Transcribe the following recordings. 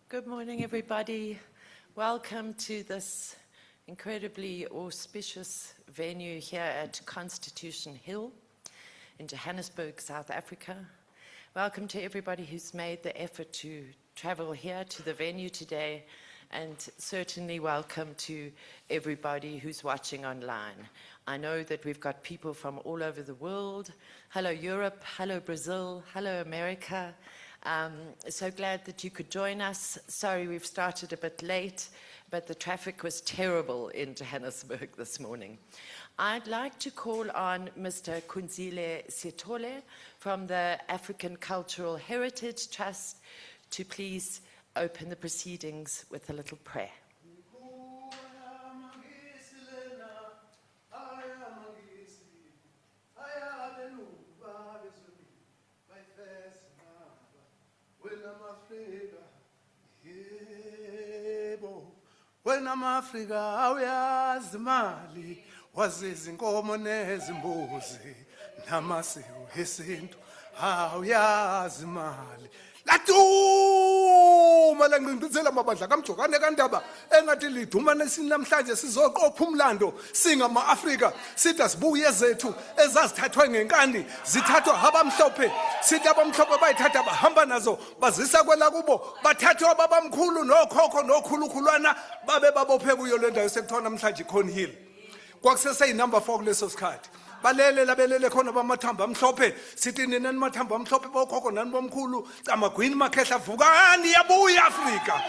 Good morning, everybody. Welcome to this incredibly auspicious venue here at Constitution Hill in Johannesburg, South Africa. Welcome to everybody who's made the effort to travel here to the venue today, and certainly welcome to everybody who's watching online. I know that we've got people from all over the world. Hello Europe, hello Brazil, hello America. So glad that you could join us. Sorry we've started a bit late, but the traffic was terrible in Johannesburg this morning. I'd like to call on Mr. Kunzile Sithole from the African Cultural Heritage Trust to please open the proceedings with a little prayer. Wena mafrika uyazi mali wazizinkomo nezimbuzi namasiko esintu uyazi mali latuma langqindizela amabandla kamjokane kandaba engathi liduma nesini namhlanje sizoqopha umlando singama Afrika sithi sibuye zethu ezazithathwe ngenkani zithathwa abamhlophe sithi abamhlophe bayithatha bahamba nazo bazisa kwela kubo bathathwa babamkhulu nokhokho nokhulukhulwana babe babophe kuyo le ndawo sekuthiwa namhlanje Corn Hill kwakusese number 4 kuleso sikhathi balele labelele khona bamathamba amhlophe sithi nina nimathamba amhlophe bokhokho nani bomkhulu amagwini makhehla vukani yabuya Afrika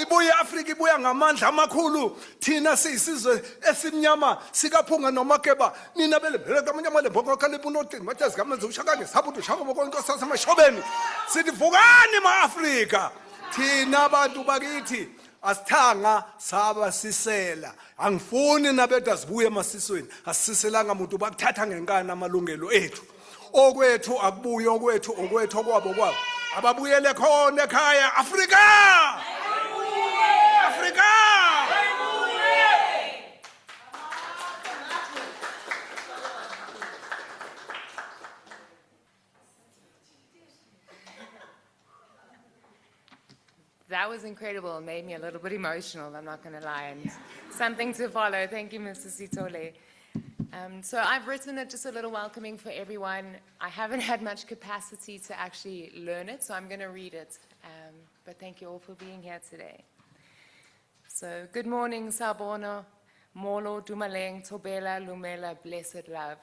ibuya Afrika ibuya ngamandla amakhulu thina siyisizwe esimnyama sikaphunga nomakeba nina belebele kamnyama lembongo khalipha unodini bathazi kamanzi ushakane sabudu shaka bokonto sasemashobeni sithi vukani maAfrika thina abantu bakithi asithanga saba sisela angifuni nabeda sibuye emasisweni asiselanga umuntu bakuthatha ngenkani amalungelo ethu okwethu akubuye okwethu okwabo kwabo ababuyele khona ekhaya Afrika Afrika That was incredible. It made me a little bit emotional, I'm not going to lie, and something to follow. Thank you, Mr. Sithole. So I've written just a little welcoming for everyone. I haven't had much capacity to actually learn it, so I'm going to read it. But thank you all for being here today. So, good morning, Sawubona, Molo, Dumaleng, Tobela, Lumela, blessed love.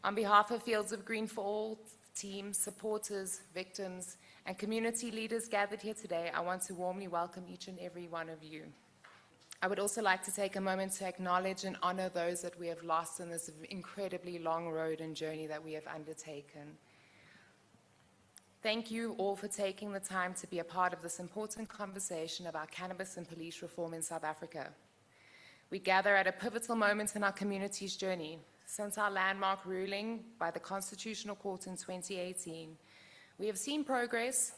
On behalf of Fields of Green for All teams, supporters, victims, and community leaders gathered here today, I want to warmly welcome each and every one of you. I would also like to take a moment to acknowledge and honor those that we have lost in this incredibly long road and journey that we have undertaken. Thank you all for taking the time to be a part of this important conversation about cannabis and police reform in South Africa. We gather at a pivotal moment in our community's journey. Since our landmark ruling by the Constitutional Court in 2018, we have seen progress,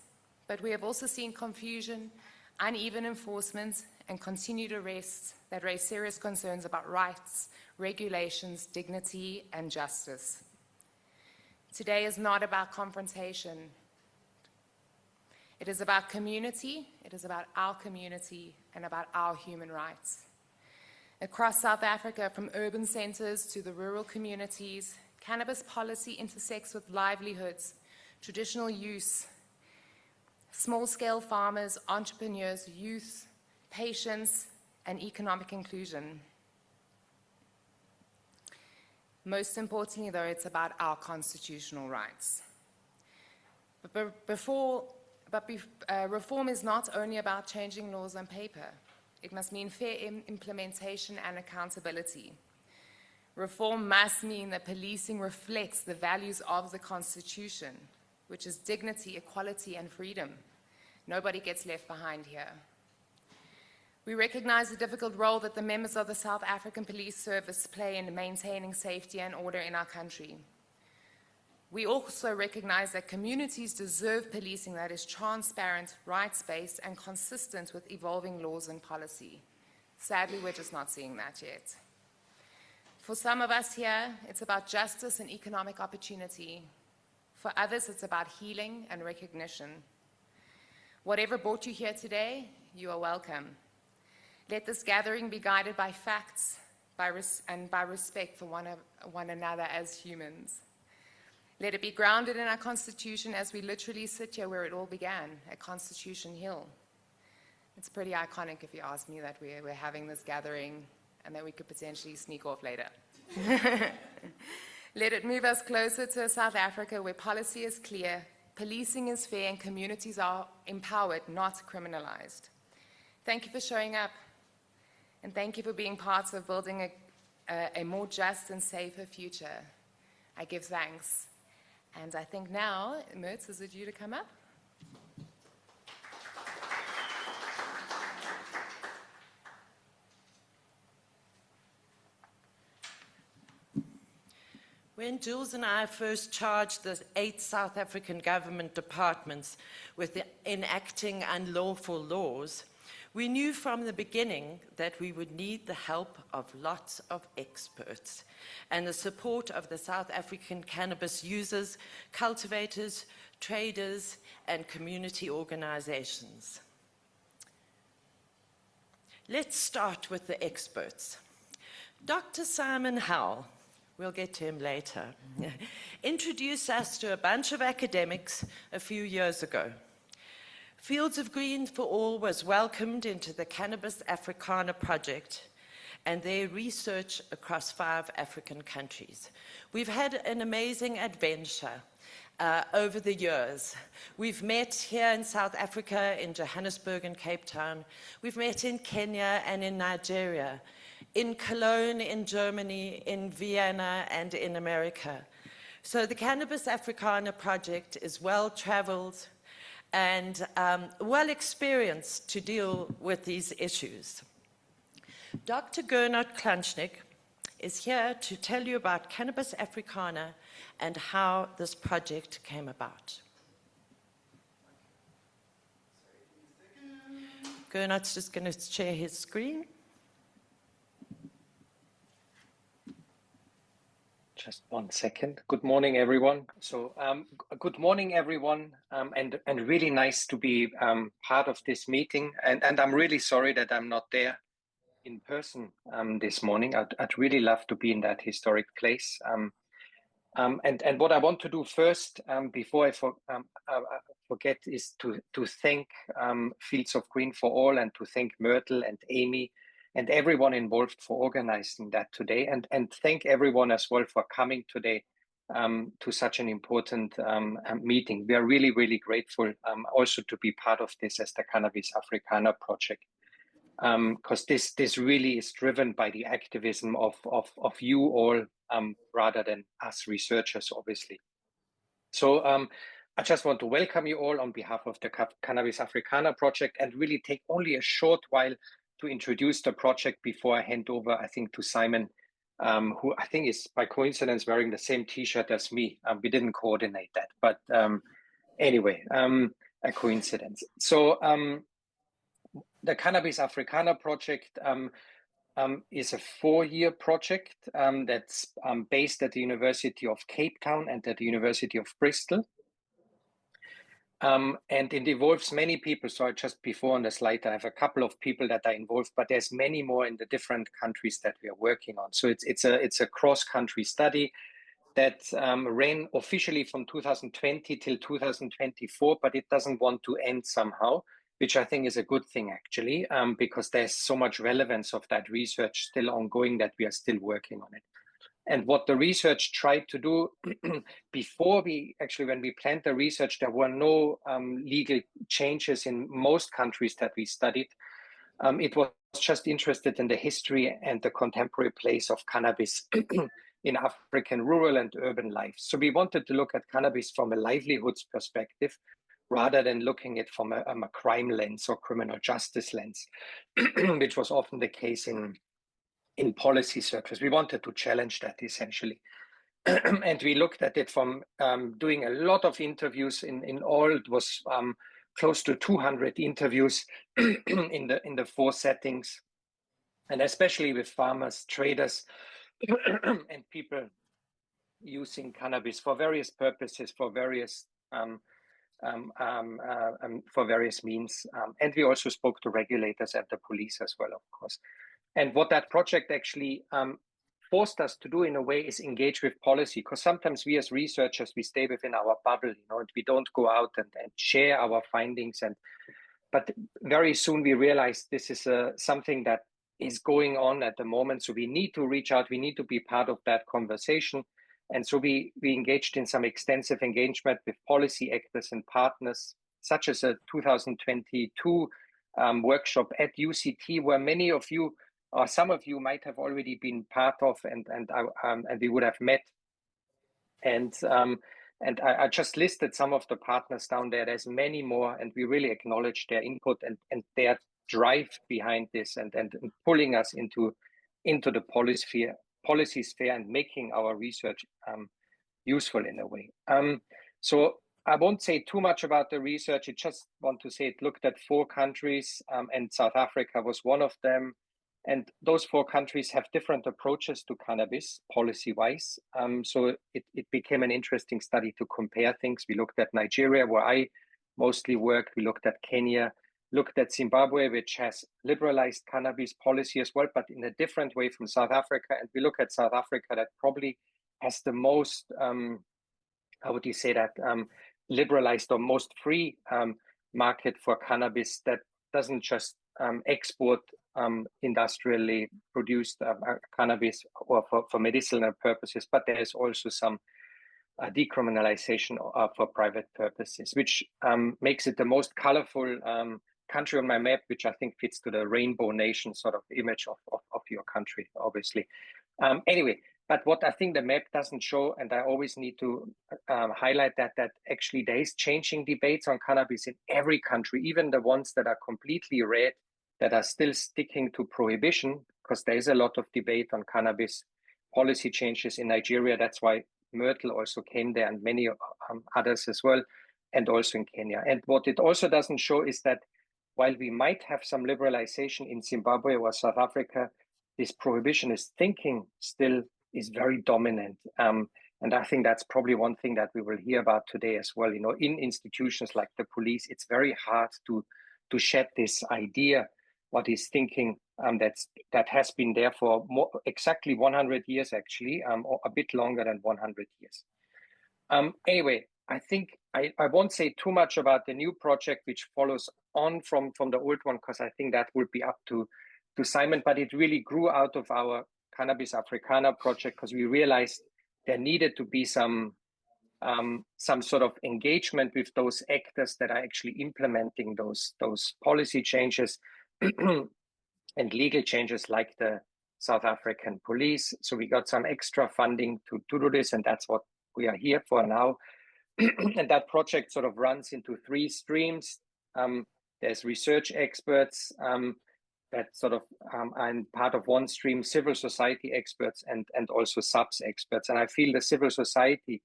but we have also seen confusion, uneven enforcement, and continued arrests that raise serious concerns about rights, regulations, dignity, and justice. Today is not about confrontation. It is about community, it is about our community, and about our human rights. Across South Africa, from urban centers to the rural communities, cannabis policy intersects with livelihoods, traditional use, small-scale farmers, entrepreneurs, youth, patients, and economic inclusion. Most importantly, though, it's about our constitutional rights. Reform is not only about changing laws on paper. It must mean fair implementation and accountability. Reform must mean that policing reflects the values of the Constitution, which is dignity, equality, and freedom. Nobody gets left behind here. We recognize the difficult role that the members of the South African Police Service play in maintaining safety and order in our country. We also recognize that communities deserve policing that is transparent, rights-based, and consistent with evolving laws and policy. Sadly, we're just not seeing that yet. For some of us here, it's about justice and economic opportunity. For others, it's about healing and recognition. Whatever brought you here today, you are welcome. Let this gathering be guided by facts and by respect for one another as humans. Let it be grounded in our Constitution as we literally sit here where it all began, at Constitution Hill. It's pretty iconic, if you ask me, that we're having this gathering and that we could potentially sneak off later. Let it move us closer to a South Africa where policy is clear, policing is fair, and communities are empowered, not criminalized. Thank you for showing up, and thank you for being part of building a more just and safer future. I give thanks. And I think now, Mertz, is it you to come up? When Jules and I first charged the 8 South African government departments with enacting unlawful laws, we knew from the beginning that we would need the help of lots of experts and the support of the South African cannabis users, cultivators, traders, and community organizations. Let's start with the experts. Dr. Simon Howell, we'll get to him later, introduced us to a bunch of academics a few years ago. Fields of Green for All was welcomed into the Cannabis Africana project and their research across 5 African countries. We've had an amazing adventure over the years. We've met here in South Africa, in Johannesburg and Cape Town. We've met in Kenya and in Nigeria, in Cologne, in Germany, in Vienna, and in America. So the Cannabis Africana project is well-traveled and well experienced to deal with these issues. Dr. Gernot Klunschnick is here to tell you about Cannabis Africana and how this project came about. Gernot's just going to share his screen. Just 1 second. Good morning, everyone. So, good morning, everyone, and really nice to be part of this meeting. And I'm really sorry that I'm not there in person this morning. I'd really love to be in that historic place. And what I want to do first, before I forget, is to thank Fields of Green for All, and to thank Myrtle and Amy and everyone involved for organizing that today, and thank everyone as well for coming today to such an important meeting. We are really, really grateful also to be part of this as the Cannabis Africana project, because this really is driven by the activism of you all rather than us researchers, obviously. So I just want to welcome you all on behalf of the Cannabis Africana project, and really take only a short while to introduce the project before I hand over, I think, to Simon, who I think is by coincidence wearing the same T-shirt as me. We didn't coordinate that, but anyway, a coincidence. So the Cannabis Africana project is a 4-year project that's based at the University of Cape Town and at the University of Bristol. And it involves many people. So just before on the slide, I have a couple of people that are involved, but there's many more in the different countries that we are working on. So it's a cross-country study that ran officially from 2020 till 2024, but it doesn't want to end somehow, which I think is a good thing, actually, because there's so much relevance of that research still ongoing that we are still working on it. And what the research tried to do before when we planned the research, there were no legal changes in most countries that we studied. It was just interested in the history and the contemporary place of cannabis in African rural and urban life. So we wanted to look at cannabis from a livelihoods perspective, rather than looking at it from a crime lens or criminal justice lens, which was often the case in policy circles. We wanted to challenge that, essentially. And we looked at it from doing a lot of interviews. In all, it was close to 200 interviews in the 4 settings, and especially with farmers, traders, and people using cannabis for various purposes, for various for various means. And we also spoke to regulators and the police as well, of course. And what that project actually forced us to do in a way is engage with policy, because sometimes we as researchers, we stay within our bubble, and we don't go out and share our findings. But very soon we realized this is something that is going on at the moment. So we need to reach out, we need to be part of that conversation. And so we engaged in some extensive engagement with policy actors and partners, such as a 2022 workshop at UCT, where many of you, or some of you, might have already been part of, and we would have met. And I just listed some of the partners down there. There's many more, and we really acknowledge their input and their drive behind this, and pulling us into the policy sphere and making our research useful in a way. So I won't say too much about the research. I just want to say it looked at 4 countries, and South Africa was one of them. And those 4 countries have different approaches to cannabis policy-wise. So it became an interesting study to compare things. We looked at Nigeria, where I mostly work. We looked at Kenya, looked at Zimbabwe, which has liberalized cannabis policy as well, but in a different way from South Africa. And we look at South Africa, that probably has the most, how would you say that, liberalized or most free market for cannabis, that doesn't just export industrially produced cannabis or for medicinal purposes, but there is also some decriminalization for private purposes, which makes it the most colorful country on my map, which I think fits to the rainbow nation sort of image of your country, obviously. Anyway, but what I think the map doesn't show, and I always need to highlight that actually there is changing debates on cannabis in every country, even the ones that are completely red, that are still sticking to prohibition, because there is a lot of debate on cannabis policy changes in Nigeria. That's why Myrtle also came there, and many others as well, and also in Kenya. And what it also doesn't show is that while we might have some liberalization in Zimbabwe or South Africa, this prohibitionist thinking still is very dominant. And I think that's probably one thing that we will hear about today as well. In institutions like the police, it's very hard to shed this idea, what is thinking that has been there for exactly 100 years, actually, or a bit longer than 100 years. Anyway, I think I won't say too much about the new project, which follows on from the old one, because I think that would be up to Simon, but it really grew out of our Cannabis Africana project, because we realized there needed to be some sort of engagement with those actors that are actually implementing those policy changes and legal changes, like the South African police. So we got some extra funding to do this, and that's what we are here for now. And that project sort of runs into 3 streams. There's research experts that sort of are part of one stream, civil society experts, and also subs experts. And I feel the civil society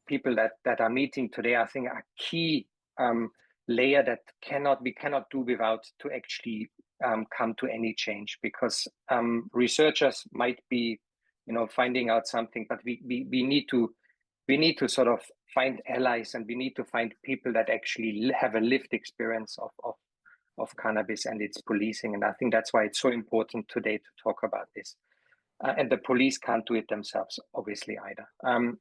people that are meeting today, I think, are key layer that we cannot do without to actually come to any change, because researchers might be, finding out something, but we need to sort of find allies, and we need to find people that actually have a lived experience of cannabis and its policing. And I think that's why it's so important today to talk about this. And the police can't do it themselves, obviously, either.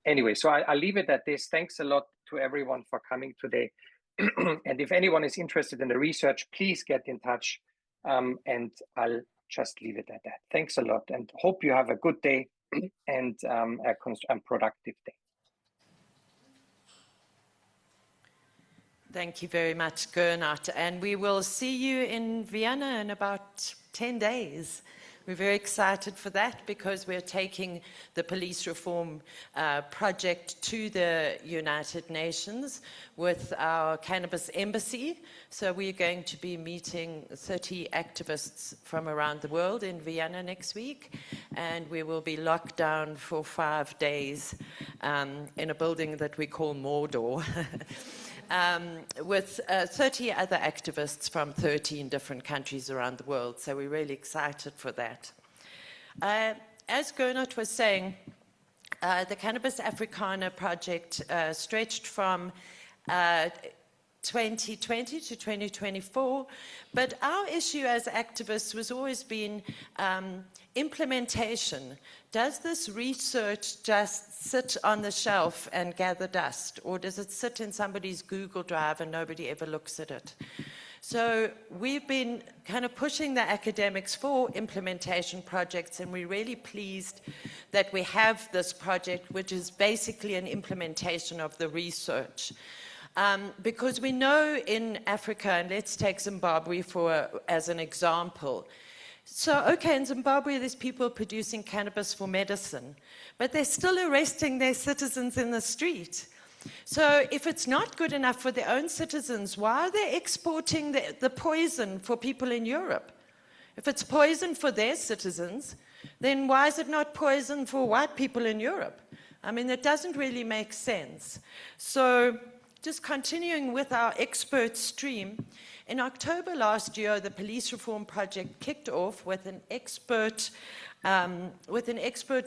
Anyway, so I'll leave it at this. Thanks a lot to everyone for coming today. And if anyone is interested in the research, please get in touch, and I'll just leave it at that. Thanks a lot, and hope you have a good day and a productive day. Thank you very much, Gernot. And we will see you in Vienna in about 10 days. We're very excited for that, because we're taking the police reform project to the United Nations with our cannabis embassy. So we're going to be meeting 30 activists from around the world in Vienna next week. And we will be locked down for 5 days in a building that we call Mordor. With 30 other activists from 13 different countries around the world. So we're really excited for that. As Gernot was saying, the Cannabis Africana project stretched from 2020 to 2024, but our issue as activists was always been implementation. Does this research just sit on the shelf and gather dust, or does it sit in somebody's Google Drive and nobody ever looks at it? So we've been kind of pushing the academics for implementation projects, and we're really pleased that we have this project, which is basically an implementation of the research. Because we know in Africa, and let's take Zimbabwe as an example. So, okay, in Zimbabwe, there's people producing cannabis for medicine, but they're still arresting their citizens in the street. So if it's not good enough for their own citizens, why are they exporting the poison for people in Europe? If it's poison for their citizens, then why is it not poison for white people in Europe? I mean, it doesn't really make sense. So just continuing with our expert stream, in October last year, the Police Reform Project kicked off with an expert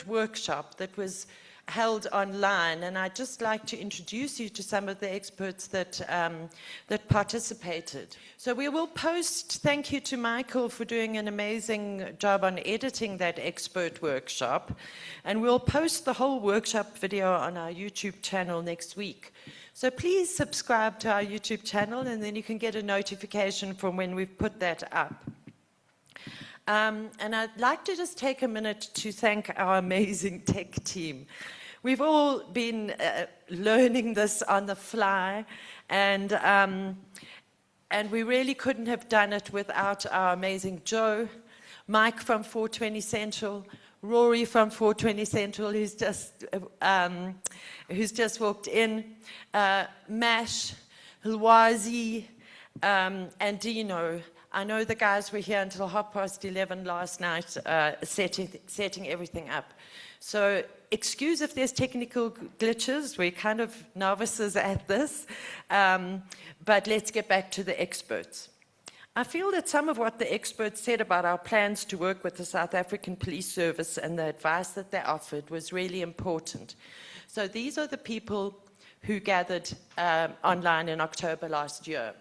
workshop that was held online, and I'd just like to introduce you to some of the experts that participated. So we will post, thank you to Michael for doing an amazing job on editing that expert workshop, and we'll post the whole workshop video on our YouTube channel next week. So please subscribe to our YouTube channel, and then you can get a notification from when we've put that up. And I'd like to just take a minute to thank our amazing tech team. We've all been learning this on the fly, and we really couldn't have done it without our amazing Joe, Mike from 420 Central, Rory from 420 Central, who's just walked in, Mash, Hilwazi, and Dino. I know the guys were here until 11:30 last night, setting everything up. So excuse if there's technical glitches. We're kind of novices at this, but let's get back to the experts. I feel that some of what the experts said about our plans to work with the South African Police Service and the advice that they offered was really important. So these are the people who gathered online in October last year.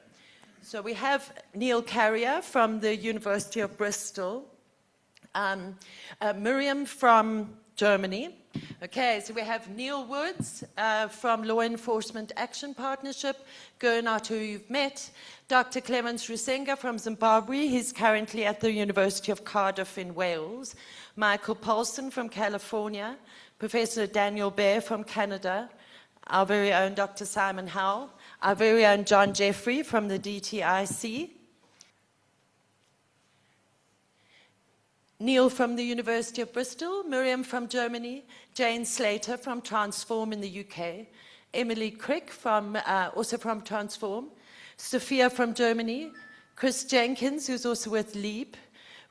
So we have Neil Carrier from the University of Bristol, Miriam from Germany. Okay, so we have Neil Woods from Law Enforcement Action Partnership, Gernot, who you've met, Dr. Clemens Rusenga from Zimbabwe, he's currently at the University of Cardiff in Wales, Michael Paulson from California, Professor Daniel Baer from Canada, our very own Dr. Simon Howell, our very own John Jeffrey from the DTIC, Neil from the University of Bristol, Miriam from Germany, Jane Slater from Transform in the UK, Emily Crick also from Transform, Sophia from Germany, Chris Jenkins, who's also with LEAP,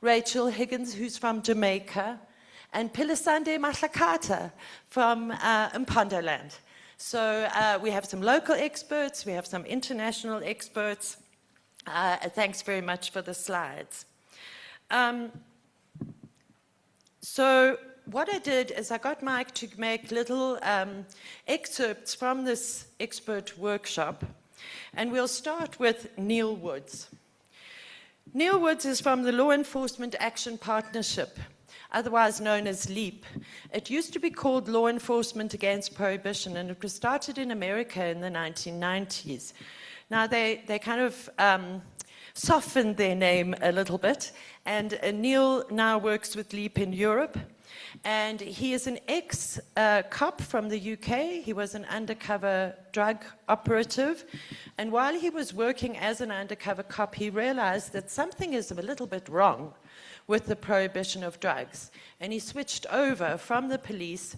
Rachel Higgins, who's from Jamaica, and Pilasande Mahlakata from Mpondoland. So we have some local experts, we have some international experts. Thanks very much for the slides. So what I did is I got Mike to make little excerpts from this expert workshop, and we'll start with Neil Woods. Neil Woods is from the Law Enforcement Action Partnership, otherwise known as LEAP. It used to be called Law Enforcement Against Prohibition, and it was started in America in the 1990s. Now they kind of softened their name a little bit, and Neil now works with LEAP in Europe, and he is an ex-cop from the UK. He was an undercover drug operative, and while he was working as an undercover cop, he realized that something is a little bit wrong with the prohibition of drugs, and he switched over from the police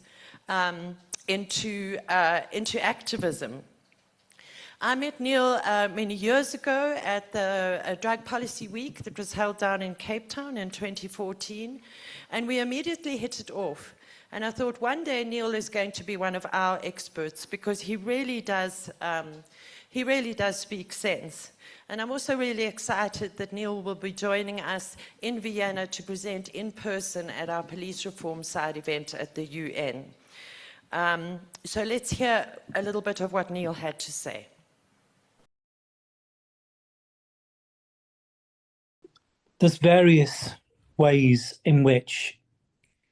into activism. I met Neil many years ago at the Drug Policy Week that was held down in Cape Town in 2014, and we immediately hit it off. And I thought one day Neil is going to be one of our experts, because he really does speak sense. And I'm also really excited that Neil will be joining us in Vienna to present in person at our police reform side event at the UN. So let's hear a little bit of what Neil had to say. There's various ways in which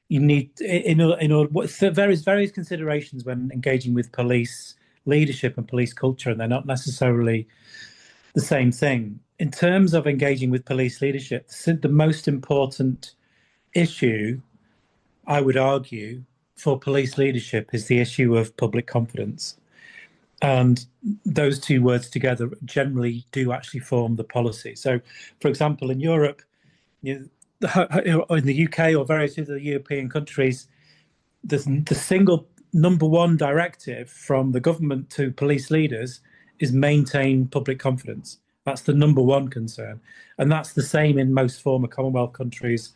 you need, in order, various considerations when engaging with police leadership and police culture, and they're not necessarily the same thing. In terms of engaging with police leadership, the most important issue, I would argue, for police leadership is the issue of public confidence. And those two words together generally do actually form the policy. So, for example, in Europe, in the UK or various other European countries, the single number one directive from the government to police leaders is maintain public confidence. That's the number one concern. And that's the same in most former Commonwealth countries,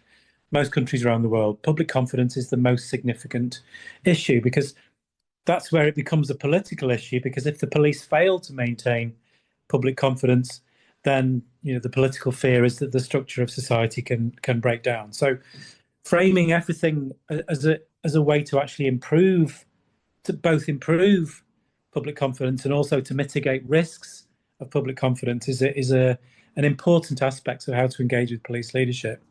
most countries around the world. Public confidence is the most significant issue because that's where it becomes a political issue, because if the police fail to maintain public confidence, then the political fear is that the structure of society can break down. So framing everything as a way to actually both improve public confidence and also to mitigate risks of public confidence is an important aspect of how to engage with police leadership.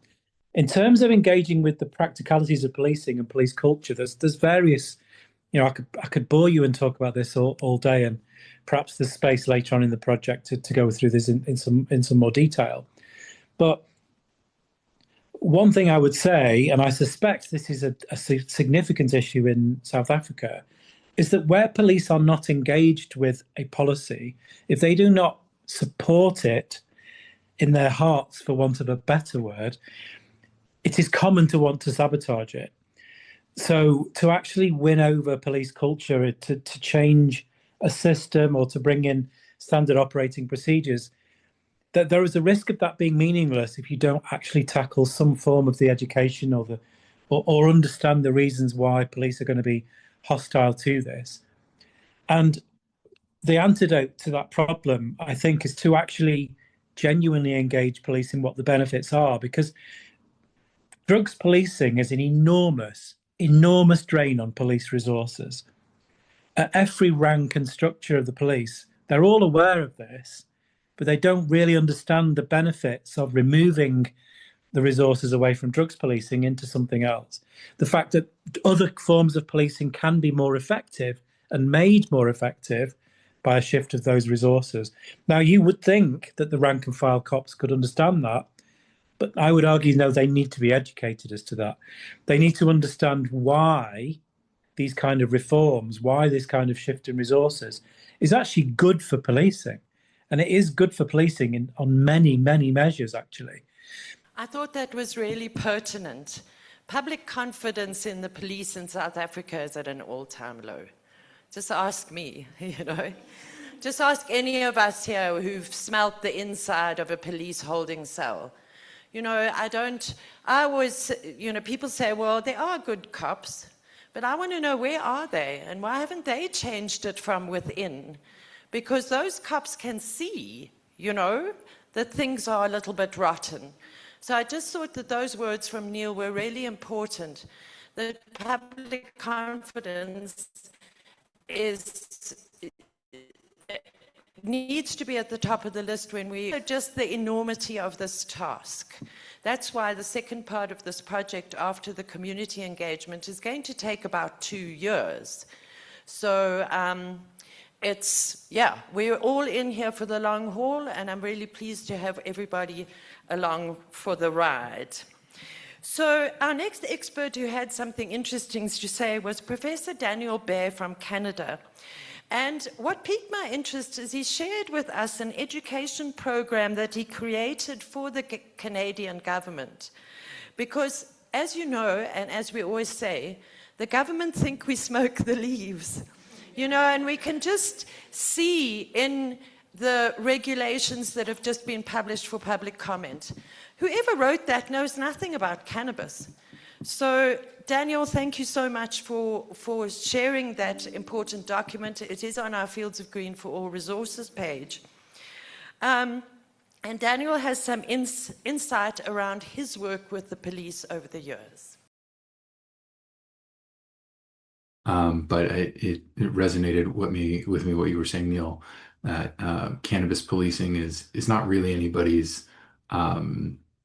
In terms of engaging with the practicalities of policing and police culture, there's various. I could bore you and talk about this all day, and perhaps there's space later on in the project to go through this in some more detail. But one thing I would say, and I suspect this is a significant issue in South Africa, is that where police are not engaged with a policy, if they do not support it in their hearts, for want of a better word, it is common to want to sabotage it. So to actually win over police culture, to change a system or to bring in standard operating procedures, that there is a risk of that being meaningless if you don't actually tackle some form of the education or understand the reasons why police are going to be hostile to this. And the antidote to that problem, I think, is to actually genuinely engage police in what the benefits are, because drugs policing is an enormous drain on police resources. At every rank and structure of the police, they're all aware of this, but they don't really understand the benefits of removing the resources away from drugs policing into something else. The fact that other forms of policing can be more effective and made more effective by a shift of those resources. Now, you would think that the rank and file cops could understand that, but I would argue, no, they need to be educated as to that. They need to understand why these kind of reforms, why this kind of shift in resources is actually good for policing. And it is good for policing on many, many measures, actually. I thought that was really pertinent. Public confidence in the police in South Africa is at an all-time low. Just ask me, Just ask any of us here who've smelt the inside of a police holding cell. I always, people say, well, there are good cops, but I want to know, where are they? And why haven't they changed it from within? Because those cops can see, that things are a little bit rotten. So I just thought that those words from Neil were really important, that public confidence needs to be at the top of the list when just the enormity of this task. That's why the second part of this project after the community engagement is going to take about 2 years. So we're all in here for the long haul, and I'm really pleased to have everybody along for the ride. So our next expert who had something interesting to say was Professor Daniel Baer from Canada. And what piqued my interest is he shared with us an education program that he created for the Canadian government. Because, as you know, and as we always say, the government think we smoke the leaves. And we can just see in the regulations that have just been published for public comment, whoever wrote that knows nothing about cannabis. So, Daniel, thank you so much for sharing that important document. It is on our Fields of Green for All Resources page. And Daniel has some insight around his work with the police over the years. but it resonated with me what you were saying, Neil, that cannabis policing is not really anybody's.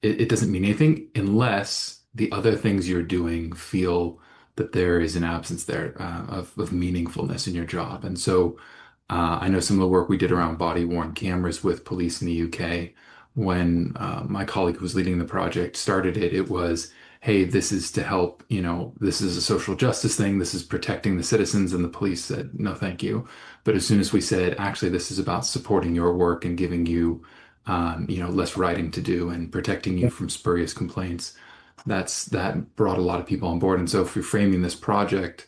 It doesn't mean anything unless the other things you're doing feel that there is an absence there of meaningfulness in your job. And so I know some of the work we did around body-worn cameras with police in the UK. When my colleague who was leading the project started it, it was, hey, this is to help, this is a social justice thing. This is protecting the citizens. And the police said, no, thank you. But as soon as we said, actually, this is about supporting your work and giving you, less writing to do and protecting you from spurious complaints, that brought a lot of people on board. And so if you're framing this project,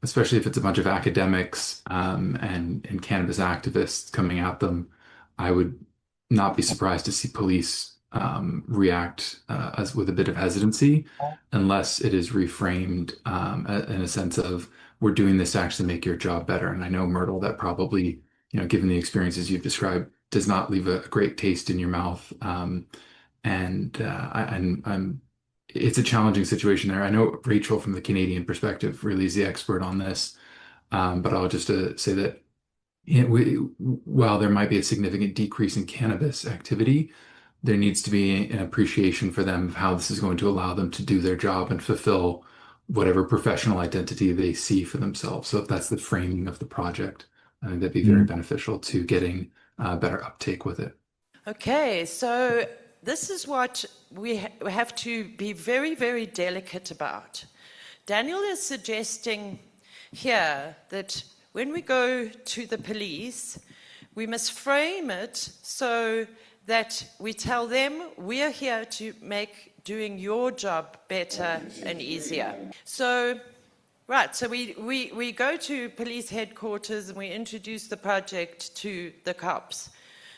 especially if it's a bunch of academics and cannabis activists coming at them, I would not be surprised to see police react as with a bit of hesitancy, unless it is reframed in a sense of we're doing this to actually make your job better. And I know, Myrtle, that probably, given the experiences you've described, does not leave a great taste in your mouth. It's a challenging situation there. I know Rachel, from the Canadian perspective, really is the expert on this. But I'll just say that while there might be a significant decrease in cannabis activity, there needs to be an appreciation for them of how this is going to allow them to do their job and fulfill whatever professional identity they see for themselves. So if that's the framing of the project, I think that'd be very beneficial to getting better uptake with it. Okay, so this is what we have to be very, very delicate about. Daniel is suggesting here that when we go to the police, we must frame it so that we tell them we're here to make doing your job better and easier. So, right, so we go to police headquarters and we introduce the project to the cops.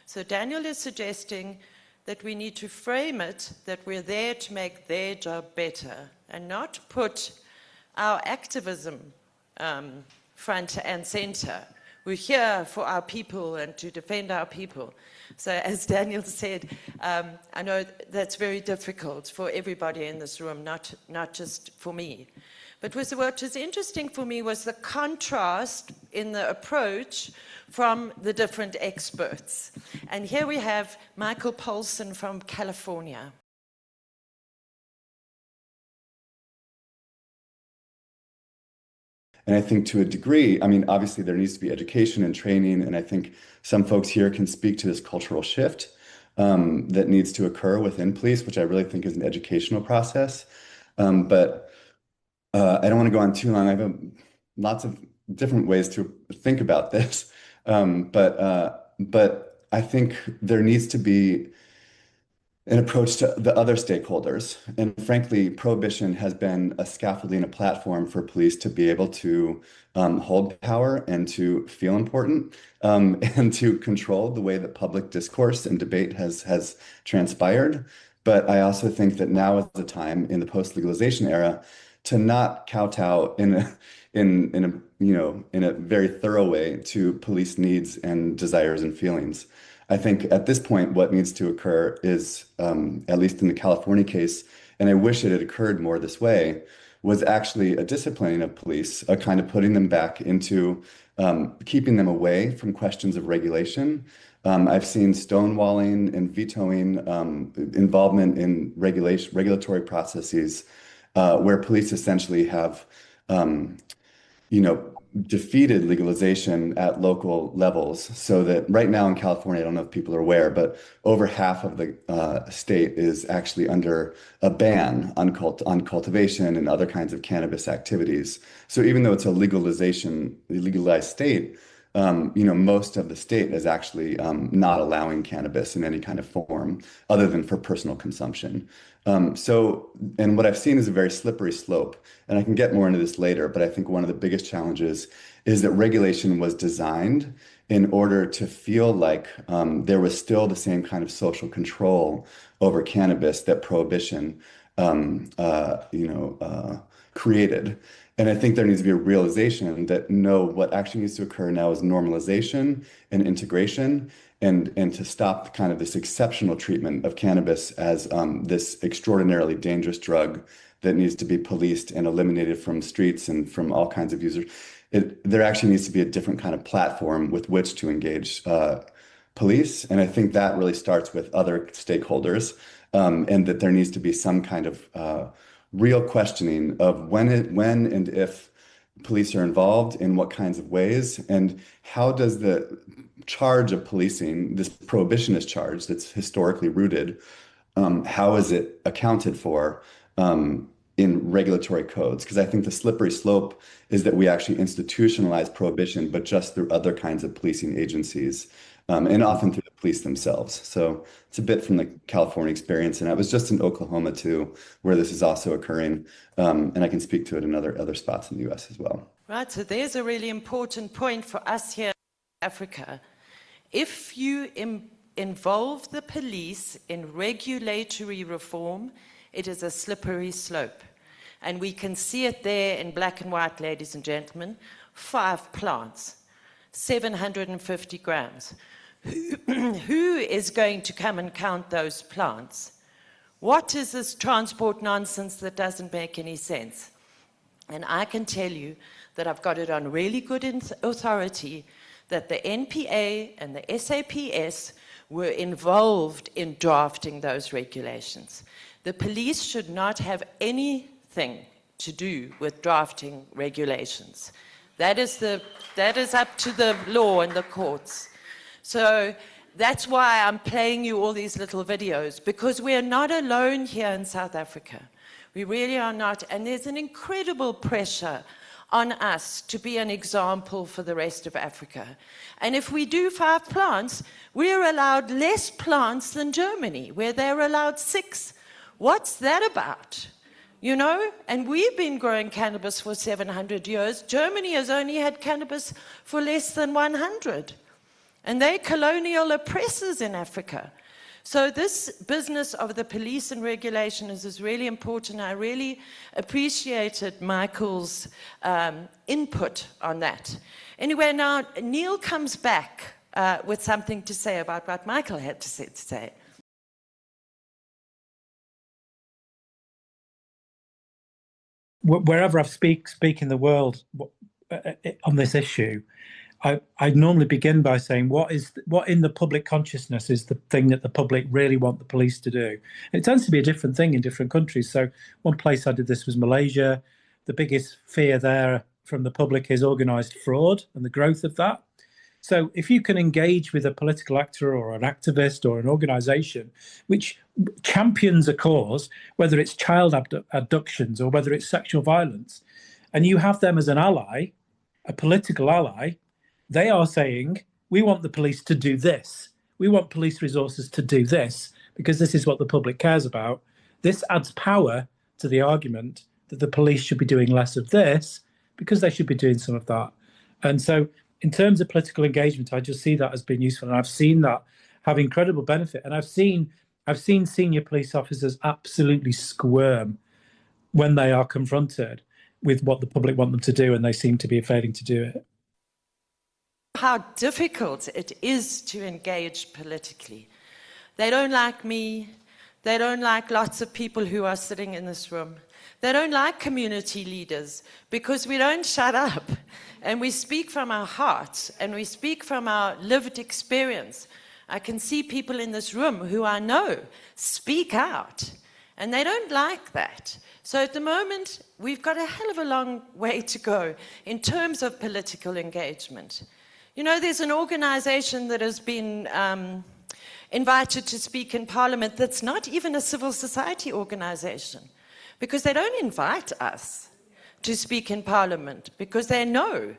So Daniel is suggesting that we need to frame it that we're there to make their job better and not put our activism front and center. We're here for our people and to defend our people. So as Daniel said, I know that's very difficult for everybody in this room, not just for me. But what was interesting for me was the contrast in the approach from the different experts. And here we have Michael Polson from California. And I think to a degree, I mean, obviously there needs to be education and training, and I think some folks here can speak to this cultural shift that needs to occur within police, which I really think is an educational process. But I don't want to go on too long. I have lots of different ways to think about this. But I think there needs to be an approach to the other stakeholders. And frankly, prohibition has been a scaffolding, a platform for police to be able to hold power and to feel important and to control the way that public discourse and debate has transpired. But I also think that now is the time in the post-legalization era to not kowtow in a very thorough way to police needs and desires and feelings. I think at this point, what needs to occur is, at least in the California case, and I wish it had occurred more this way, was actually a disciplining of police, a kind of putting them back into keeping them away from questions of regulation. I've seen stonewalling and vetoing involvement in regulatory processes where police essentially have, defeated legalization at local levels, so that right now in California, I don't know if people are aware, but over half of the state is actually under a ban on cultivation and other kinds of cannabis activities. So even though it's a legalized state, most of the state is actually not allowing cannabis in any kind of form other than for personal consumption. And what I've seen is a very slippery slope, and I can get more into this later, but I think one of the biggest challenges is that regulation was designed in order to feel like there was still the same kind of social control over cannabis that prohibition created. And I think there needs to be a realization that no, what actually needs to occur now is normalization and integration, and to stop kind of this exceptional treatment of cannabis as this extraordinarily dangerous drug that needs to be policed and eliminated from streets and from all kinds of users. There actually needs to be a different kind of platform with which to engage police. And I think that really starts with other stakeholders, and that there needs to be some kind of real questioning of when and if police are involved, in what kinds of ways, and how does the charge of policing, this prohibitionist charge that's historically rooted, how is it accounted for in regulatory codes? Because I think the slippery slope is that we actually institutionalize prohibition, but just through other kinds of policing agencies, and often through the police themselves. So it's a bit from the California experience, and I was just in Oklahoma too, where this is also occurring, and I can speak to it in other spots in the U.S. as well. Right, so there's a really important point for us here in Africa. If you involve the police in regulatory reform, it is a slippery slope. And we can see it there in black and white, ladies and gentlemen. 5 plants, 750 grams. Who is going to come and count those plants? What is this transport nonsense that doesn't make any sense? And I can tell you that I've got it on really good authority that the NPA and the SAPS were involved in drafting those regulations. The police should not have anything to do with drafting regulations. That is up to the law and the courts. So that's why I'm playing you all these little videos, because we are not alone here in South Africa. We really are not, and there's an incredible pressure on us to be an example for the rest of Africa. And if we do 5 plants, we're allowed less plants than Germany, where they're allowed 6. What's that about? You know, and we've been growing cannabis for 700 years. Germany has only had cannabis for less than 100. And they're colonial oppressors in Africa. So this business of the police and regulation is really important. I really appreciated Michael's input on that. Anyway, now Neil comes back with something to say about what Michael had to say. Wherever I speak in the world on this issue, I normally begin by saying what in the public consciousness is the thing that the public really want the police to do. And it tends to be a different thing in different countries. So one place I did this was Malaysia. The biggest fear there from the public is organised fraud and the growth of that. So if you can engage with a political actor or an activist or an organisation which champions a cause, whether it's child abductions or whether it's sexual violence, and you have them as an ally, a political ally, they are saying, we want the police to do this. We want police resources to do this because this is what the public cares about. This adds power to the argument that the police should be doing less of this because they should be doing some of that. And so in terms of political engagement, I just see that as being useful. And I've seen that have incredible benefit. And I've seen senior police officers absolutely squirm when they are confronted with what the public want them to do, and they seem to be failing to do it. How difficult it is to engage politically. They don't like me. They don't like lots of people who are sitting in this room. They don't like community leaders because we don't shut up and we speak from our hearts and we speak from our lived experience. I can see people in this room who I know speak out, and they don't like that. So at the moment, we've got a hell of a long way to go in terms of political engagement. You know, there's an organization that has been invited to speak in Parliament that's not even a civil society organization, because they don't invite us to speak in Parliament, because they know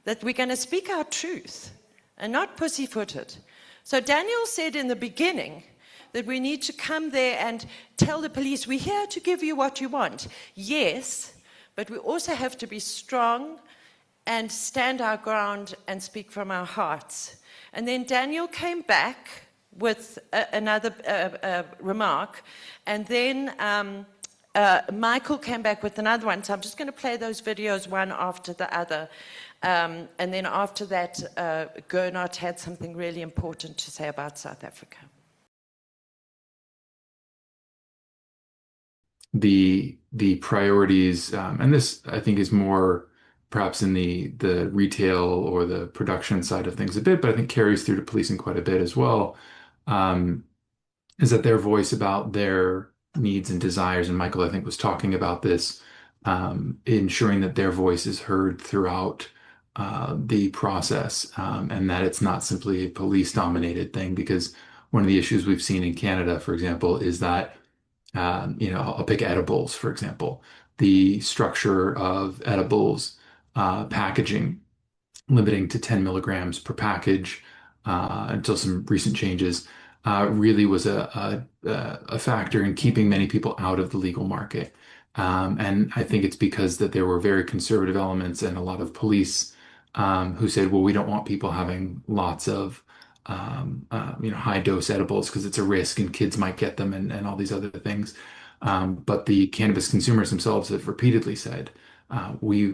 that we're going to speak our truth and not pussyfooted. So Daniel said in the beginning that we need to come there and tell the police, we're here to give you what you want. Yes, but we also have to be strong and stand our ground and speak from our hearts. And then Daniel came back with another remark, and then Michael came back with another one. So I'm just going to play those videos one after the other. And then after that, Gernot had something really important to say about South Africa. the priorities, and this I think is more perhaps in the retail or the production side of things a bit, but I think carries through to policing quite a bit as well. Um, is that their voice about their needs and desires, and Michael, I think, was talking about this, ensuring that their voice is heard throughout the process, and that it's not simply a police-dominated thing. Because one of the issues we've seen in Canada, for example, is that I'll pick edibles, for example. The structure of edibles packaging, limiting to 10 milligrams per package until some recent changes, really was a factor in keeping many people out of the legal market. And I think it's because that there were very conservative elements and a lot of police who said, well, we don't want people having lots of high dose edibles because it's a risk and kids might get them and all these other things. But the cannabis consumers themselves have repeatedly said, we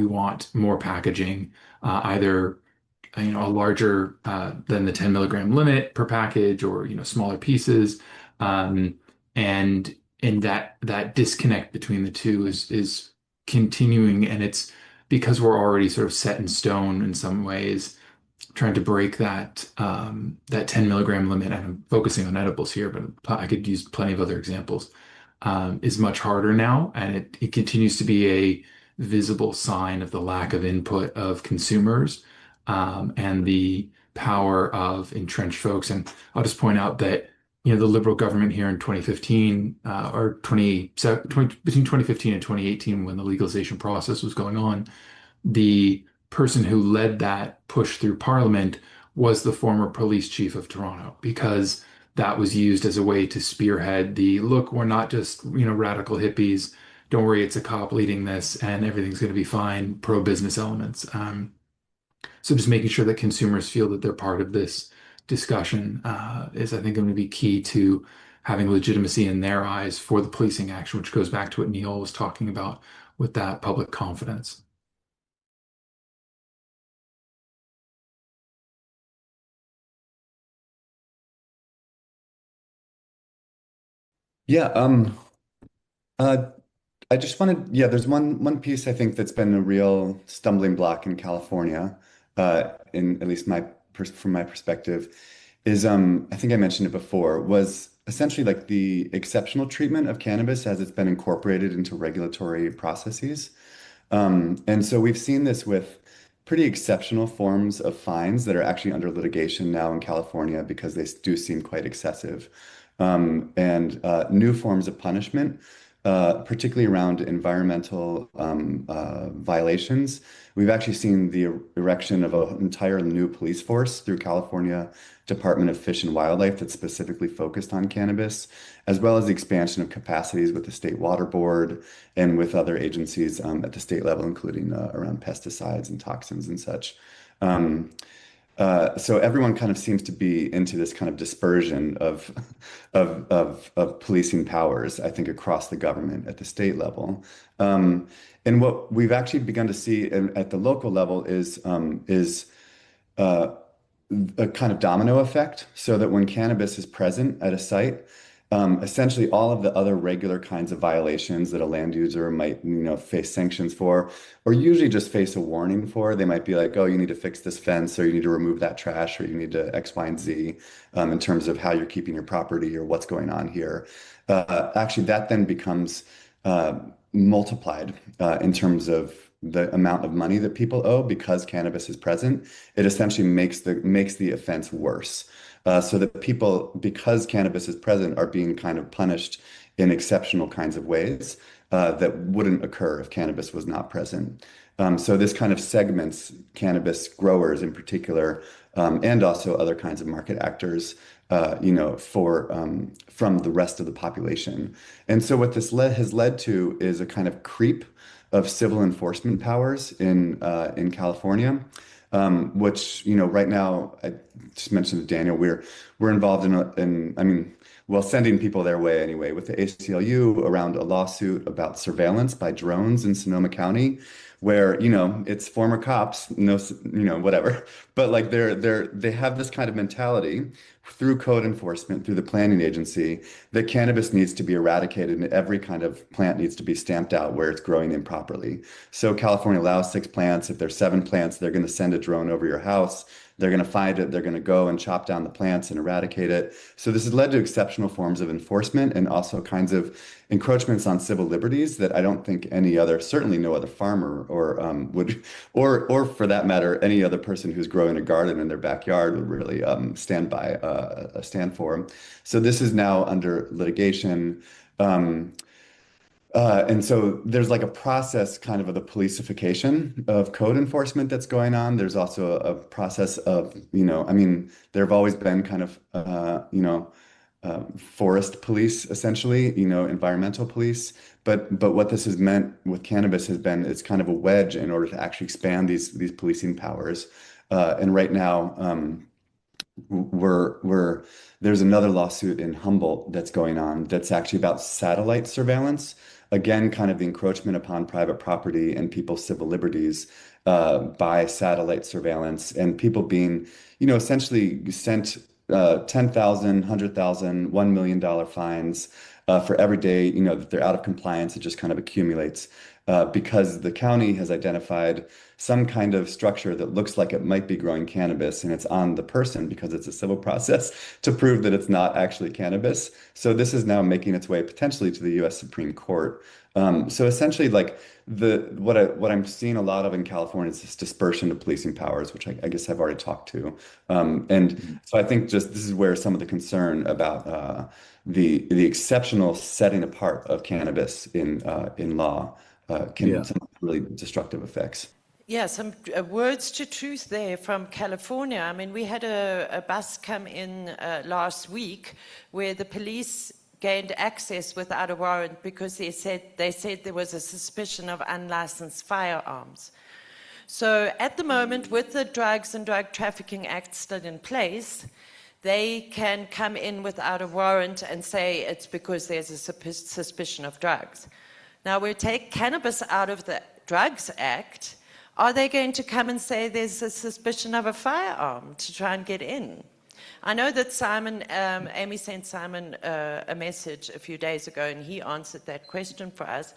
want more packaging, either a larger than the 10 milligram limit per package, or smaller pieces, um, and that disconnect between the two is continuing, and it's because we're already sort of set in stone in some ways. Trying to break that 10 milligram limit, and I'm focusing on edibles here, but I could use plenty of other examples, is much harder now, and it continues to be a visible sign of the lack of input of consumers, and the power of entrenched folks. And I'll just point out that the Liberal government here in 2015, or 20 between 2015 and 2018, when the legalization process was going on, the person who led that push through Parliament was the former police chief of Toronto, because that was used as a way to spearhead the look, we're not just, radical hippies. Don't worry, it's a cop leading this and everything's going to be fine, pro-business elements. So just making sure that consumers feel that they're part of this discussion is, I think, going to be key to having legitimacy in their eyes for the policing action, which goes back to what Neil was talking about with that public confidence. Yeah, uh, I just wanted, yeah, there's one piece I think that's been a real stumbling block in California, in at least from my perspective, is I think I mentioned it before, was essentially like the exceptional treatment of cannabis as it's been incorporated into regulatory processes. And so we've seen this with pretty exceptional forms of fines that are actually under litigation now in California because they do seem quite excessive. And new forms of punishment, particularly around environmental violations. We've actually seen the erection of an entire new police force through California Department of Fish and Wildlife that's specifically focused on cannabis, as well as the expansion of capacities with the State Water Board and with other agencies at the state level, including around pesticides and toxins and such. Um, so everyone kind of seems to be into this kind of dispersion of of policing powers, I think, across the government at the state level. And what we've actually begun to see at the local level is uh, a kind of domino effect, so that when cannabis is present at a site, essentially all of the other regular kinds of violations that a land user might, face sanctions for, or usually just face a warning for, they might be like, oh, you need to fix this fence, or you need to remove that trash, or you need to X, Y, and Z, in terms of how you're keeping your property or what's going on here. Actually, that then becomes multiplied in terms of the amount of money that people owe because cannabis is present. It essentially makes the offense worse. So that people, because cannabis is present, are being kind of punished in exceptional kinds of ways that wouldn't occur if cannabis was not present. So this kind of segments cannabis growers in particular, and also other kinds of market actors, from the rest of the population. And so what this has led to is a kind of creep of civil enforcement powers in California, which, right now, I just mentioned to Daniel, we're involved sending people their way anyway with the ACLU around a lawsuit about surveillance by drones in Sonoma County, where, it's former cops, no, whatever, but like they have this kind of mentality through code enforcement, through the planning agency, that cannabis needs to be eradicated and every kind of plant needs to be stamped out where it's growing improperly. So California allows 6 plants. If there's 7 plants, they're going to send a drone over your house. They're going to find it. They're going to go and chop down the plants and eradicate it. So this has led to exceptional forms of enforcement and also kinds of encroachments on civil liberties that I don't think any other, certainly no other farmer or would, or for that matter, any other person who's growing a garden in their backyard would really stand for. So this is now under litigation. And so there's like a process kind of the policification of code enforcement that's going on. There's also a process of, I mean, there have always been kind of, forest police, essentially, environmental police. But what this has meant with cannabis has been, it's kind of a wedge in order to actually expand these policing powers. And right now, there's another lawsuit in Humboldt that's going on that's actually about satellite surveillance. Again, kind of the encroachment upon private property and people's civil liberties by satellite surveillance, and people being, essentially sent $10,000, $100,000, $1 million fines for every day, that they're out of compliance. It just kind of accumulates because the county has identified some kind of structure that looks like it might be growing cannabis, and it's on the person because it's a civil process to prove that it's not actually cannabis. So this is now making its way potentially to the U.S. Supreme Court. So essentially, like what I'm seeing a lot of in California is this dispersion of policing powers, which I guess I've already talked to. And so I think just this is where some of the concern about the exceptional setting apart of cannabis in law can have some really destructive effects. Yeah, some words to truth there from California. I mean, we had a bus come in last week where the police gained access without a warrant because they said there was a suspicion of unlicensed firearms. So at the moment, with the Drugs and Drug Trafficking Act still in place, they can come in without a warrant and say it's because there's a suspicion of drugs. Now, we take cannabis out of the Drugs Act. Are they going to come and say there's a suspicion of a firearm to try and get in? I know that Amy sent Simon a message a few days ago, and he answered that question for us.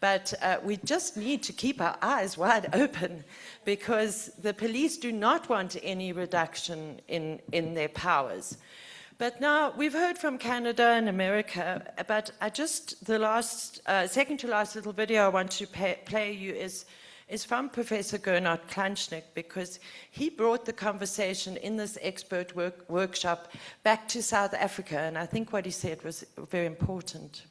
But we just need to keep our eyes wide open because the police do not want any reduction in their powers. But now we've heard from Canada and America, but the last, second to last little video I want to play you is from Professor Gernot Kleinschnick, because he brought the conversation in this expert workshop back to South Africa, and I think what he said was very important.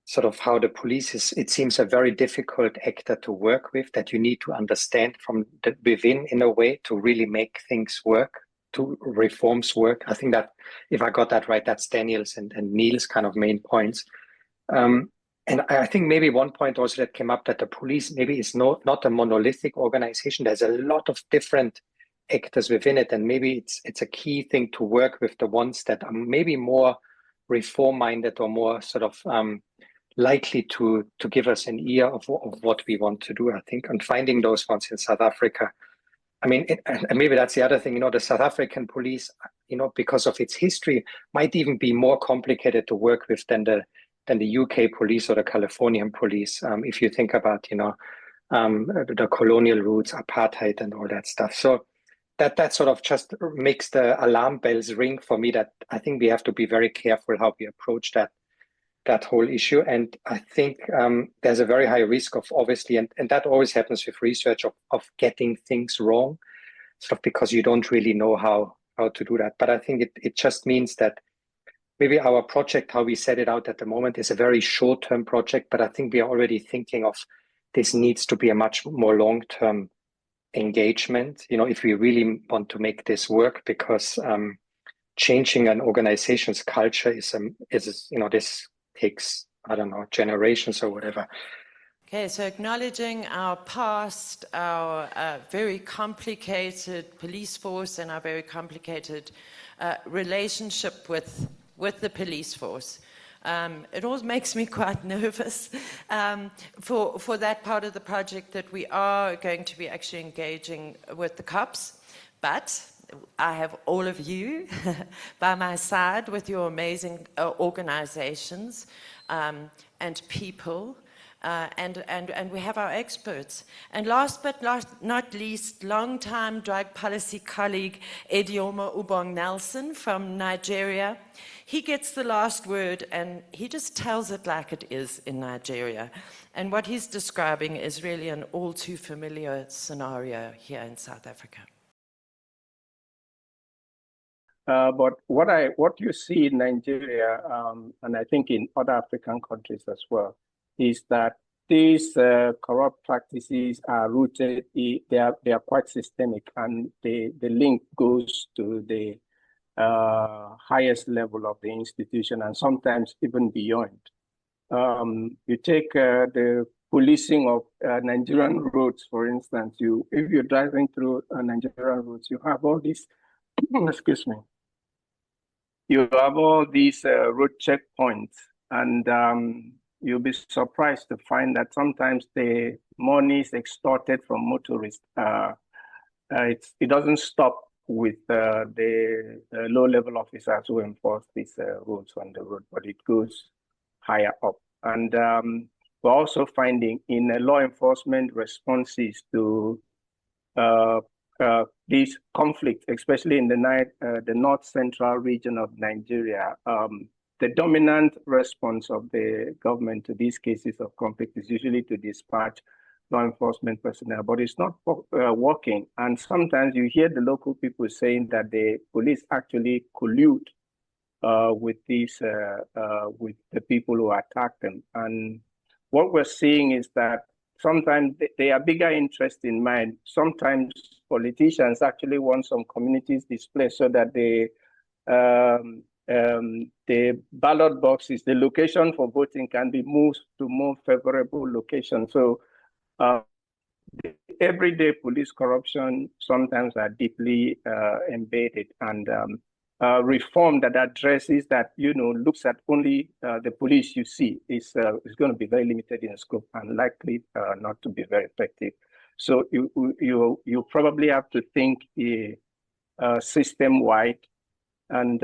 Sort of how the police is, it seems, a very difficult actor to work with, that you need to understand from within in a way to really make things work, to reforms work. I think that, if I got that right, that's Daniel's and Neil's kind of main points. And I think maybe one point also that came up, that the police maybe is not a monolithic organization. There's a lot of different actors within it, and maybe it's a key thing to work with the ones that are maybe more reform-minded or more sort of likely to give us an ear of what we want to do, I think, and finding those ones in South Africa. I mean, and maybe that's the other thing, the South African police, because of its history, might even be more complicated to work with than the UK police or the Californian police, if you think about, the colonial roots, apartheid and all that stuff. So that sort of just makes the alarm bells ring for me, that I think we have to be very careful how we approach that whole issue. And I think there's a very high risk of, obviously, and that always happens with research, of getting things wrong, sort of because you don't really know how to do that. But I think it just means that maybe our project, how we set it out at the moment, is a very short-term project, but I think we are already thinking of this needs to be a much more long-term engagement, if we really want to make this work, because changing an organization's culture is this takes, I don't know, generations or whatever. Okay, so acknowledging our past, our very complicated police force and our very complicated relationship with the police force. It always makes me quite nervous for that part of the project, that we are going to be actually engaging with the cops. But I have all of you by my side with your amazing organizations and people. And we have our experts. And last but not least, long-time drug policy colleague Edioma Ubong Nelson from Nigeria. He gets the last word, and he just tells it like it is in Nigeria. And what he's describing is really an all too familiar scenario here in South Africa. But what you see in Nigeria, and I think in other African countries as well, is that these corrupt practices are rooted, they are quite systemic, and the link goes to the highest level of the institution and sometimes even beyond. You take the policing of Nigerian roads, for instance. If you're driving through Nigerian roads, you have all these, excuse me, you have all these road checkpoints, and you'll be surprised to find that sometimes the money is extorted from motorists. It doesn't stop with the low-level officers who enforce these rules on the road, but it goes higher up. And we're also finding in law enforcement responses to these conflicts, especially in the north-central region of Nigeria, the dominant response of the government to these cases of conflict is usually to dispatch law enforcement personnel, but it's not working. And sometimes you hear the local people saying that the police actually collude with with the people who attack them. And what we're seeing is that sometimes they are bigger interest in mind. Sometimes politicians actually want some communities displaced so that the ballot boxes, the location for voting can be moved to more favorable locations. So the everyday police corruption sometimes are deeply embedded, and reform that addresses that, looks at only the police you see is going to be very limited in scope and likely not to be very effective. So you probably have to think system-wide and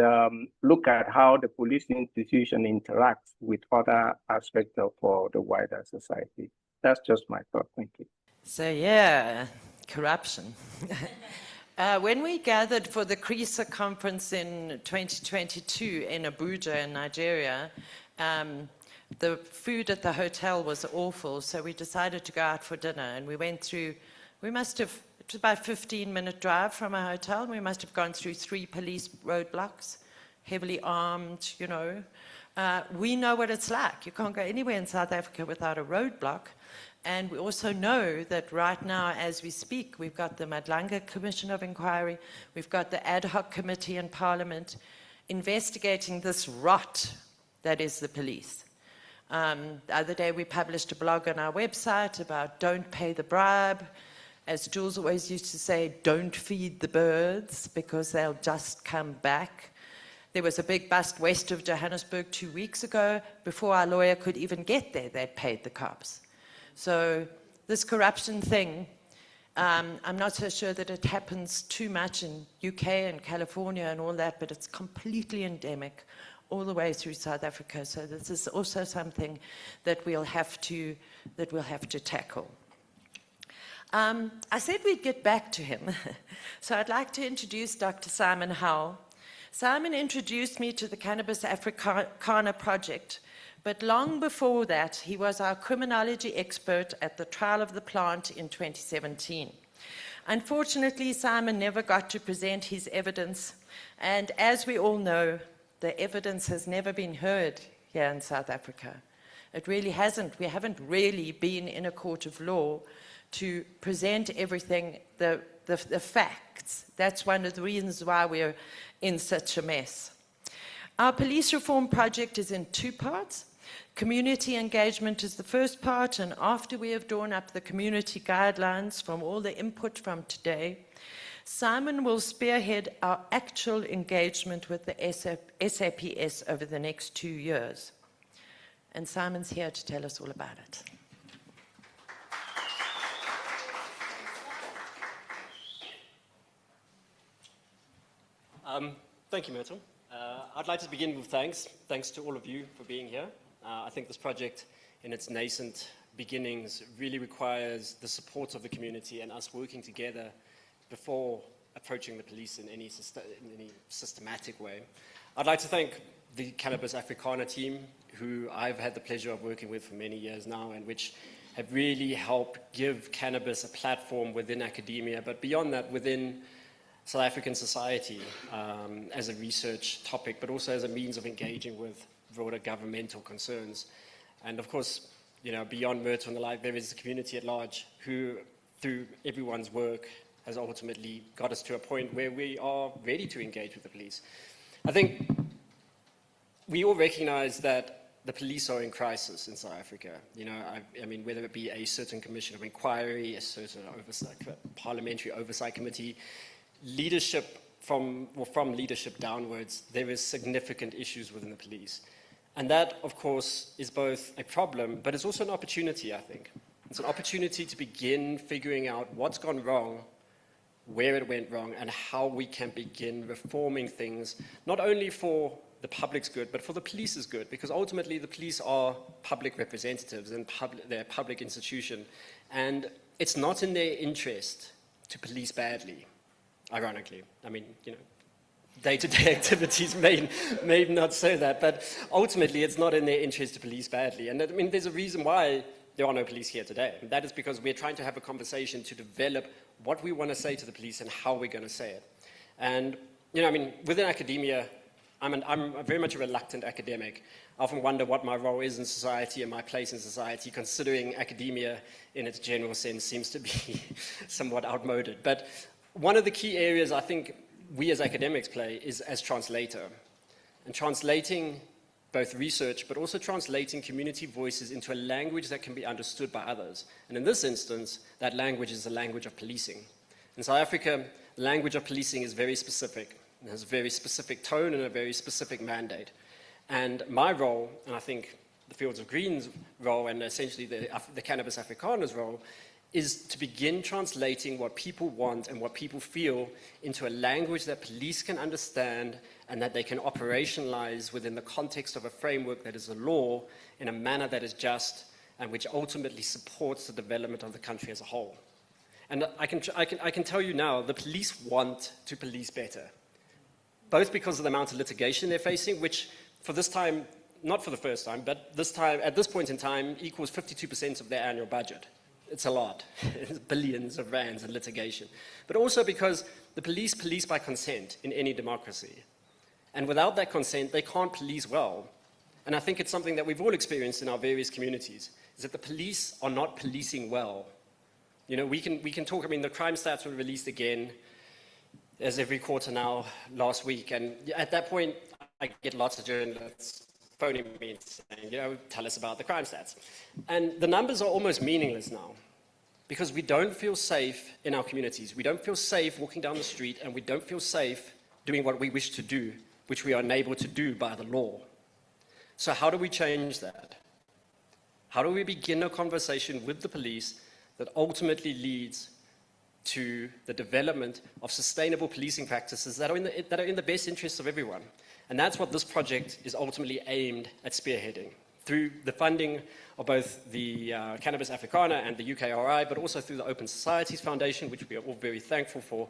look at how the police institution interacts with other aspects of the wider society. That's just my thought. Thank you. So yeah, corruption. When we gathered for the CRISA conference in 2022 in Abuja in Nigeria, the food at the hotel was awful, so we decided to go out for dinner, and we went through, it was about a 15-minute drive from our hotel, and we must have gone through 3 police roadblocks, heavily armed, we know what it's like. You can't go anywhere in South Africa without a roadblock. And we also know that right now, as we speak, we've got the Madlanga Commission of Inquiry, we've got the ad hoc committee in Parliament investigating this rot that is the police. The other day we published a blog on our website about don't pay the bribe. As Jules always used to say, don't feed the birds because they'll just come back. There was a big bust west of Johannesburg 2 weeks ago. Before our lawyer could even get there, they'd paid the cops. So this corruption thing, I'm not so sure that it happens too much in UK and California and all that, but it's completely endemic all the way through South Africa. So this is also something that we'll have to tackle. I said we'd get back to him. So I'd like to introduce Dr. Simon Howell. Simon introduced me to the Cannabis Africana project, but long before that, he was our criminology expert at the trial of the plant in 2017. Unfortunately, Simon never got to present his evidence, and as we all know, the evidence has never been heard here in South Africa. It really hasn't. We haven't really been in a court of law to present everything, the facts. That's one of the reasons why we're in such a mess. Our police reform project is in 2 parts. Community engagement is the first part, and after we have drawn up the community guidelines from all the input from today, Simon will spearhead our actual engagement with the SAPS over the next 2 years. And Simon's here to tell us all about it. Thank you, Myrtle. I'd like to begin with thanks. Thanks to all of you for being here. I think this project, in its nascent beginnings, really requires the support of the community and us working together before approaching the police in any systematic way. I'd like to thank the Cannabis Africana team, who I've had the pleasure of working with for many years now, and which have really helped give cannabis a platform within academia, but beyond that, within South African society as a research topic, but also as a means of engaging with broader governmental concerns. And of course, you know, beyond Myrtle and the like, there is the community at large who, through everyone's work, has ultimately got us to a point where we are ready to engage with the police. I think we all recognize that the police are in crisis in South Africa. You know, I mean, whether it be a certain commission of inquiry, a certain parliamentary oversight committee, leadership from leadership downwards, there is significant issues within the police. And that, of course, is both a problem, but it's also an opportunity, I think. It's an opportunity to begin figuring out what's gone wrong, where it went wrong, and how we can begin reforming things, not only for the public's good, but for the police's good, because ultimately the police are public representatives and they're a public institution, and it's not in their interest to police badly, ironically. I mean, you know, day-to-day activities may not say that, but ultimately it's not in their interest to police badly. And I mean, there's a reason why there are no police here today. And that is because we're trying to have a conversation to develop what we want to say to the police and how we're going to say it. And, you know, I mean, within academia, I'm very much a reluctant academic. I often wonder what my role is in society and my place in society, considering academia in its general sense seems to be somewhat outmoded. But one of the key areas I think we as academics play is as translator. And translating both research, but also translating community voices into a language that can be understood by others. And in this instance, that language is the language of policing. In South Africa, the language of policing is very specific. It has a very specific tone and a very specific mandate. And my role, and I think the Fields of Green's role, and essentially the Cannabis Africana's role, is to begin translating what people want and what people feel into a language that police can understand and that they can operationalize within the context of a framework that is a law in a manner that is just and which ultimately supports the development of the country as a whole. And I can tell you now, the police want to police better, both because of the amount of litigation they're facing, which for this time, not for the first time, but this time, at this point in time, equals 52% of their annual budget. It's a lot. It's billions of rands in litigation. But also because the police police by consent in any democracy. And without that consent, they can't police well. And I think it's something that we've all experienced in our various communities, is that the police are not policing well. You know, we can talk, I mean, the crime stats were released again, as every quarter now, last week. And at that point, I get lots of journalists phoning me and saying, you know, tell us about the crime stats. And the numbers are almost meaningless now because we don't feel safe in our communities. We don't feel safe walking down the street, and we don't feel safe doing what we wish to do, which we are unable to do by the law. So how do we change that? How do we begin a conversation with the police that ultimately leads to the development of sustainable policing practices that are in the best interests of everyone? And that's what this project is ultimately aimed at spearheading through the funding of both the Cannabis Africana and the UKRI, but also through the Open Societies Foundation, which we are all very thankful for.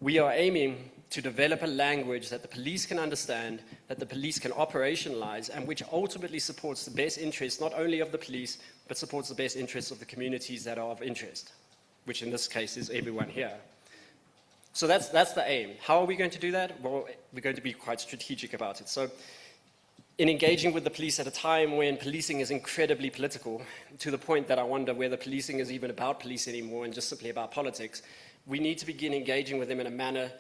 We are aiming to develop a language that the police can understand, that the police can operationalize, and which ultimately supports the best interests not only of the police, but supports the best interests of the communities that are of interest, which in this case is everyone here. So that's the aim. How are we going to do that? Well, we're going to be quite strategic about it. So in engaging with the police at a time when policing is incredibly political, to the point that I wonder whether policing is even about police anymore and just simply about politics, we need to begin engaging with them in a manner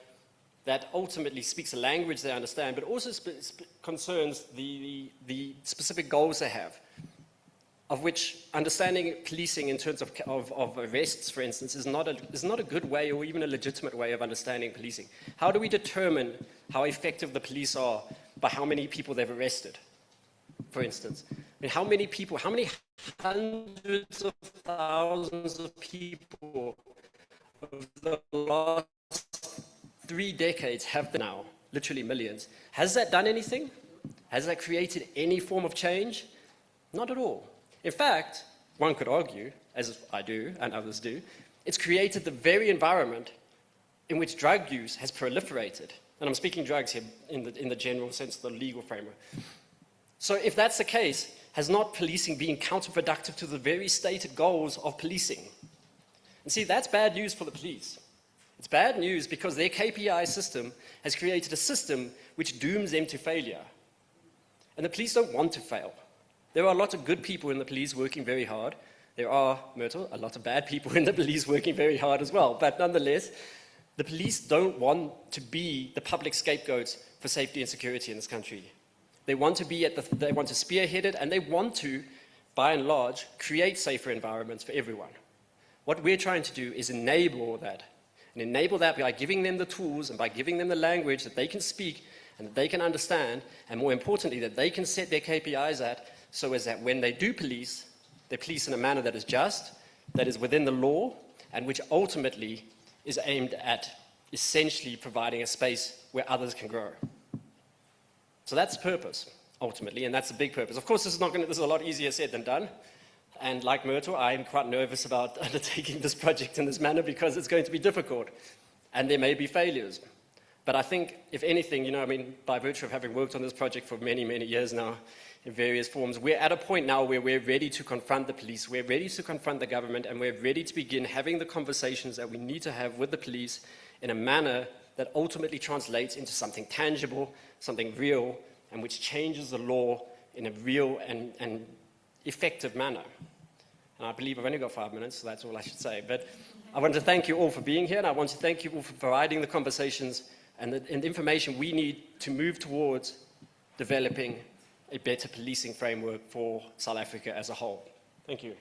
that ultimately speaks a language they understand, but also concerns the specific goals they have, of which understanding policing in terms of arrests, for instance, is not a good way or even a legitimate way of understanding policing. How do we determine how effective the police are by how many people they've arrested, for instance? I mean, how many hundreds of thousands of people of the last 3 decades have they now literally millions. Has that done anything? Has that created any form of change? Not at all. In fact, one could argue, as I do and others do, it's created the very environment in which drug use has proliferated. And I'm speaking drugs here in the general sense of the legal framework. So if that's the case, has not policing been counterproductive to the very stated goals of policing? And see, that's bad news for the police. It's bad news because their KPI system has created a system which dooms them to failure. And the police don't want to fail. There are a lot of good people in the police working very hard. There are, Myrtle, a lot of bad people in the police working very hard as well. But nonetheless, the police don't want to be the public scapegoats for safety and security in this country. They want to be they want to spearhead it, and they want to, by and large, create safer environments for everyone. What we're trying to do is enable that. And enable that by giving them the tools and by giving them the language that they can speak and that they can understand, and more importantly, that they can set their KPIs at, so as that when they do police, they police in a manner that is just, that is within the law, and which ultimately is aimed at essentially providing a space where others can grow. So that's purpose, ultimately, and that's a big purpose. Of course, this is a lot easier said than done. And like Myrtle, I'm quite nervous about undertaking this project in this manner because it's going to be difficult, and there may be failures. But I think, if anything, you know, I mean, by virtue of having worked on this project for many, many years now, in various forms, we're at a point now where we're ready to confront the police, we're ready to confront the government, and we're ready to begin having the conversations that we need to have with the police in a manner that ultimately translates into something tangible, something real, and which changes the law in a real and effective manner. And I believe I've only got 5 minutes, so that's all I should say. But I want to thank you all for being here, and I want to thank you all for providing the conversations and the information we need to move towards developing a better policing framework for South Africa as a whole. Thank you.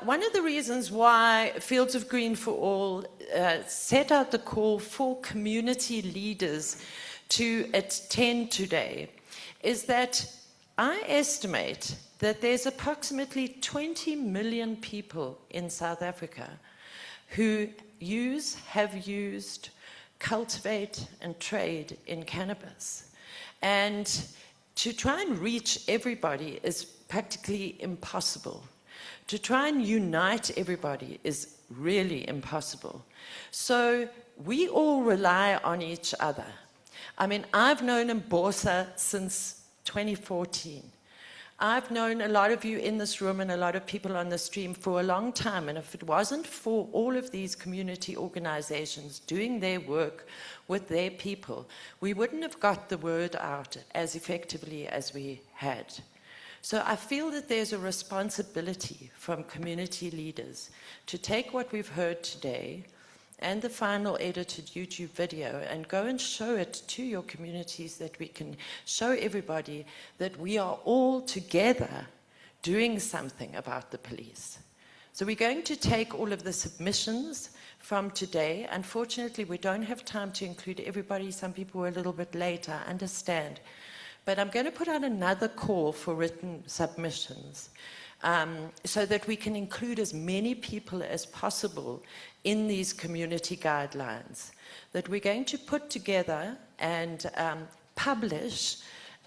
One of the reasons why Fields of Green for All set out the call for community leaders to attend today is that I estimate that there's approximately 20 million people in South Africa who have used, cultivate, and trade in cannabis. And to try and reach everybody is practically impossible. To try and unite everybody is really impossible. So we all rely on each other. I mean, I've known Mbosa since 2014. I've known a lot of you in this room and a lot of people on the stream for a long time, and if it wasn't for all of these community organizations doing their work with their people, we wouldn't have got the word out as effectively as we had. So I feel that there's a responsibility from community leaders to take what we've heard today and the final edited YouTube video and go and show it to your communities, that we can show everybody that we are all together doing something about the police. So we're going to take all of the submissions from today. Unfortunately, we don't have time to include everybody. Some people were a little bit late, I understand. But I'm going to put out another call for written submissions so that we can include as many people as possible in these community guidelines that we're going to put together and publish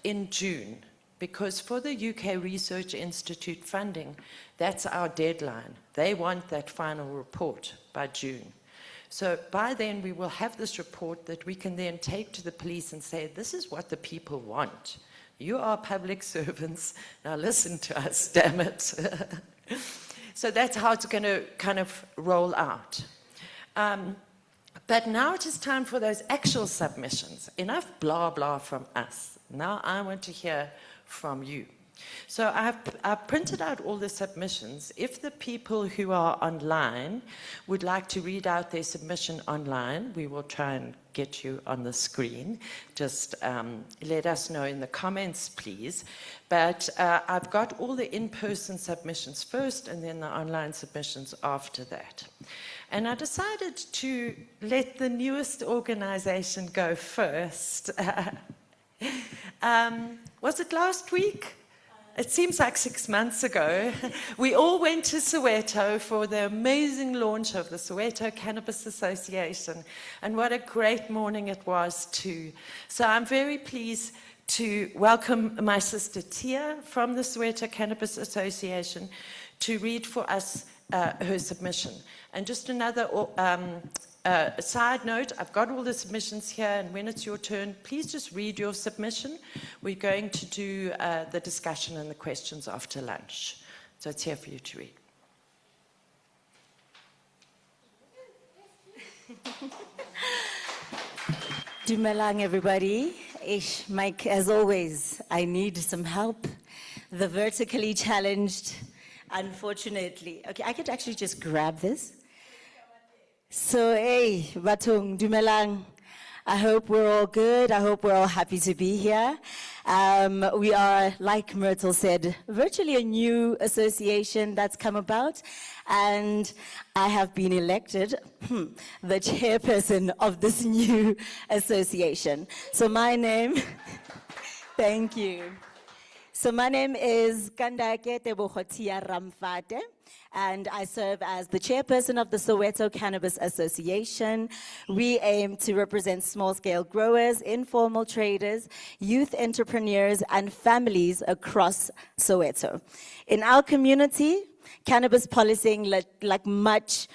in June. Because for the UK Research Institute funding, that's our deadline. They want that final report by June. So by then we will have this report that we can then take to the police and say, this is what the people want. You are public servants, now listen to us, damn it. So that's how it's going to kind of roll out. But now it is time for those actual submissions. Enough blah blah from us. Now I want to hear from you. So I've printed out all the submissions. If the people who are online would like to read out their submission online, we will try and get you on the screen. Just let us know in the comments, please. But I've got all the in-person submissions first and then the online submissions after that. And I decided to let the newest organization go first. Was it last week? It seems like 6 months ago, we all went to Soweto for the amazing launch of the Soweto Cannabis Association. And what a great morning it was too. So I'm very pleased to welcome my sister Tia from the Soweto Cannabis Association to read for us her submission. And just another side note, I've got all the submissions here, and when it's your turn, please just read your submission. We're going to do the discussion and the questions after lunch. So it's here for you to read. Dumelang, everybody. Ish, Mike, as always, I need some help. The vertically challenged, unfortunately. Okay, I could actually just grab this. So, hey, Batung, Dumelang. I hope we're all good. I hope we're all happy to be here. We are, like Myrtle said, virtually a new association that's come about. And I have been elected the chairperson of this new association. So my name, thank you. So my name is Kandake Tebohotia Ramfate, and I serve as the chairperson of the Soweto Cannabis Association. We aim to represent small-scale growers, informal traders, youth entrepreneurs, and families across Soweto. In our community, cannabis policing, like much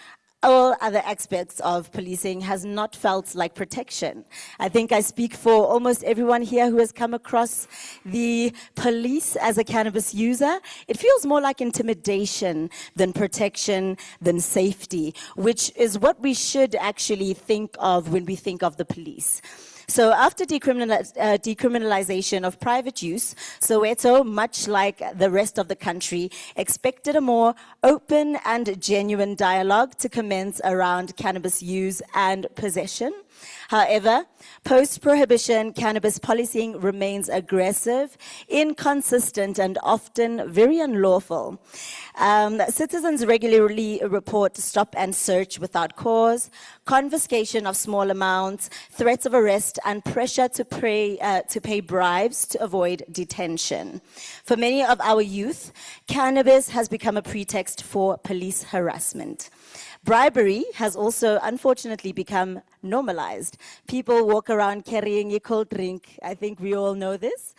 all other aspects of policing, has not felt like protection. I think I speak for almost everyone here who has come across the police as a cannabis user. It feels more like intimidation than protection, than safety, which is what we should actually think of when we think of the police. So after decriminalization of private use, Soweto, much like the rest of the country, expected a more open and genuine dialogue to commence around cannabis use and possession. However, post-prohibition cannabis policing remains aggressive, inconsistent, and often very unlawful. Citizens regularly report stop and search without cause, confiscation of small amounts, threats of arrest, and pressure to pay bribes to avoid detention. For many of our youth, cannabis has become a pretext for police harassment. Bribery has also, unfortunately, become normalized. People walk around carrying a cold drink. I think we all know this.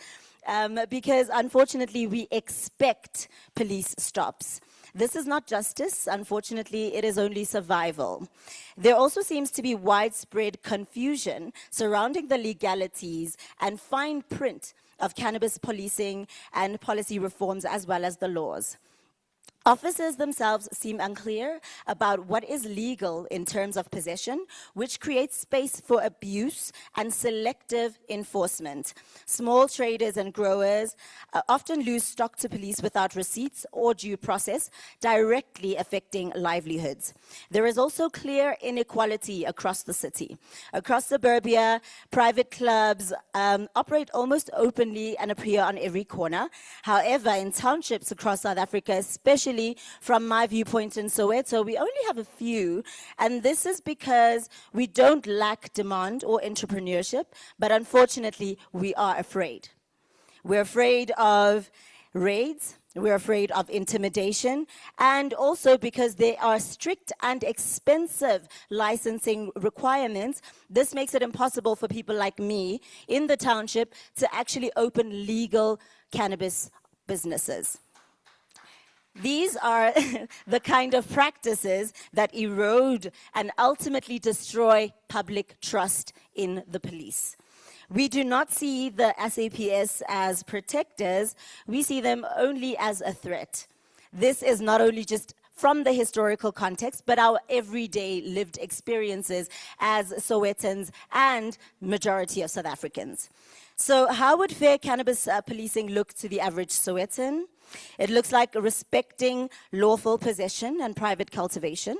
Because, unfortunately, we expect police stops. This is not justice. Unfortunately, it is only survival. There also seems to be widespread confusion surrounding the legalities and fine print of cannabis policing and policy reforms, as well as the laws. Officers themselves seem unclear about what is legal in terms of possession, which creates space for abuse and selective enforcement. Small traders and growers often lose stock to police without receipts or due process, directly affecting livelihoods. There is also clear inequality across the city. Across suburbia, private clubs operate almost openly and appear on every corner. However, in townships across South Africa, especially from my viewpoint in Soweto, we only have a few, and this is because we don't lack demand or entrepreneurship, but unfortunately, we are afraid. We're afraid of raids, we're afraid of intimidation, and also because there are strict and expensive licensing requirements, this makes it impossible for people like me in the township to actually open legal cannabis businesses. These are the kind of practices that erode and ultimately destroy public trust in the police. We do not see the SAPS as protectors, we see them only as a threat. This is not only just from the historical context, but our everyday lived experiences as Sowetans and majority of South Africans. So how would fair cannabis policing look to the average Sowetan? It looks like respecting lawful possession and private cultivation.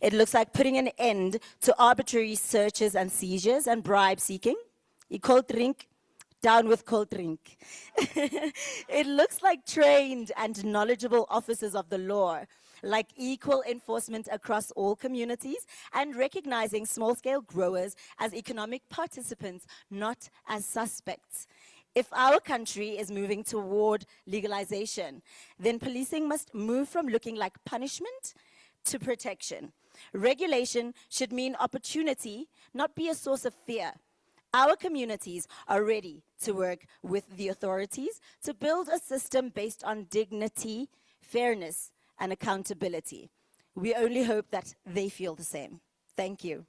It looks like putting an end to arbitrary searches and seizures and bribe seeking. Cold drink, down with cold drink. It looks like trained and knowledgeable officers of the law, like equal enforcement across all communities and recognizing small-scale growers as economic participants, not as suspects. If our country is moving toward legalization, then policing must move from looking like punishment to protection. Regulation should mean opportunity, not be a source of fear. Our communities are ready to work with the authorities to build a system based on dignity, fairness, and accountability. We only hope that they feel the same. Thank you.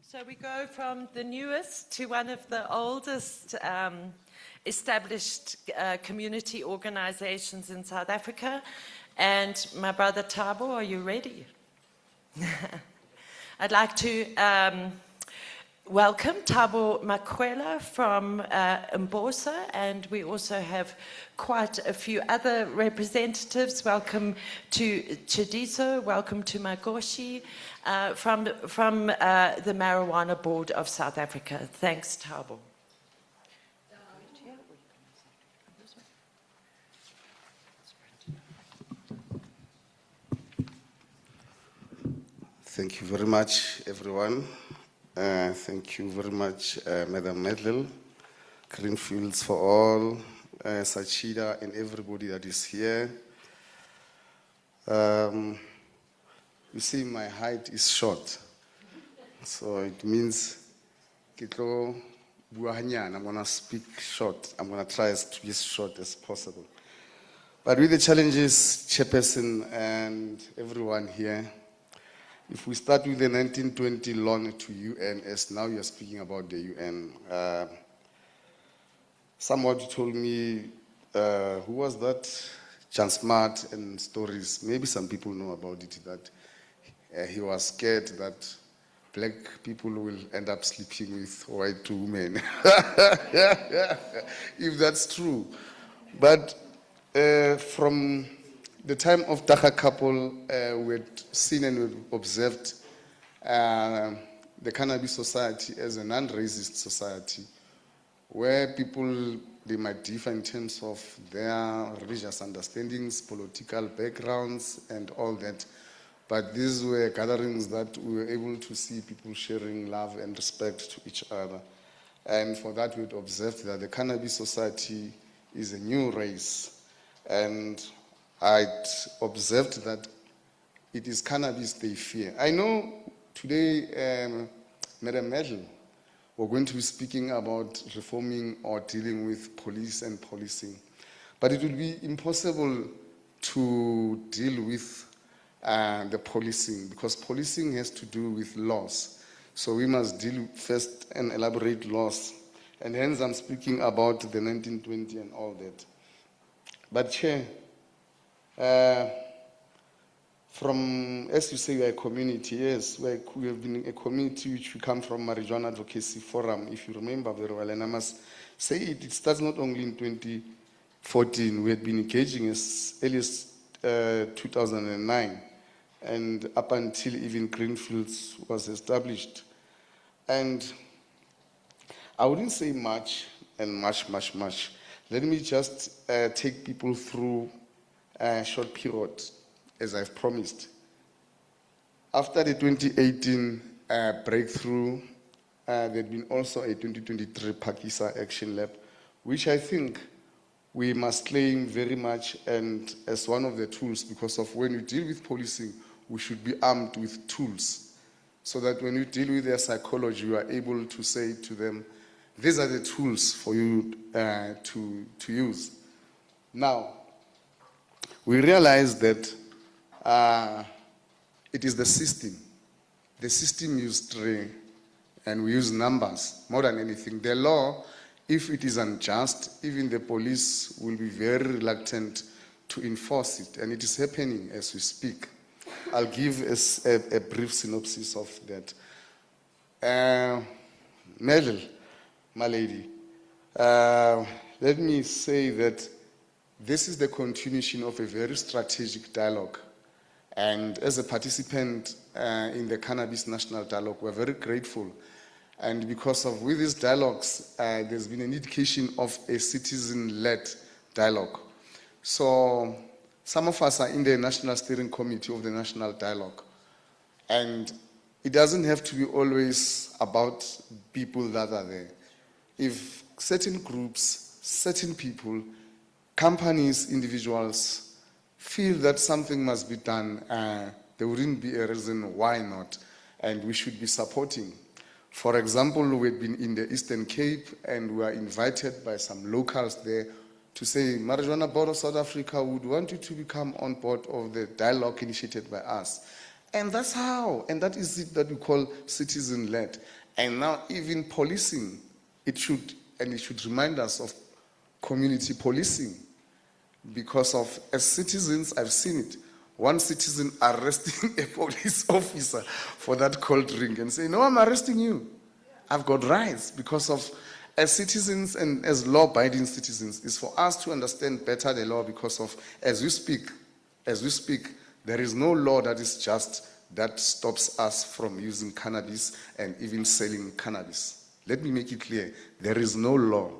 So we go from the newest to one of the oldest established community organizations in South Africa. And my brother Thabo, are you ready? I'd like to welcome Thabo Makwela from Mbosa, and we also have quite a few other representatives. Welcome to Chadiso, welcome to Magoshi, from the Marijuana Board of South Africa. Thanks, Thabo. Thank you very much, everyone. Thank you very much, Madam Medlil, Greenfields for all, Sachida, and everybody that is here. You see, my height is short, so it means I'm going to speak short. I'm going to try to be as short as possible. But with the challenges, Chairperson and everyone here, if we start with the 1920 loan to UN, as now you're speaking about the UN, somebody told me, who was that? John Smart and stories. Maybe some people know about it, that he was scared that black people will end up sleeping with white women. If that's true. But from the time of Daka couple, we had seen and we observed the Cannabis Society as a non-racist society, where people, they might differ in terms of their religious understandings, political backgrounds, and all that. But these were gatherings that we were able to see people sharing love and respect to each other. And for that, we had observed that the Cannabis Society is a new race. And I'd observed that it is cannabis they fear. I know today, Madam Medlil, we're going to be speaking about reforming or dealing with police and policing. But it will be impossible to deal with the policing, because policing has to do with laws. So we must deal first and elaborate laws. And hence I'm speaking about the 1920 and all that. But Chair, from, as you say, we are a community, yes, we have been a community which we come from Marijuana Advocacy Forum, if you remember very well, and I must say it starts not only in 2014, we had been engaging as early as 2009, and up until even Greenfields was established. And I wouldn't say much and much. Let me just take people through a short period, as I've promised. After the 2018 breakthrough, there'd been also a 2023 Pakisa Action Lab, which I think we must claim very much and as one of the tools, because of when you deal with policing, we should be armed with tools, so that when you deal with their psychology, you are able to say to them, these are the tools for you to use. Now, we realize that it is the system. The system used string, and we use numbers more than anything. The law, if it is unjust, even the police will be very reluctant to enforce it, and it is happening as we speak. I'll give a brief synopsis of that. Medlil, my lady, let me say that this is the continuation of a very strategic dialogue. And as a participant in the Cannabis National Dialogue, we're very grateful. And because of with these dialogues, there's been an indication of a citizen-led dialogue. So Some of us are in the National Steering Committee of the National Dialogue. And it doesn't have to be always about people that are there. If certain groups, certain people, companies, individuals feel that something must be done, there wouldn't be a reason why not, and we should be supporting. For example, we've been in the Eastern Cape and we are invited by some locals there to say, Marijuana Board of South Africa would want you to become on board of the dialogue initiated by us. And that's how, and that is it that we call citizen-led. And now even policing, it should remind us of community policing. Because of, as citizens, I've seen it. One citizen arresting a police officer for that cold drink and saying, no, I'm arresting you. I've got rights. Because of, as citizens and as law-abiding citizens, is for us to understand better the law, because of, as we speak, there is no law that is just, that stops us from using cannabis and even selling cannabis. Let me make it clear. There is no law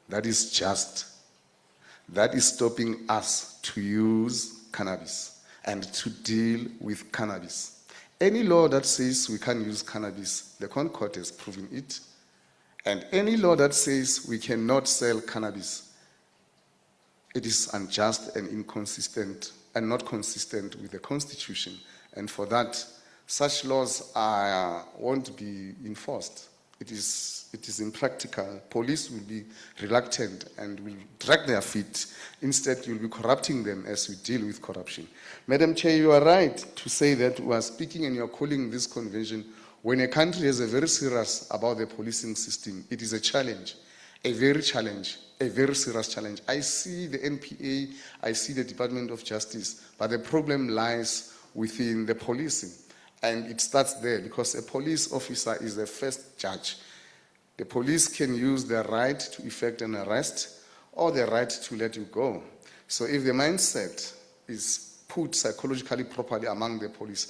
that is just, that is stopping us to use cannabis and to deal with cannabis. Any law that says we can't use cannabis, the Crown Court has proven it. And any law that says we cannot sell cannabis, it is unjust and inconsistent and not consistent with the Constitution. And for that, such laws won't be enforced. It is impractical. Police will be reluctant and will drag their feet. Instead, you'll be corrupting them as we deal with corruption. Madam Chair, you are right to say that we are speaking and you are calling this convention when a country is very serious about the policing system. It is a challenge, a very serious challenge. I see the NPA, I see the Department of Justice, but the problem lies within the policing. And it starts there, because a police officer is the first judge. The police can use their right to effect an arrest or the right to let you go. So if the mindset is put psychologically properly among the police,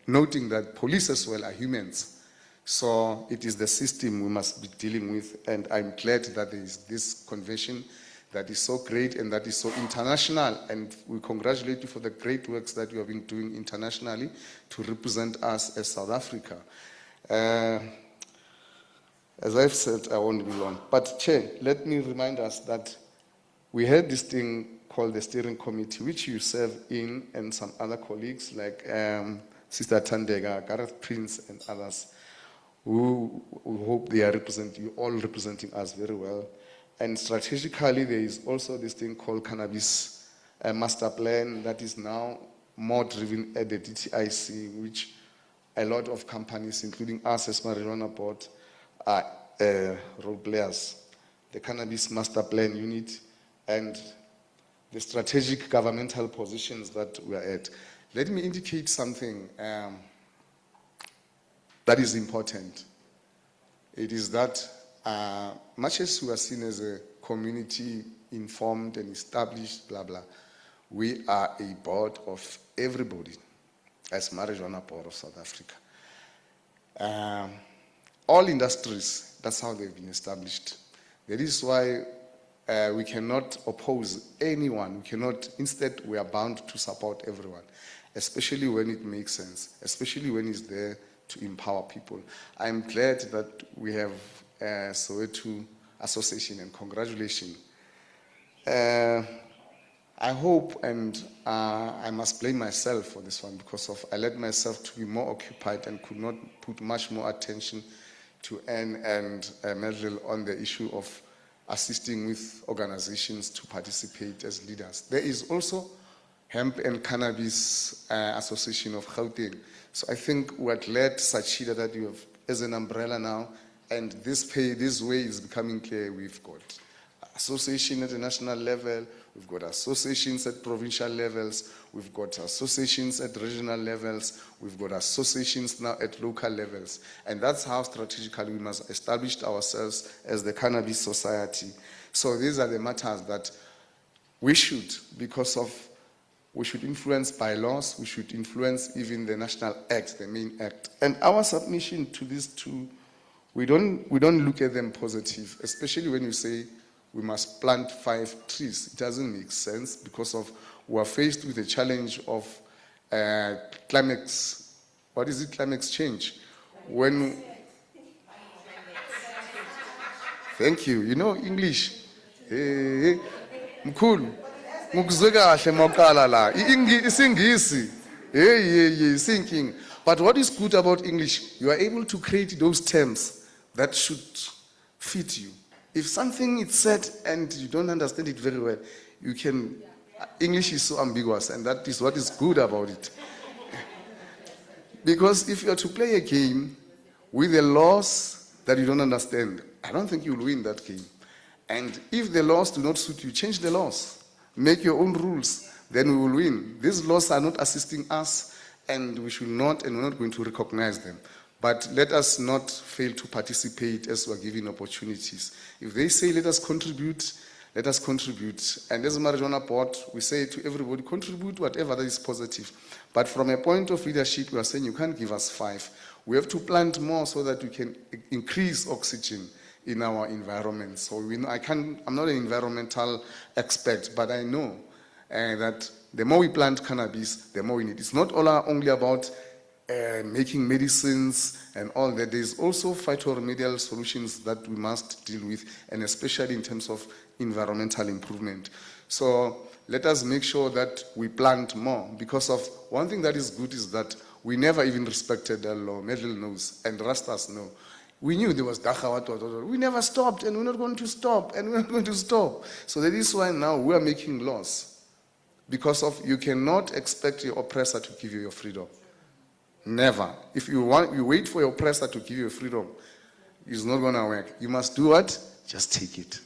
noting that police as well are humans, so it is the system we must be dealing with. And I'm glad that there is this convention that is so great and that is so international, and we congratulate you for the great works that you have been doing internationally to represent us as South Africa. As I've said, I won't be long. But Chair, let me remind us that we had this thing called the Steering Committee, which you serve in, and some other colleagues like Sister Tandega, Gareth Prince, and others, who hope they are all representing us very well. And strategically, there is also this thing called Cannabis Master Plan that is now more driven at the DTIC, which a lot of companies, including us as Marijuana Board, are role players. The Cannabis Master Plan Unit and the strategic governmental positions that we are at. Let me indicate something that is important. It is that much as we are seen as a community informed and established, blah, blah, we are a board of everybody as Marijuana Board of South Africa. All industries, that's how they've been established. That is why we cannot oppose anyone. Instead, we are bound to support everyone, especially when it makes sense, especially when it's there to empower people. I'm glad that we have Soweto Association, and congratulations. I hope, and I must blame myself for this one, because I let myself to be more occupied and could not put much more attention to Anne and Merrill on the issue of assisting with organizations to participate as leaders. There is also Hemp and Cannabis Association of Gauteng. So I think we're glad, Sachida, that you have as an umbrella now, and this way is becoming clear. We've got association at the national level, we've got associations at provincial levels, we've got associations at regional levels, we've got associations now at local levels. And that's how strategically we must establish ourselves as the Cannabis Society. So these are the matters that we should, we should influence bylaws, we should influence even the National Act, the main act. And our submission to these two, we don't look at them positive, especially when you say we must plant 5 trees. It doesn't make sense because we are faced with the challenge of climate. What is it? Climate change. Thank you. You know English. Mkhulu. Ngikuzwe kahle mawuqala la. Isingisi. Thinking. But what is good about English? You are able to create those terms that should fit you. If something is said and you don't understand it very well, you can. English is so ambiguous, and that is what is good about it. Because if you are to play a game with the laws that you don't understand, I don't think you'll win that game. And if the laws do not suit you, change the laws. Make your own rules, then we will win. These laws are not assisting us, and we should not, and we're not going to recognize them. But let us not fail to participate as we're given opportunities. If they say, let us contribute, let us contribute. And as a marijuana board, we say to everybody, contribute whatever that is positive. But from a point of leadership, we are saying you can't give us 5. We have to plant more so that we can increase oxygen in our environment. So I'm not an environmental expert, but I know that the more we plant cannabis, the more we need. It's not only about making medicines and all that. There's also phytoremedial solutions that we must deal with, and especially in terms of environmental improvement. So let us make sure that we plant more, because of one thing that is good is that we never even respected the law. Medal knows, and Rastas know. We knew there was Dakhawat. We never stopped, and we're not going to stop, and we're not going to stop. So that is why now we are making laws, because of you cannot expect your oppressor to give you your freedom. Never. If you wait for your oppressor to give you freedom, it's not going to work. You must do what? Just take it.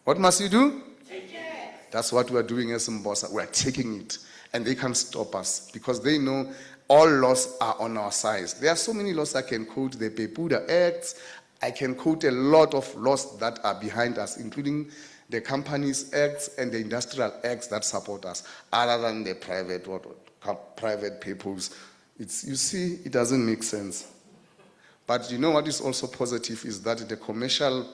What must you do? Take it. That's what we are doing as Mbosa. We are taking it. And they can't stop us because they know all laws are on our side. There are so many laws. I can quote the Pepuda Acts. I can quote a lot of laws that are behind us, including the Companies Acts and the Industrial Acts that support us, other than the private people's. You see, it doesn't make sense. But you know what is also positive is that the commercial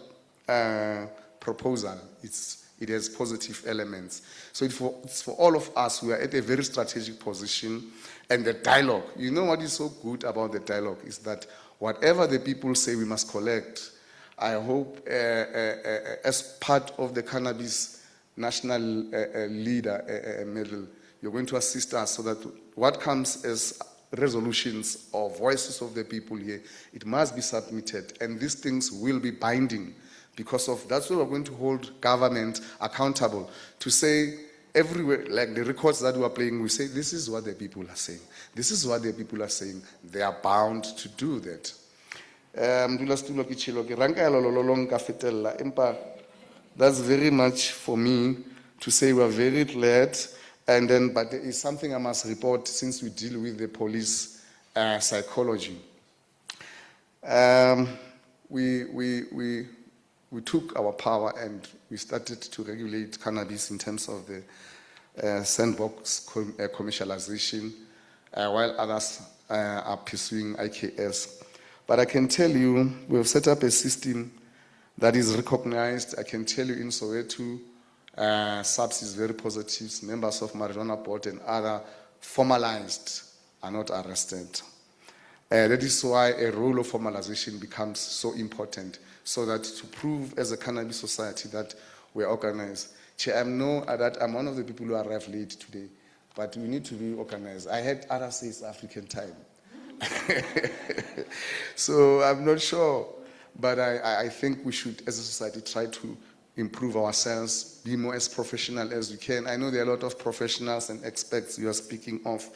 proposal, it has positive elements. So it's for all of us. We are at a very strategic position. And the dialogue, you know what is so good about the dialogue is that whatever the people say we must collect, I hope as part of the Cannabis National Leader Medal, you're going to assist us so that what comes as resolutions or voices of the people here, it must be submitted, and these things will be binding, because of that's why we're going to hold government accountable to say everywhere, like the records that we are playing, we say this is what the people are saying. This is what the people are saying. They are bound to do that. That's very much for me to say we are very glad. And then, but there is something I must report since we deal with the police psychology. We took our power and we started to regulate cannabis in terms of the sandbox commercialization, while others are pursuing IKS. But I can tell you, we have set up a system that is recognized. I can tell you in Soweto, SAPS is very positive. Members of marijuana board and other formalized are not arrested. That is why a role of formalization becomes so important, so that to prove as a cannabis society that we're organized. I know that I'm one of the people who arrived late today, but we need to be organized. I had RSA's African time. So I'm not sure, but I think we should, as a society, try to improve ourselves, be more as professional as we can. I know there are a lot of professionals and experts you are speaking of.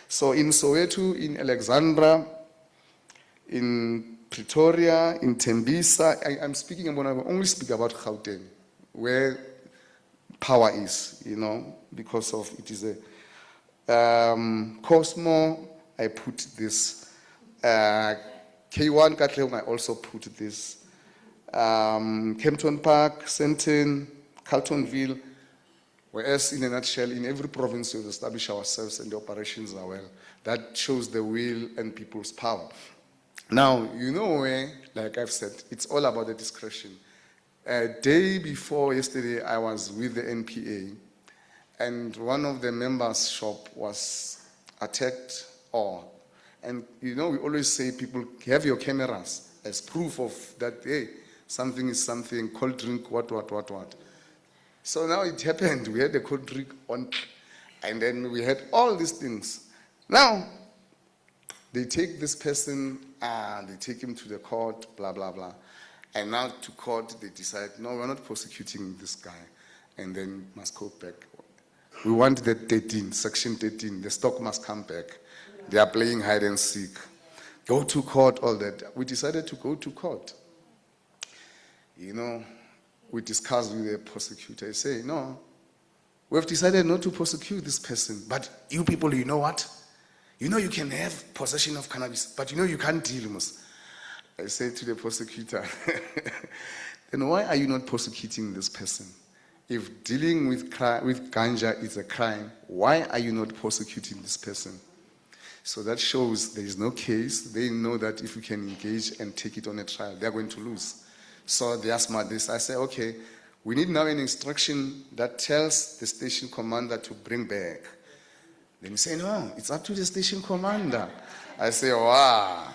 So in Soweto, in Alexandra, in Pretoria, in Tembisa, I'm speaking about, I will only speak about Gauteng, where power is, because of it is a Cosmo, I put this. K1 Katlehong, I also put this. Kempton Park, Sandton, Carltonville, whereas in a nutshell, in every province we've established ourselves and the operations are well. That shows the will and people's power. Now, where, like I've said, it's all about the discretion. A day before yesterday, I was with the NPA, and one of the members' shop was attacked. And you know, we always say, people have your cameras as proof of that, hey, something is something, cold drink, what. So now it happened, we had a cold drink on, and then we had all these things. Now, they take this person, they take him to the court, blah, blah, blah. And now to court, they decide, no, we're not prosecuting this guy, and then must go back. We want the 13, section 13, the stock must come back. They are playing hide and seek. Go to court, all that. We decided to go to court. You know, we discussed with the prosecutor. I say, no, we have decided not to prosecute this person. But you people, you know what? You know you can have possession of cannabis, but you know you can't deal with it. I said to the prosecutor, then why are you not prosecuting this person? If dealing with ganja is a crime, why are you not prosecuting this person? So that shows there is no case. They know that if we can engage and take it on a trial, they're going to lose. So they asked me this. I said, okay, we need now an instruction that tells the station commander to bring back. Then you say, no, it's up to the station commander. I say, wow.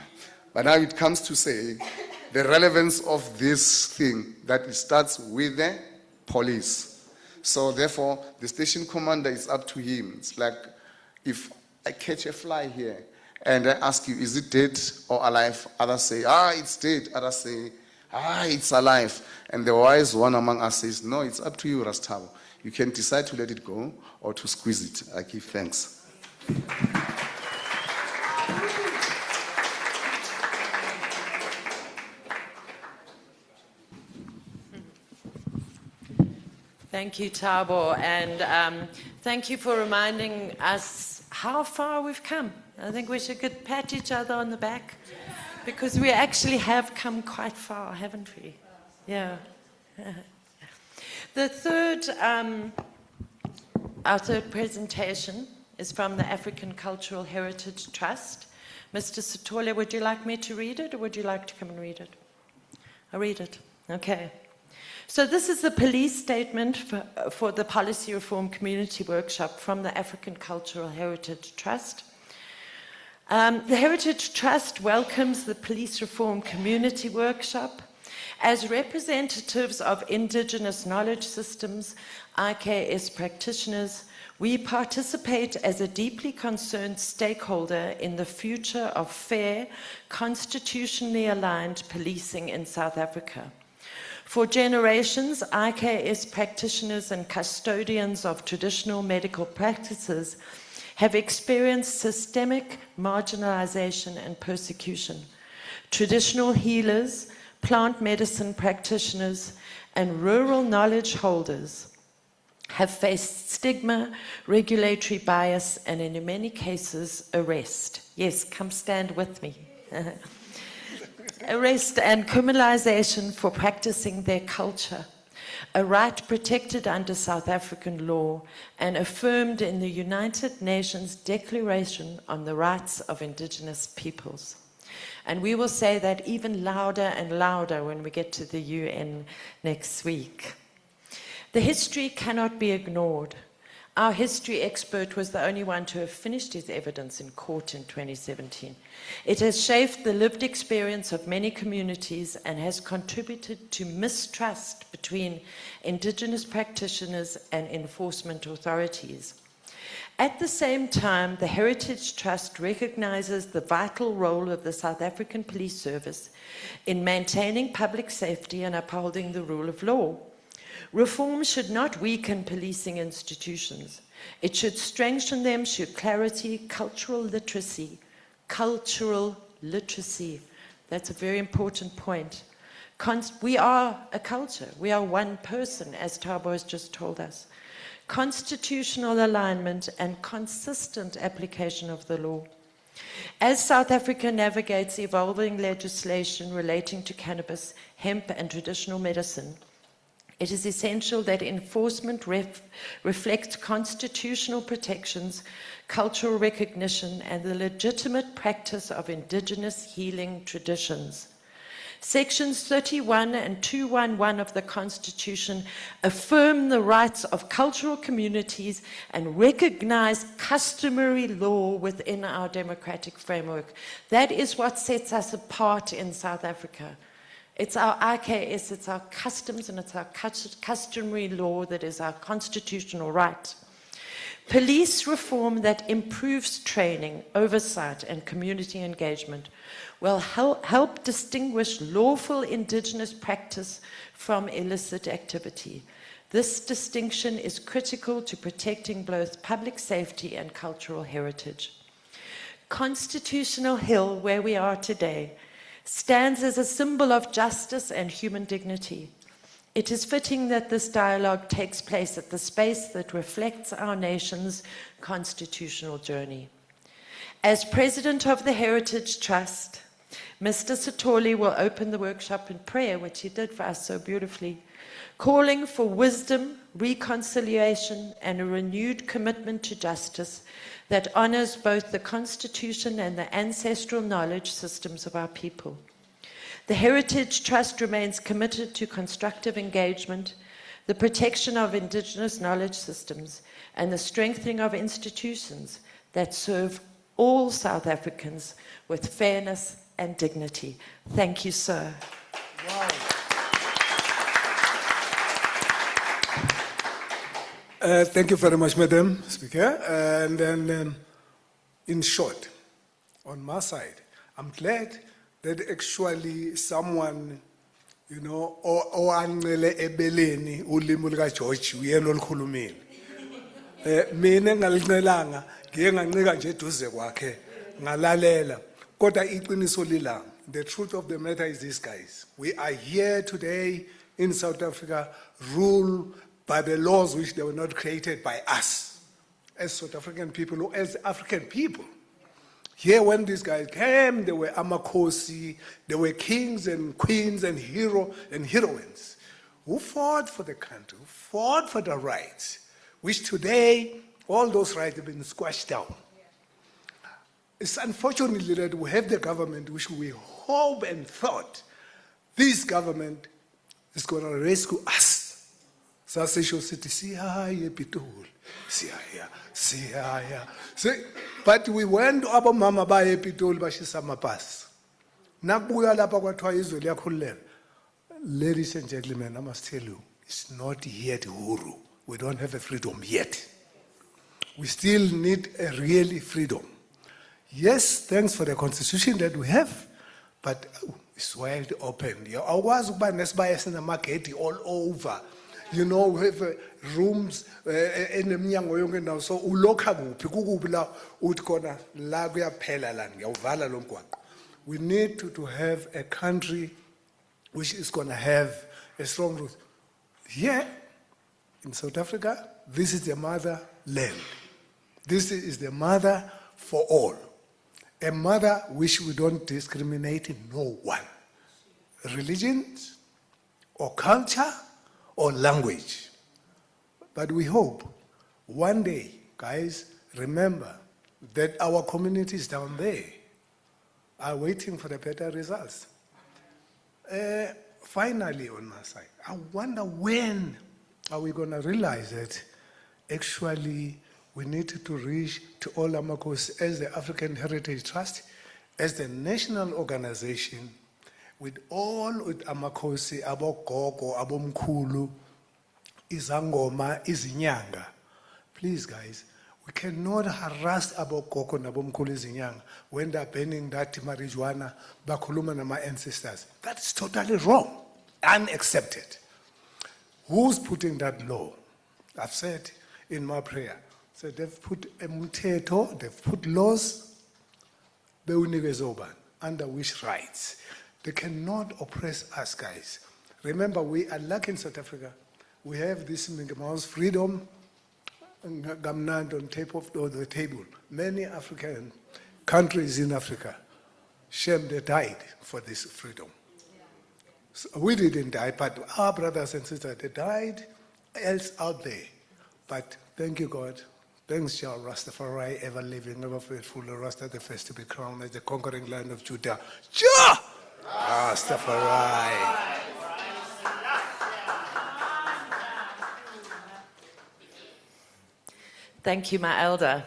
But now it comes to say the relevance of this thing, that it starts with the police. So therefore, the station commander, is up to him. It's like if I catch a fly here and I ask you, is it dead or alive? Others say, it's dead. Others say, it's alive. And the wise one among us says, no, it's up to you, Rastavo. You can decide to let it go or to squeeze it. I give thanks. Thank you, Thabo, and thank you for reminding us how far we've come. I think we should pat each other on the back, because we actually have come quite far, haven't we? Yeah. The third, our third presentation is from the African Cultural Heritage Trust. Mr. Sithole, would you like me to read it, or would you like to come and read it? I'll read it. Okay. So this is the police statement for the Policy Reform Community Workshop from the African Cultural Heritage Trust. The Heritage Trust welcomes the Police Reform Community Workshop. As representatives of Indigenous knowledge systems, IKS practitioners, we participate as a deeply concerned stakeholder in the future of fair, constitutionally aligned policing in South Africa. For generations, IKS practitioners and custodians of traditional medical practices have experienced systemic marginalization and persecution. Traditional healers, plant medicine practitioners, and rural knowledge holders have faced stigma, regulatory bias, and in many cases, arrest. Yes, come stand with me. Arrest and criminalization for practicing their culture, a right protected under South African law and affirmed in the United Nations Declaration on the Rights of Indigenous Peoples. And we will say that even louder and louder when we get to the UN next week. The history cannot be ignored. Our history expert was the only one to have finished his evidence in court in 2017. It has shaped the lived experience of many communities and has contributed to mistrust between Indigenous practitioners and enforcement authorities. At the same time, the Heritage Trust recognizes the vital role of the South African Police Service in maintaining public safety and upholding the rule of law. Reform should not weaken policing institutions. It should strengthen them through clarity, cultural literacy. Cultural literacy. That's a very important point. We are a culture. We are one person, as Thabo has just told us. Constitutional alignment and consistent application of the law. As South Africa navigates evolving legislation relating to cannabis, hemp, and traditional medicine, it is essential that enforcement reflects constitutional protections, cultural recognition, and the legitimate practice of Indigenous healing traditions. Sections 31 and 211 of the Constitution affirm the rights of cultural communities and recognize customary law within our democratic framework. That is what sets us apart in South Africa. It's our IKS, it's our customs, and it's our customary law that is our constitutional right. Police reform that improves training, oversight, and community engagement will help distinguish lawful indigenous practice from illicit activity. This distinction is critical to protecting both public safety and cultural heritage. Constitutional Hill, where we are today, stands as a symbol of justice and human dignity. It is fitting that this dialogue takes place at the space that reflects our nation's constitutional journey. As President of the Heritage Trust, Mr. Sithole will open the workshop in prayer, which he did for us so beautifully, calling for wisdom, reconciliation, and a renewed commitment to justice that honors both the Constitution and the ancestral knowledge systems of our people. The Heritage Trust remains committed to constructive engagement, the protection of Indigenous knowledge systems, and the strengthening of institutions that serve all South Africans with fairness and dignity. Thank you, sir. Wow. Thank you very much, Madam Speaker. And then, in short, on my side, I'm glad that actually someone, you know, oangele ebeleni ulimi lika George uyena olukhulumile. Mina ngalincelanga ngiye ngancika nje eduze kwakhe ngalalela kodwa iqiniso lila. The truth of the matter is this, guys. We are here today in South Africa, ruled by the laws which they were not created by us as South African people or as African people. Here, when these guys came, they were amakosi, they were kings and queens and heroes and heroines who fought for the country, who fought for the rights, which today, all those rights have been squashed down. It's unfortunately that we have the government which we hope and thought this government is going to rescue us. Sasisho sithi siyaya ePitoli, siyaya. But we went abomama baya ePitoli bashisa amabhasi. Nakubuya lapha kwathiwa izwe liyakhululeka. Ladies and gentlemen, I must tell you, it's not yet huru. We don't have a freedom yet. We still need a really freedom. Yes, thanks for the constitution that we have, but it's wide open. I was all over. You know, we have rooms in the Mnyango yonke ndawo, so ulokha kuphi kukuphi la uthi khona la kuyaphela la ngiyawuvala lo mgwaqo. We need to have a country which is going to have a strong root. Here in South Africa, this is the motherland. This is the mother for all. A mother which we don't discriminate in no one. Religions or culture or language. But we hope one day, guys, remember that our communities down there are waiting for the better results. Finally, on my side, I wonder when are we going to realize that actually we need to reach to all Amakos as the African Heritage Trust, as the national organization, with Amakosi, Abogogo, Abomkulu, Izangoma, Izinyanga. Please, guys, we cannot harass Abogogo and Abomkulu Izinyanga when they're banning that marijuana, Bakuluma and my ancestors. That's totally wrong, unaccepted. Who's putting that law? I've said in my prayer, so they've put a mteto, they've put laws, under which rights. They cannot oppress us, guys. Remember, we are lucky in South Africa. We have this mouse freedom gamnand on the table. Many African countries in Africa, shame they died for this freedom. So we didn't die, but our brothers and sisters, they died else out there. But thank you, God. Thanks, Jah Rastafari, ever living, ever faithful, Rasta the first to be crowned as the conquering Lion of Judah. Jah! Rastafari. Thank you, my elder.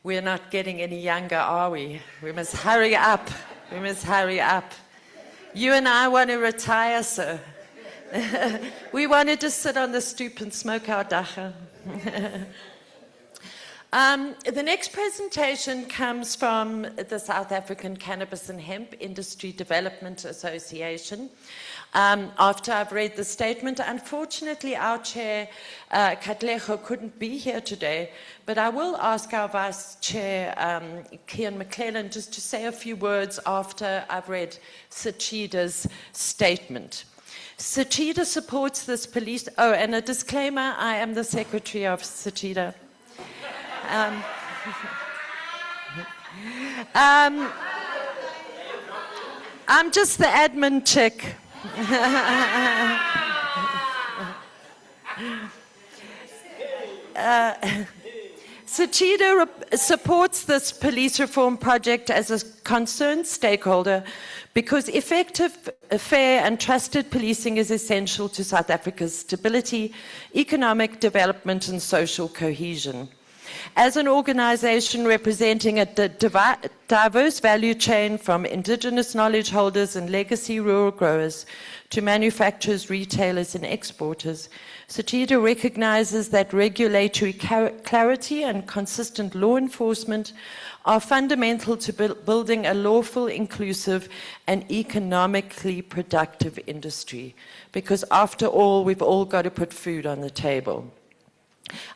We're not getting any younger, are we? We must hurry up. We must hurry up. You and I want to retire, sir. We want to just sit on the stoop and smoke our dacha. The next presentation comes from the South African Cannabis and Hemp Industry Development Association. After I've read the statement, unfortunately our chair, Katlego, couldn't be here today, but I will ask our vice chair, Kian McClellan, just to say a few words after I've read Sachida's statement. Sachida supports this police, oh, and a disclaimer, I am the secretary of Sachida. I'm just the admin chick. Sachida supports this police reform project as a concerned stakeholder because effective, fair and trusted policing is essential to South Africa's stability, economic development and social cohesion. As an organization representing a diverse value chain from indigenous knowledge holders and legacy rural growers to manufacturers, retailers and exporters, Sachida recognizes that regulatory clarity and consistent law enforcement are fundamental to building a lawful, inclusive and economically productive industry. Because after all, we've all got to put food on the table.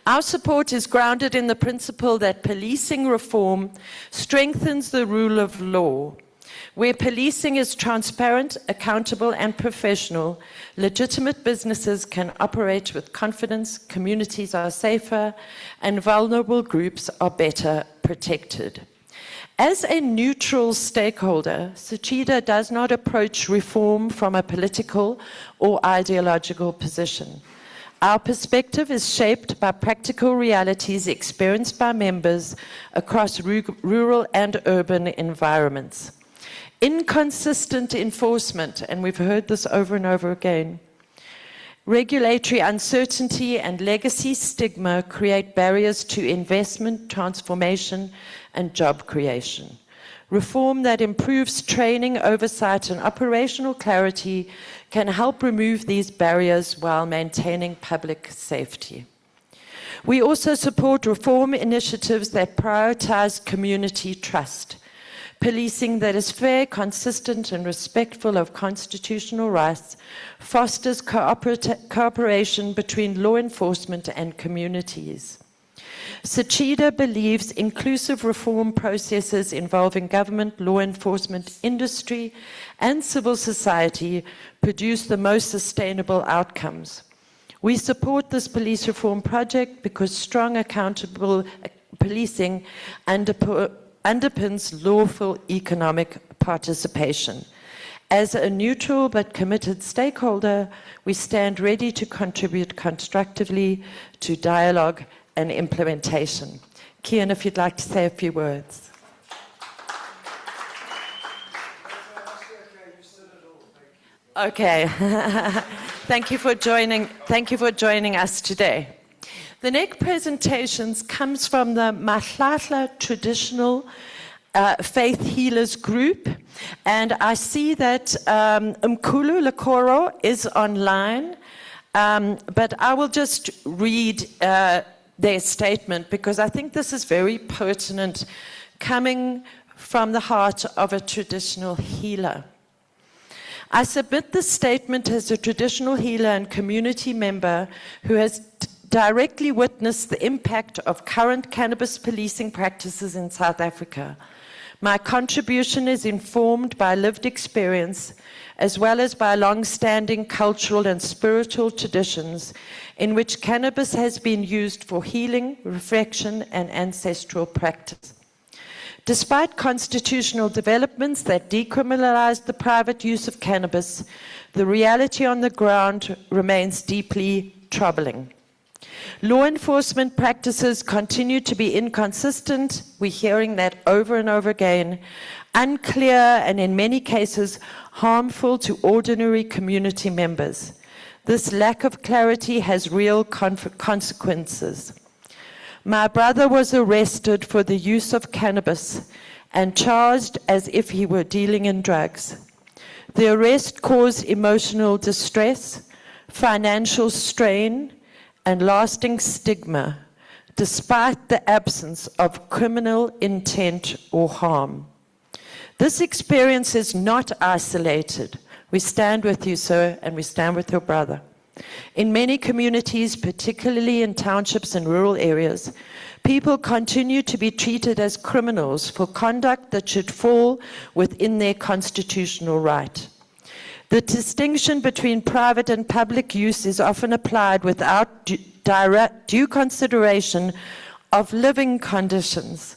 Our support is grounded in the principle that policing reform strengthens the rule of law. Where policing is transparent, accountable and professional, legitimate businesses can operate with confidence, communities are safer, and vulnerable groups are better protected. As a neutral stakeholder, Sachida does not approach reform from a political or ideological position. Our perspective is shaped by practical realities experienced by members across rural and urban environments. Inconsistent enforcement, and we've heard this over and over again, regulatory uncertainty and legacy stigma create barriers to investment, transformation, and job creation. Reform that improves training, oversight, and operational clarity can help remove these barriers while maintaining public safety. We also support reform initiatives that prioritize community trust. Policing that is fair, consistent, and respectful of constitutional rights fosters cooperation between law enforcement and communities. Sachida believes inclusive reform processes involving government, law enforcement, industry, and civil society produce the most sustainable outcomes. We support this police reform project because strong, accountable policing underpins lawful economic participation. As a neutral but committed stakeholder, we stand ready to contribute constructively to dialogue and implementation. Kian, if you'd like to say a few words. Okay. Thank you for joining us today. The next presentations comes from the Mahlatla Traditional Faith Healers Group, and I see that Mkulu Lekoro is online, but I will just read their statement because I think this is very pertinent, coming from the heart of a traditional healer. I submit this statement as a traditional healer and community member who has directly witnessed the impact of current cannabis policing practices in South Africa. My contribution is informed by lived experience as well as by long-standing cultural and spiritual traditions in which cannabis has been used for healing, reflection, and ancestral practice. Despite constitutional developments that decriminalized the private use of cannabis, the reality on the ground remains deeply troubling. Law enforcement practices continue to be inconsistent. We're hearing that over and over again. Unclear and in many cases harmful to ordinary community members. This lack of clarity has real consequences. My brother was arrested for the use of cannabis and charged as if he were dealing in drugs. The arrest caused emotional distress, financial strain, and lasting stigma, despite the absence of criminal intent or harm. This experience is not isolated. We stand with you, sir, and we stand with your brother. In many communities, particularly in townships and rural areas, people continue to be treated as criminals for conduct that should fall within their constitutional right. The distinction between private and public use is often applied without due consideration of living conditions,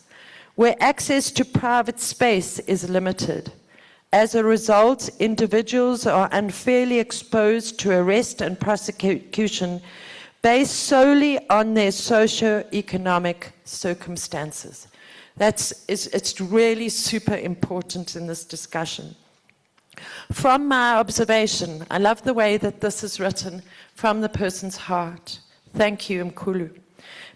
where access to private space is limited. As a result, individuals are unfairly exposed to arrest and prosecution based solely on their socio-economic circumstances. It's really super important in this discussion. From my observation, I love the way that this is written from the person's heart. Thank you, Mkhulu.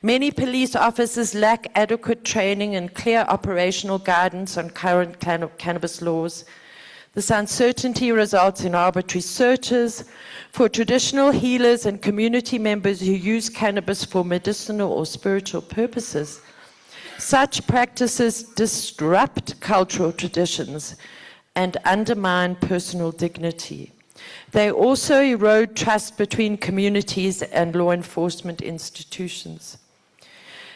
Many police officers lack adequate training and clear operational guidance on current cannabis laws. This uncertainty results in arbitrary searches. For traditional healers and community members who use cannabis for medicinal or spiritual purposes, such practices disrupt cultural traditions and undermine personal dignity. They also erode trust between communities and law enforcement institutions.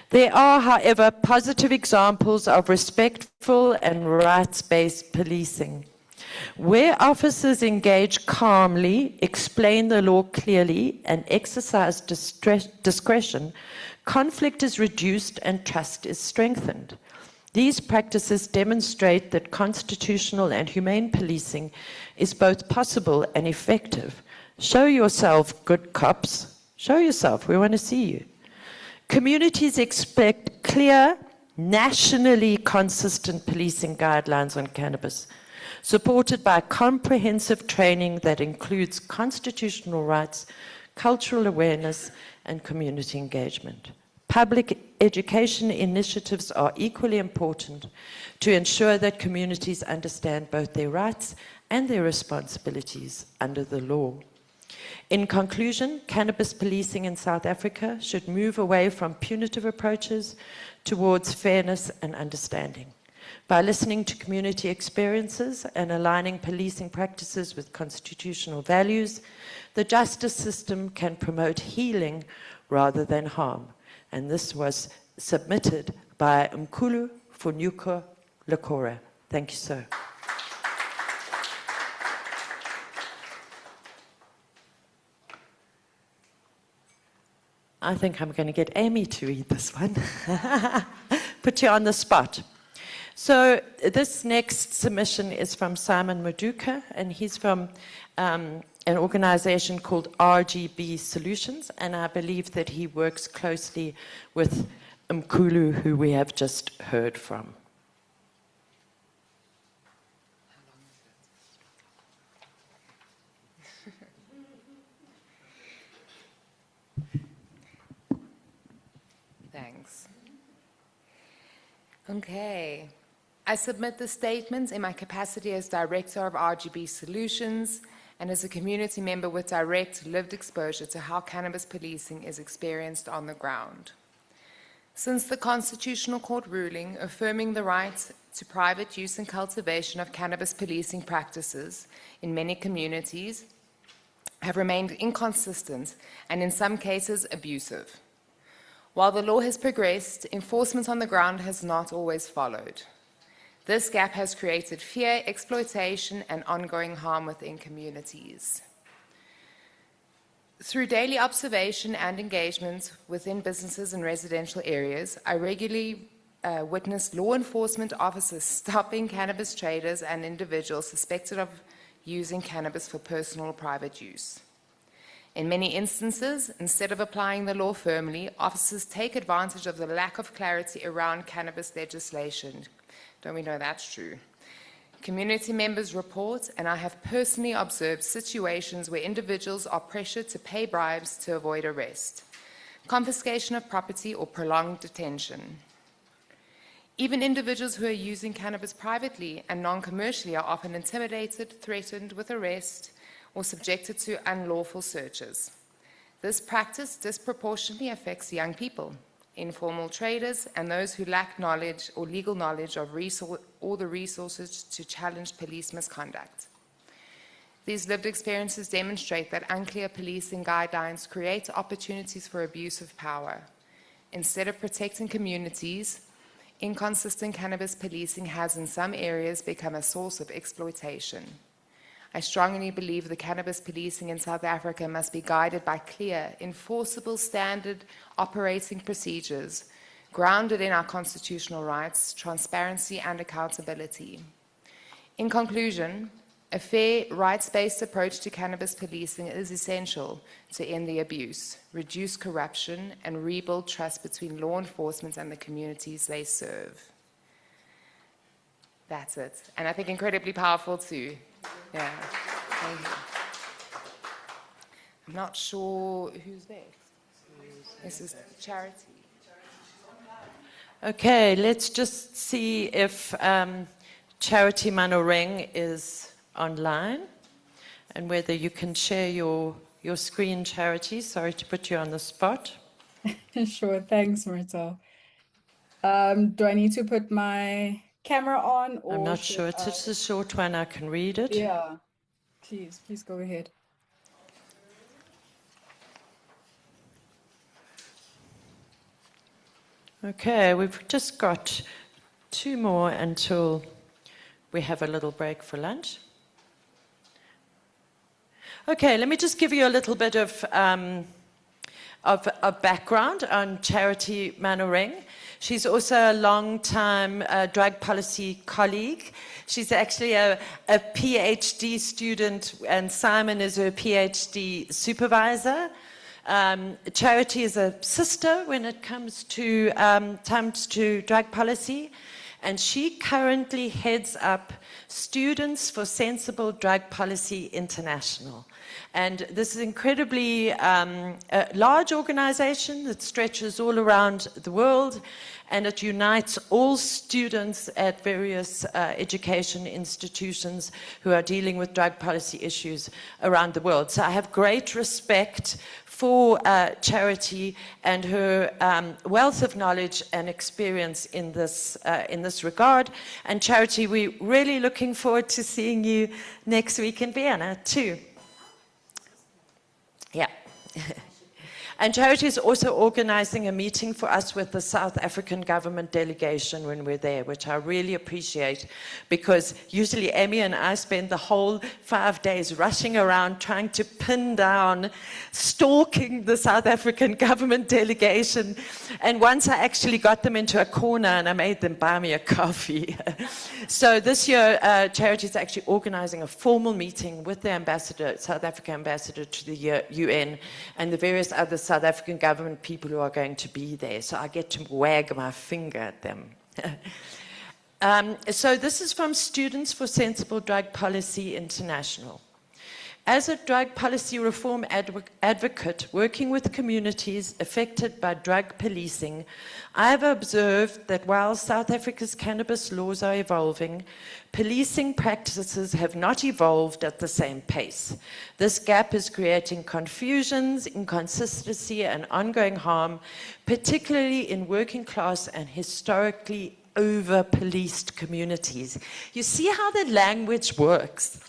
There are, however, positive examples of respectful and rights-based policing. Where officers engage calmly, explain the law clearly, and exercise discretion, conflict is reduced and trust is strengthened. These practices demonstrate that constitutional and humane policing is both possible and effective. Show yourself, good cops. Show yourself, we want to see you. Communities expect clear, nationally consistent policing guidelines on cannabis, supported by comprehensive training that includes constitutional rights, cultural awareness, and community engagement. Public education initiatives are equally important to ensure that communities understand both their rights and their responsibilities under the law. In conclusion, cannabis policing in South Africa should move away from punitive approaches towards fairness and understanding. By listening to community experiences and aligning policing practices with constitutional values, the justice system can promote healing rather than harm. And this was submitted by Mkhulu Funyuko Lekora. Thank you, sir. I think I'm going to get Amy to read this one. Put you on the spot. So this next submission is from Simon Maduka, and he's from an organization called RGB Solutions, and I believe that he works closely with Mkhulu, who we have just heard from. Thanks. Okay. I submit the statements in my capacity as Director of RGB Solutions and as a community member with direct lived exposure to how cannabis policing is experienced on the ground. Since the Constitutional Court ruling affirming the right to private use and cultivation of cannabis policing practices in many communities have remained inconsistent and in some cases abusive. While the law has progressed, enforcement on the ground has not always followed. This gap has created fear, exploitation, and ongoing harm within communities. Through daily observation and engagement within businesses and residential areas, I regularly witness law enforcement officers stopping cannabis traders and individuals suspected of using cannabis for personal or private use. In many instances, instead of applying the law firmly, officers take advantage of the lack of clarity around cannabis legislation. Don't we know that's true? Community members report, and I have personally observed situations where individuals are pressured to pay bribes to avoid arrest, confiscation of property, or prolonged detention. Even individuals who are using cannabis privately and non-commercially are often intimidated, threatened with arrest, or subjected to unlawful searches. This practice disproportionately affects young people, informal traders, and those who lack knowledge or legal knowledge of the resources to challenge police misconduct. These lived experiences demonstrate that unclear policing guidelines create opportunities for abuse of power. Instead of protecting communities, inconsistent cannabis policing has in some areas become a source of exploitation. I strongly believe the cannabis policing in South Africa must be guided by clear, enforceable standard operating procedures grounded in our constitutional rights, transparency, and accountability. In conclusion, a fair, rights-based approach to cannabis policing is essential to end the abuse, reduce corruption, and rebuild trust between law enforcement and the communities they serve. That's it. And I think incredibly powerful too. Yeah. Thank you. I'm not sure who's next. This is Charity. Okay, let's just see if Charity Manoreng is online and whether you can share your screen, Charity. Sorry to put you on the spot. Sure, thanks, Marta. Do I need to put my camera on, or I'm not sure. It's just a short one. I can read it. Yeah, please go ahead. Okay, we've just got 2 more until we have a little break for lunch. Okay, let me just give you a little bit of background on Charity Manoreng. She's also a long-time drug policy colleague. She's actually a PhD student, and Simon is her PhD supervisor. Charity is a sister when it comes to drug policy, and she currently heads up Students for Sensible Drug Policy International. And this is an incredibly large organization that stretches all around the world, and it unites all students at various education institutions who are dealing with drug policy issues around the world. So I have great respect for Charity and her wealth of knowledge and experience in this regard. And Charity, we're really looking forward to seeing you next week in Vienna too. Yeah. And Charity is also organizing a meeting for us with the South African government delegation when we're there, which I really appreciate, because usually Emmy and I spend the whole 5 days rushing around trying to pin down, stalking the South African government delegation. And once I actually got them into a corner and I made them buy me a coffee. So this year, Charity is actually organizing a formal meeting with the ambassador, South African ambassador to the UN, and the various other South African government people who are going to be there. So I get to wag my finger at them. So this is from Students for Sensible Drug Policy International. As a drug policy reform advocate working with communities affected by drug policing, I have observed that while South Africa's cannabis laws are evolving, policing practices have not evolved at the same pace. This gap is creating confusions, inconsistency, and ongoing harm, particularly in working class and historically over-policed communities. You see how the language works.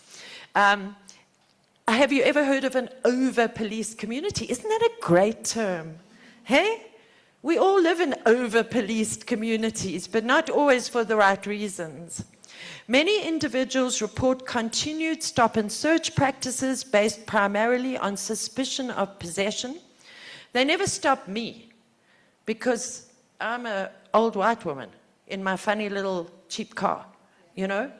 Have you ever heard of an over-policed community? Isn't that a great term? Hey? We all live in over-policed communities, but not always for the right reasons. Many individuals report continued stop-and-search practices based primarily on suspicion of possession. They never stop me, because I'm an old white woman in my funny little cheap car, you know?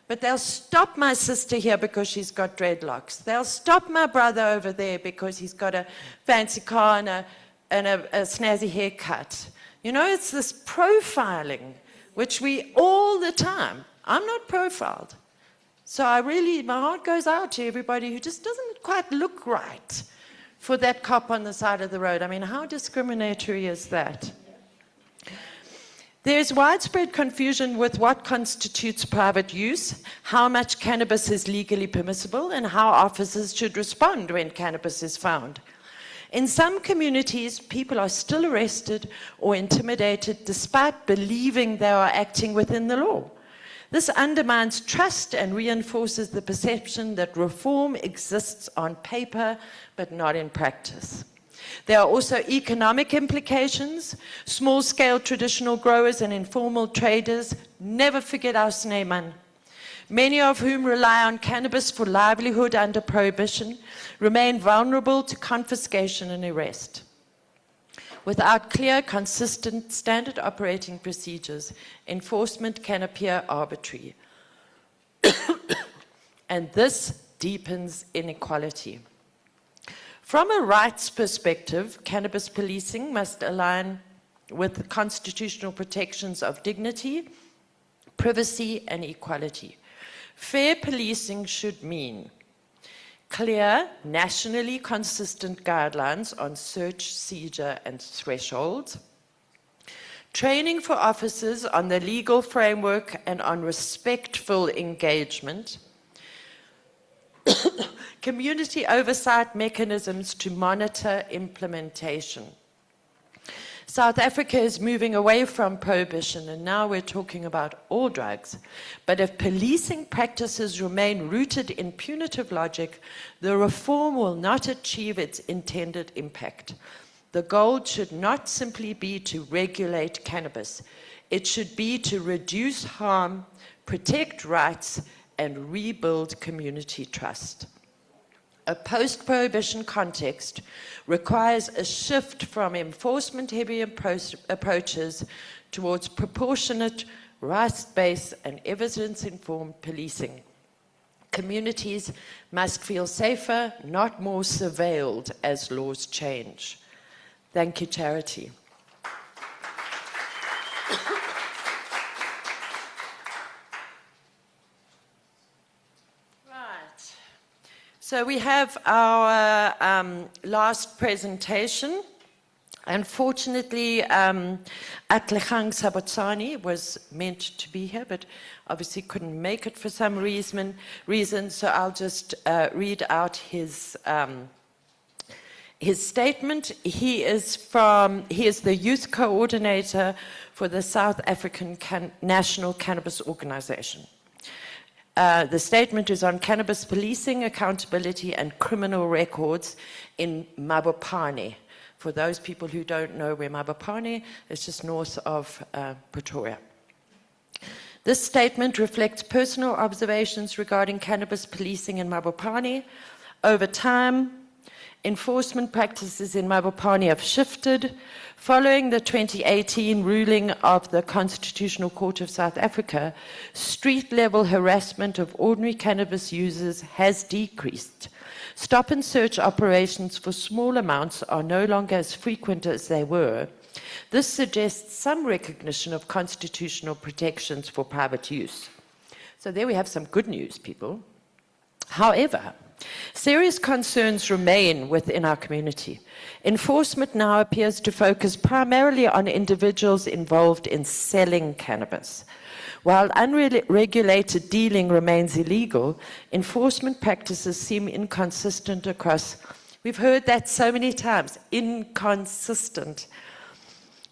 But they'll stop my sister here because she's got dreadlocks. They'll stop my brother over there because he's got a fancy car and a snazzy haircut. You know, it's this profiling, which we all the time, I'm not profiled. So my heart goes out to everybody who just doesn't quite look right for that cop on the side of the road. I mean, how discriminatory is that? There's widespread confusion with what constitutes private use, how much cannabis is legally permissible, and how officers should respond when cannabis is found. In some communities, people are still arrested or intimidated despite believing they are acting within the law. This undermines trust and reinforces the perception that reform exists on paper but not in practice. There are also economic implications. Small-scale traditional growers and informal traders never forget our sneeman, many of whom rely on cannabis for livelihood under prohibition, remain vulnerable to confiscation and arrest. Without clear, consistent, standard operating procedures, enforcement can appear arbitrary. And this deepens inequality. From a rights perspective, cannabis policing must align with the constitutional protections of dignity, privacy, and equality. Fair policing should mean clear, nationally consistent guidelines on search, seizure, and thresholds, training for officers on the legal framework and on respectful engagement, community oversight mechanisms to monitor implementation. South Africa is moving away from prohibition, and now we're talking about all drugs. But if policing practices remain rooted in punitive logic, the reform will not achieve its intended impact. The goal should not simply be to regulate cannabis. It should be to reduce harm, protect rights, and rebuild community trust. A post-prohibition context requires a shift from enforcement-heavy approaches towards proportionate, rights-based, and evidence-informed policing. Communities must feel safer, not more surveilled as laws change. Thank you, Charity. So we have our last presentation. Unfortunately, Atlechang Sabotsani was meant to be here, but obviously couldn't make it for some reason. So I'll just read out his statement. He is the youth coordinator for the South African National Cannabis Organization. The statement is on cannabis policing, accountability, and criminal records in Mabopane. For those people who don't know where Mabopane is, it's just north of Pretoria. This statement reflects personal observations regarding cannabis policing in Mabopane. Over time, enforcement practices in Mabopane have shifted. Following the 2018 ruling of the Constitutional Court of South Africa, street-level harassment of ordinary cannabis users has decreased. Stop and search operations for small amounts are no longer as frequent as they were. This suggests some recognition of constitutional protections for private use. So there we have some good news, people. However, serious concerns remain within our community. Enforcement now appears to focus primarily on individuals involved in selling cannabis. While unregulated dealing remains illegal, enforcement practices seem inconsistent across, we've heard that so many times, inconsistent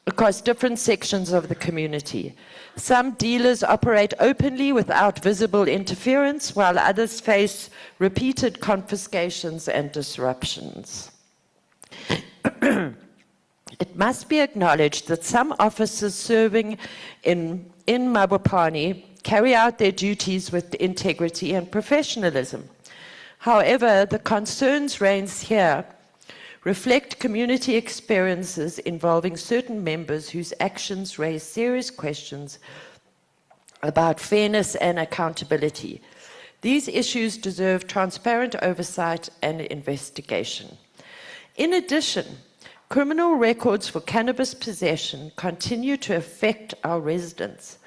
across different sections of the community. Some dealers operate openly without visible interference, while others face repeated confiscations and disruptions. It must be acknowledged that some officers serving in Mabopane carry out their duties with integrity and professionalism. However, the concerns raised here reflect community experiences involving certain members whose actions raise serious questions about fairness and accountability. These issues deserve transparent oversight and investigation. In addition, criminal records for cannabis possession continue to affect our residents.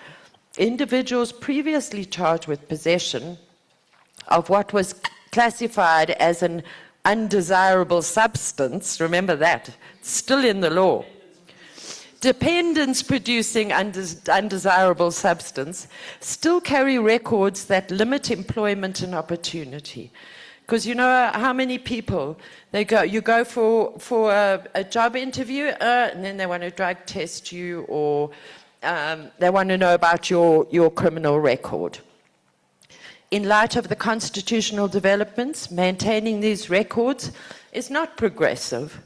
Individuals previously charged with possession of what was classified as an undesirable substance, remember that, still in the law. Dependents producing undesirable substance still carry records that limit employment and opportunity. Because you know how many people, you go for a job interview and then they want to drug test you, or they want to know about your criminal record. In light of the constitutional developments, maintaining these records is not progressive.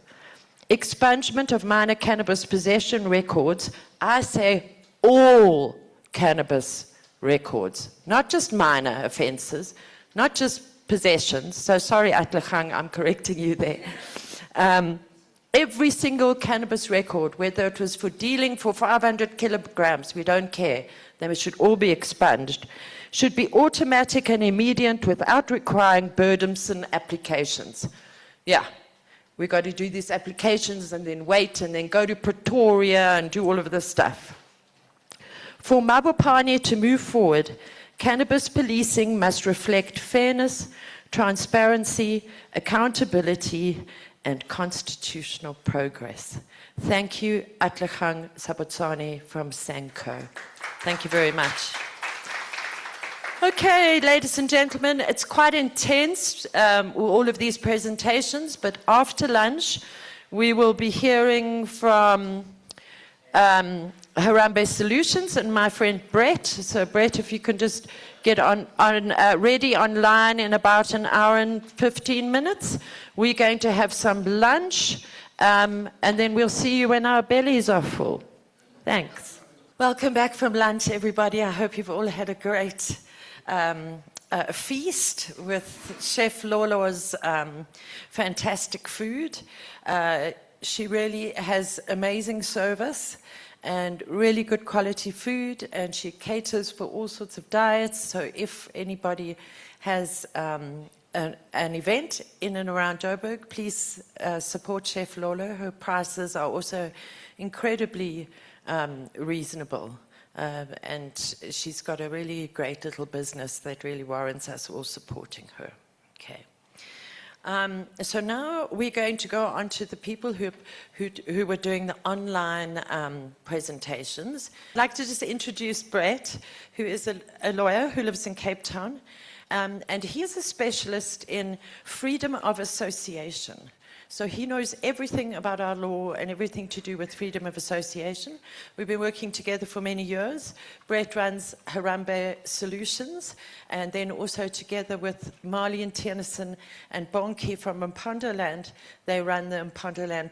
Expungement of minor cannabis possession records, I say all cannabis records, not just minor offences, not just possessions. So sorry, Atlechang, I'm correcting you there. Every single cannabis record, whether it was for dealing for 500 kilograms, we don't care, they should all be expunged, should be automatic and immediate without requiring burdensome applications. Yeah. We've got to do these applications and then wait and then go to Pretoria and do all of this stuff. For Mabopane to move forward, cannabis policing must reflect fairness, transparency, accountability, and constitutional progress. Thank you, Atlechang Sabotsane from Sanko. Thank you very much. Okay, ladies and gentlemen, it's quite intense, all of these presentations, but after lunch, we will be hearing from Harambee Solutions and my friend Brett. So Brett, if you can just get ready online in about an hour and 15 minutes. We're going to have some lunch, and then we'll see you when our bellies are full. Thanks. Welcome back from lunch, everybody. I hope you've all had a great a feast with Chef Lolo's fantastic food. She really has amazing service and really good quality food, and she caters for all sorts of diets. So if anybody has an event in and around Joburg, please support Chef Lolo. Her prices are also incredibly reasonable. And she's got a really great little business that really warrants us all supporting her. Okay. So now we're going to go on to the people who were doing the online presentations. I'd like to just introduce Brett, who is a lawyer who lives in Cape Town. And he is a specialist in freedom of association. So he knows everything about our law and everything to do with freedom of association. We've been working together for many years. Brett runs Harambee Solutions, and then also together with Marley and Tennyson and Bonke from Mpondoland, they run the Mpondoland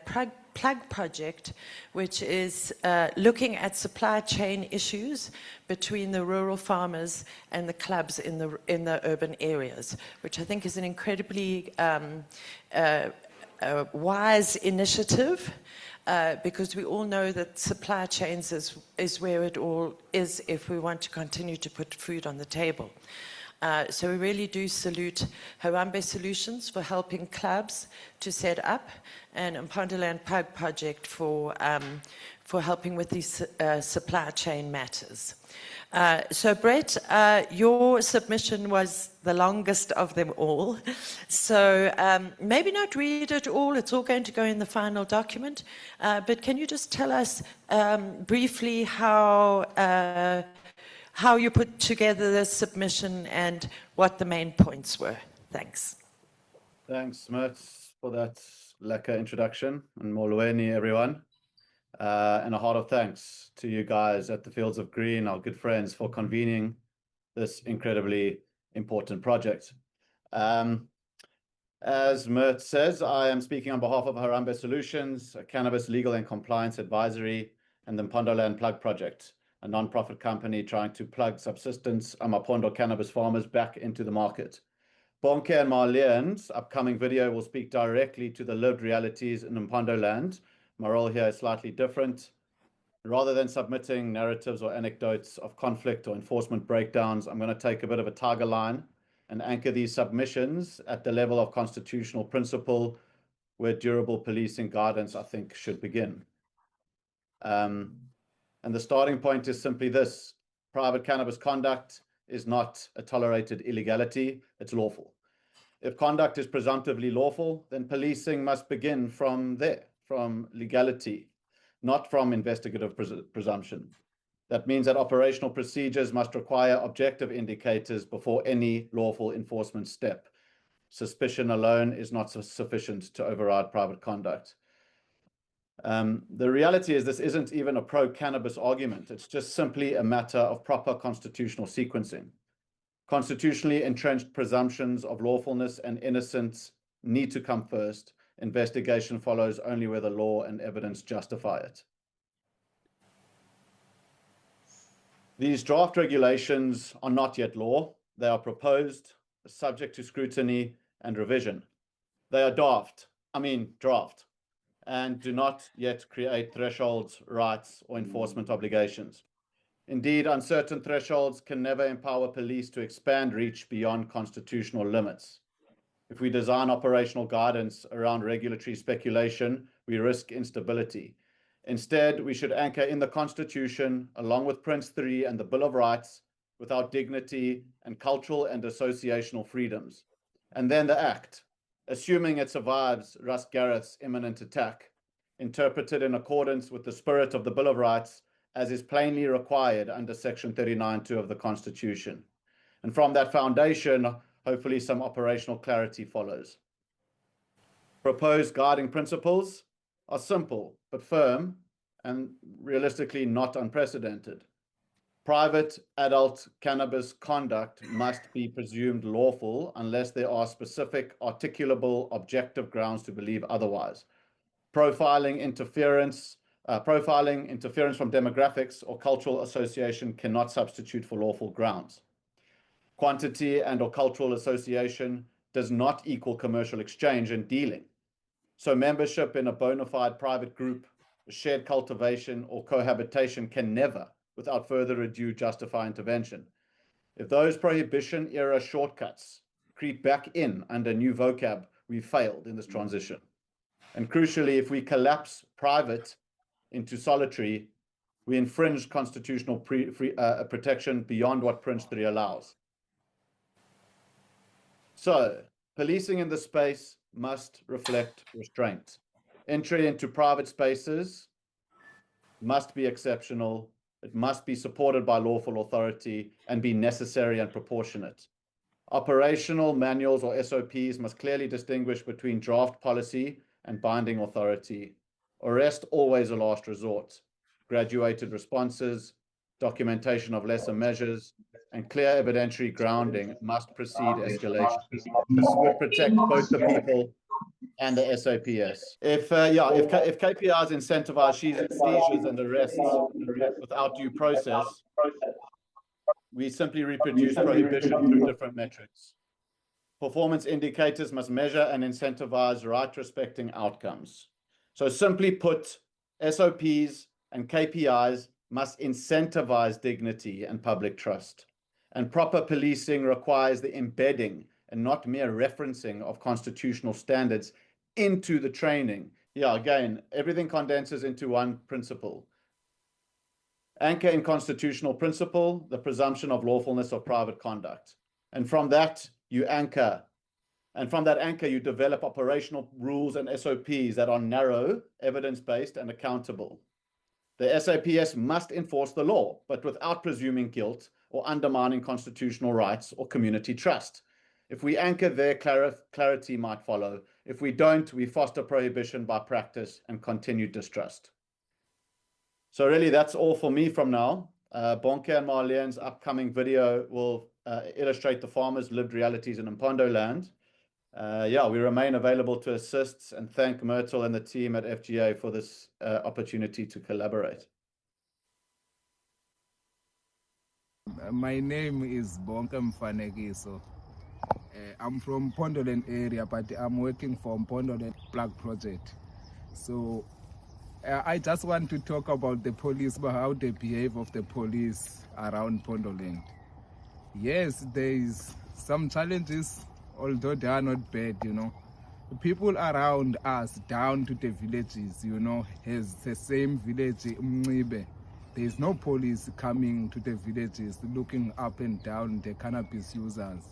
Plug Project, which is looking at supply chain issues between the rural farmers and the clubs in the urban areas, which I think is an incredibly a wise initiative, because we all know that supply chains is where it all is if we want to continue to put food on the table. So we really do salute Harambee Solutions for helping clubs to set up, and Mpondoland Plug Project for helping with these supply chain matters. So Brett, your submission was the longest of them all. So maybe not read it all, it's all going to go in the final document. But can you just tell us briefly how you put together the submission and what the main points were? Thanks. Thanks, Smirts, for that lekker introduction. And molweni, everyone. And a heart of thanks to you guys at the Fields of Green, our good friends, for convening this incredibly important project. As Mert says, I am speaking on behalf of Harambee Solutions, a cannabis legal and compliance advisory, and the Mpondoland Plug Project, a non-profit company trying to plug subsistence Amapondo cannabis farmers back into the market. Bonke and Marlene's upcoming video will speak directly to the lived realities in Mpondoland. My role here is slightly different. Rather than submitting narratives or anecdotes of conflict or enforcement breakdowns, I'm going to take a bit of a tiger line and anchor these submissions at the level of constitutional principle where durable policing guidance, I think, should begin. And the starting point is simply this: private cannabis conduct is not a tolerated illegality, it's lawful. If conduct is presumptively lawful, then policing must begin from there, from legality, not from investigative presumption. That means that operational procedures must require objective indicators before any lawful enforcement step. Suspicion alone is not sufficient to override private conduct. The reality is this isn't even a pro-cannabis argument. It's just simply a matter of proper constitutional sequencing. Constitutionally entrenched presumptions of lawfulness and innocence need to come first. Investigation follows only where the law and evidence justify it. These draft regulations are not yet law. They are proposed, subject to scrutiny and revision. They are draft, and do not yet create thresholds, rights, or enforcement obligations. Indeed, uncertain thresholds can never empower police to expand reach beyond constitutional limits. If we design operational guidance around regulatory speculation, we risk instability. Instead, we should anchor in the Constitution, along with Prince 3 and the Bill of Rights, with our dignity and cultural and associational freedoms. And then the Act, assuming it survives Russ Garrett's imminent attack, interpreted in accordance with the spirit of the Bill of Rights, as is plainly required under Section 39(2) of the Constitution. And from that foundation, hopefully some operational clarity follows. Proposed guiding principles are simple but firm and realistically not unprecedented. Private adult cannabis conduct must be presumed lawful unless there are specific, articulable, objective grounds to believe otherwise. Profiling interference from demographics or cultural association cannot substitute for lawful grounds. Quantity and/or cultural association does not equal commercial exchange and dealing. So membership in a bona fide private group, shared cultivation, or cohabitation can never, without further ado, justify intervention. If those prohibition-era shortcuts creep back in under new vocab, we failed in this transition. And crucially, if we collapse private into solitary, we infringe constitutional protection beyond what Prince 3 allows. So, policing in the space must reflect restraint. Entry into private spaces must be exceptional. It must be supported by lawful authority and be necessary and proportionate. Operational manuals or SOPs must clearly distinguish between draft policy and binding authority. Arrest always a last resort. Graduated responses, documentation of lesser measures, and clear evidentiary grounding must precede escalation. This would protect both the people and the SAPS. If KPIs incentivize seizures and arrests without due process, we simply reproduce prohibition through different metrics. Performance indicators must measure and incentivize right-respecting outcomes. So simply put, SOPs and KPIs must incentivize dignity and public trust. And proper policing requires the embedding and not mere referencing of constitutional standards into the training. Yeah, again, everything condenses into one principle. Anchor in constitutional principle, the presumption of lawfulness of private conduct. And from that, you anchor. And from that anchor, you develop operational rules and SOPs that are narrow, evidence-based, and accountable. The SAPS must enforce the law, but without presuming guilt or undermining constitutional rights or community trust. If we anchor there, clarity might follow. If we don't, we foster prohibition by practice and continued distrust. So really, that's all for me from now. Bonke and Marlene's upcoming video will illustrate the farmers' lived realities in Mpondo land. We remain available to assist and thank Myrtle and the team at FGA for this opportunity to collaborate. My name is Bonke Mfanekiso. I'm from Pondoland area, but I'm working for Pondoland Plug Project. So I just want to talk about the police, but how they behave of the police around Pondoland. Yes, there is some challenges, although they are not bad, you know. People around us, down to the villages, you know, has the same village, Mncibe. There is no police coming to the villages looking up and down the cannabis users.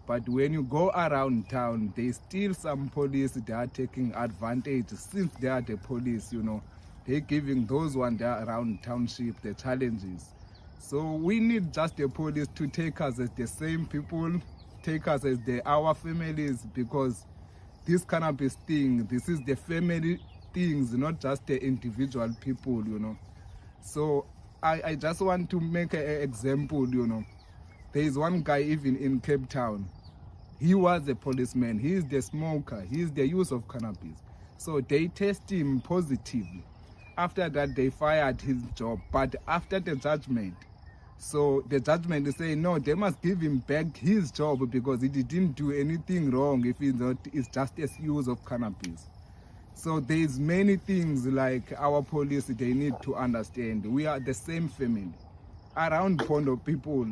But when you go around town, there's still some police that are taking advantage. Since they are the police, you know, they're giving those ones that are around township the challenges. So we need just the police to take us as the same people, take us as our families, because this cannabis thing, this is the family things, not just the individual people, you know. So I just want to make an example, you know. There is one guy even in Cape Town. He was a policeman. He is the smoker. He is the use of cannabis. So they test him positively. After that, they fired his job. But after the judgment, so the judgment is saying, no, they must give him back his job because he didn't do anything wrong if it's just a use of cannabis. So there's many things like our police, they need to understand. We are the same family. Around Pondo people,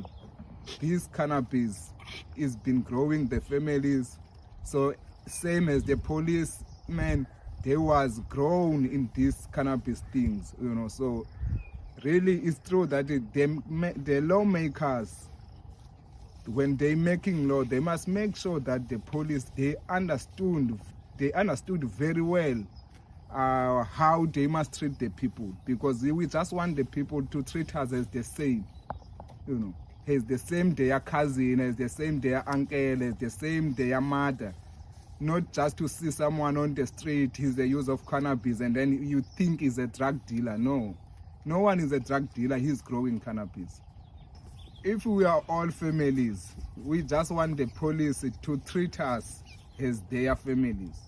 this cannabis has been growing the families. So same as the policemen, they was grown in these cannabis things, you know. So really it's true that the lawmakers, when they making law, they must make sure that the police, they understood very well how they must treat the people, because we just want the people to treat us as the same, you know, as the same their cousin, as the same their uncle, as the same their mother. Not just to see someone on the street, he's the use of cannabis, and then you think he's a drug dealer. No, no one is a drug dealer, he's growing cannabis. If we are all families, we just want the police to treat us as their families.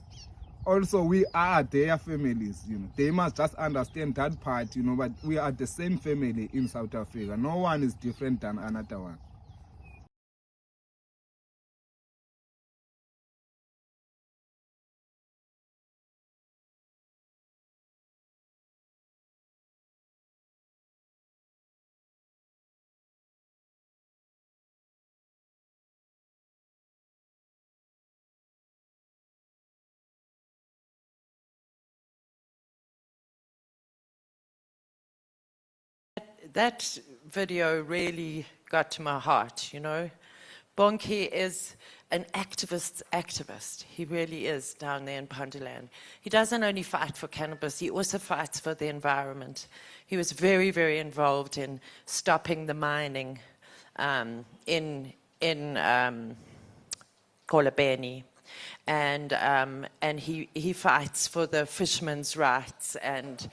Also, we are their families, you know. They must just understand that part, you know, but we are the same family in South Africa. No one is different than another one. That video really got to my heart, you know. Bonke is an activist. He really is down there in Pondoland. He doesn't only fight for cannabis, he also fights for the environment. He was very, very involved in stopping the mining in Kolobeni. And he fights for the fishermen's rights and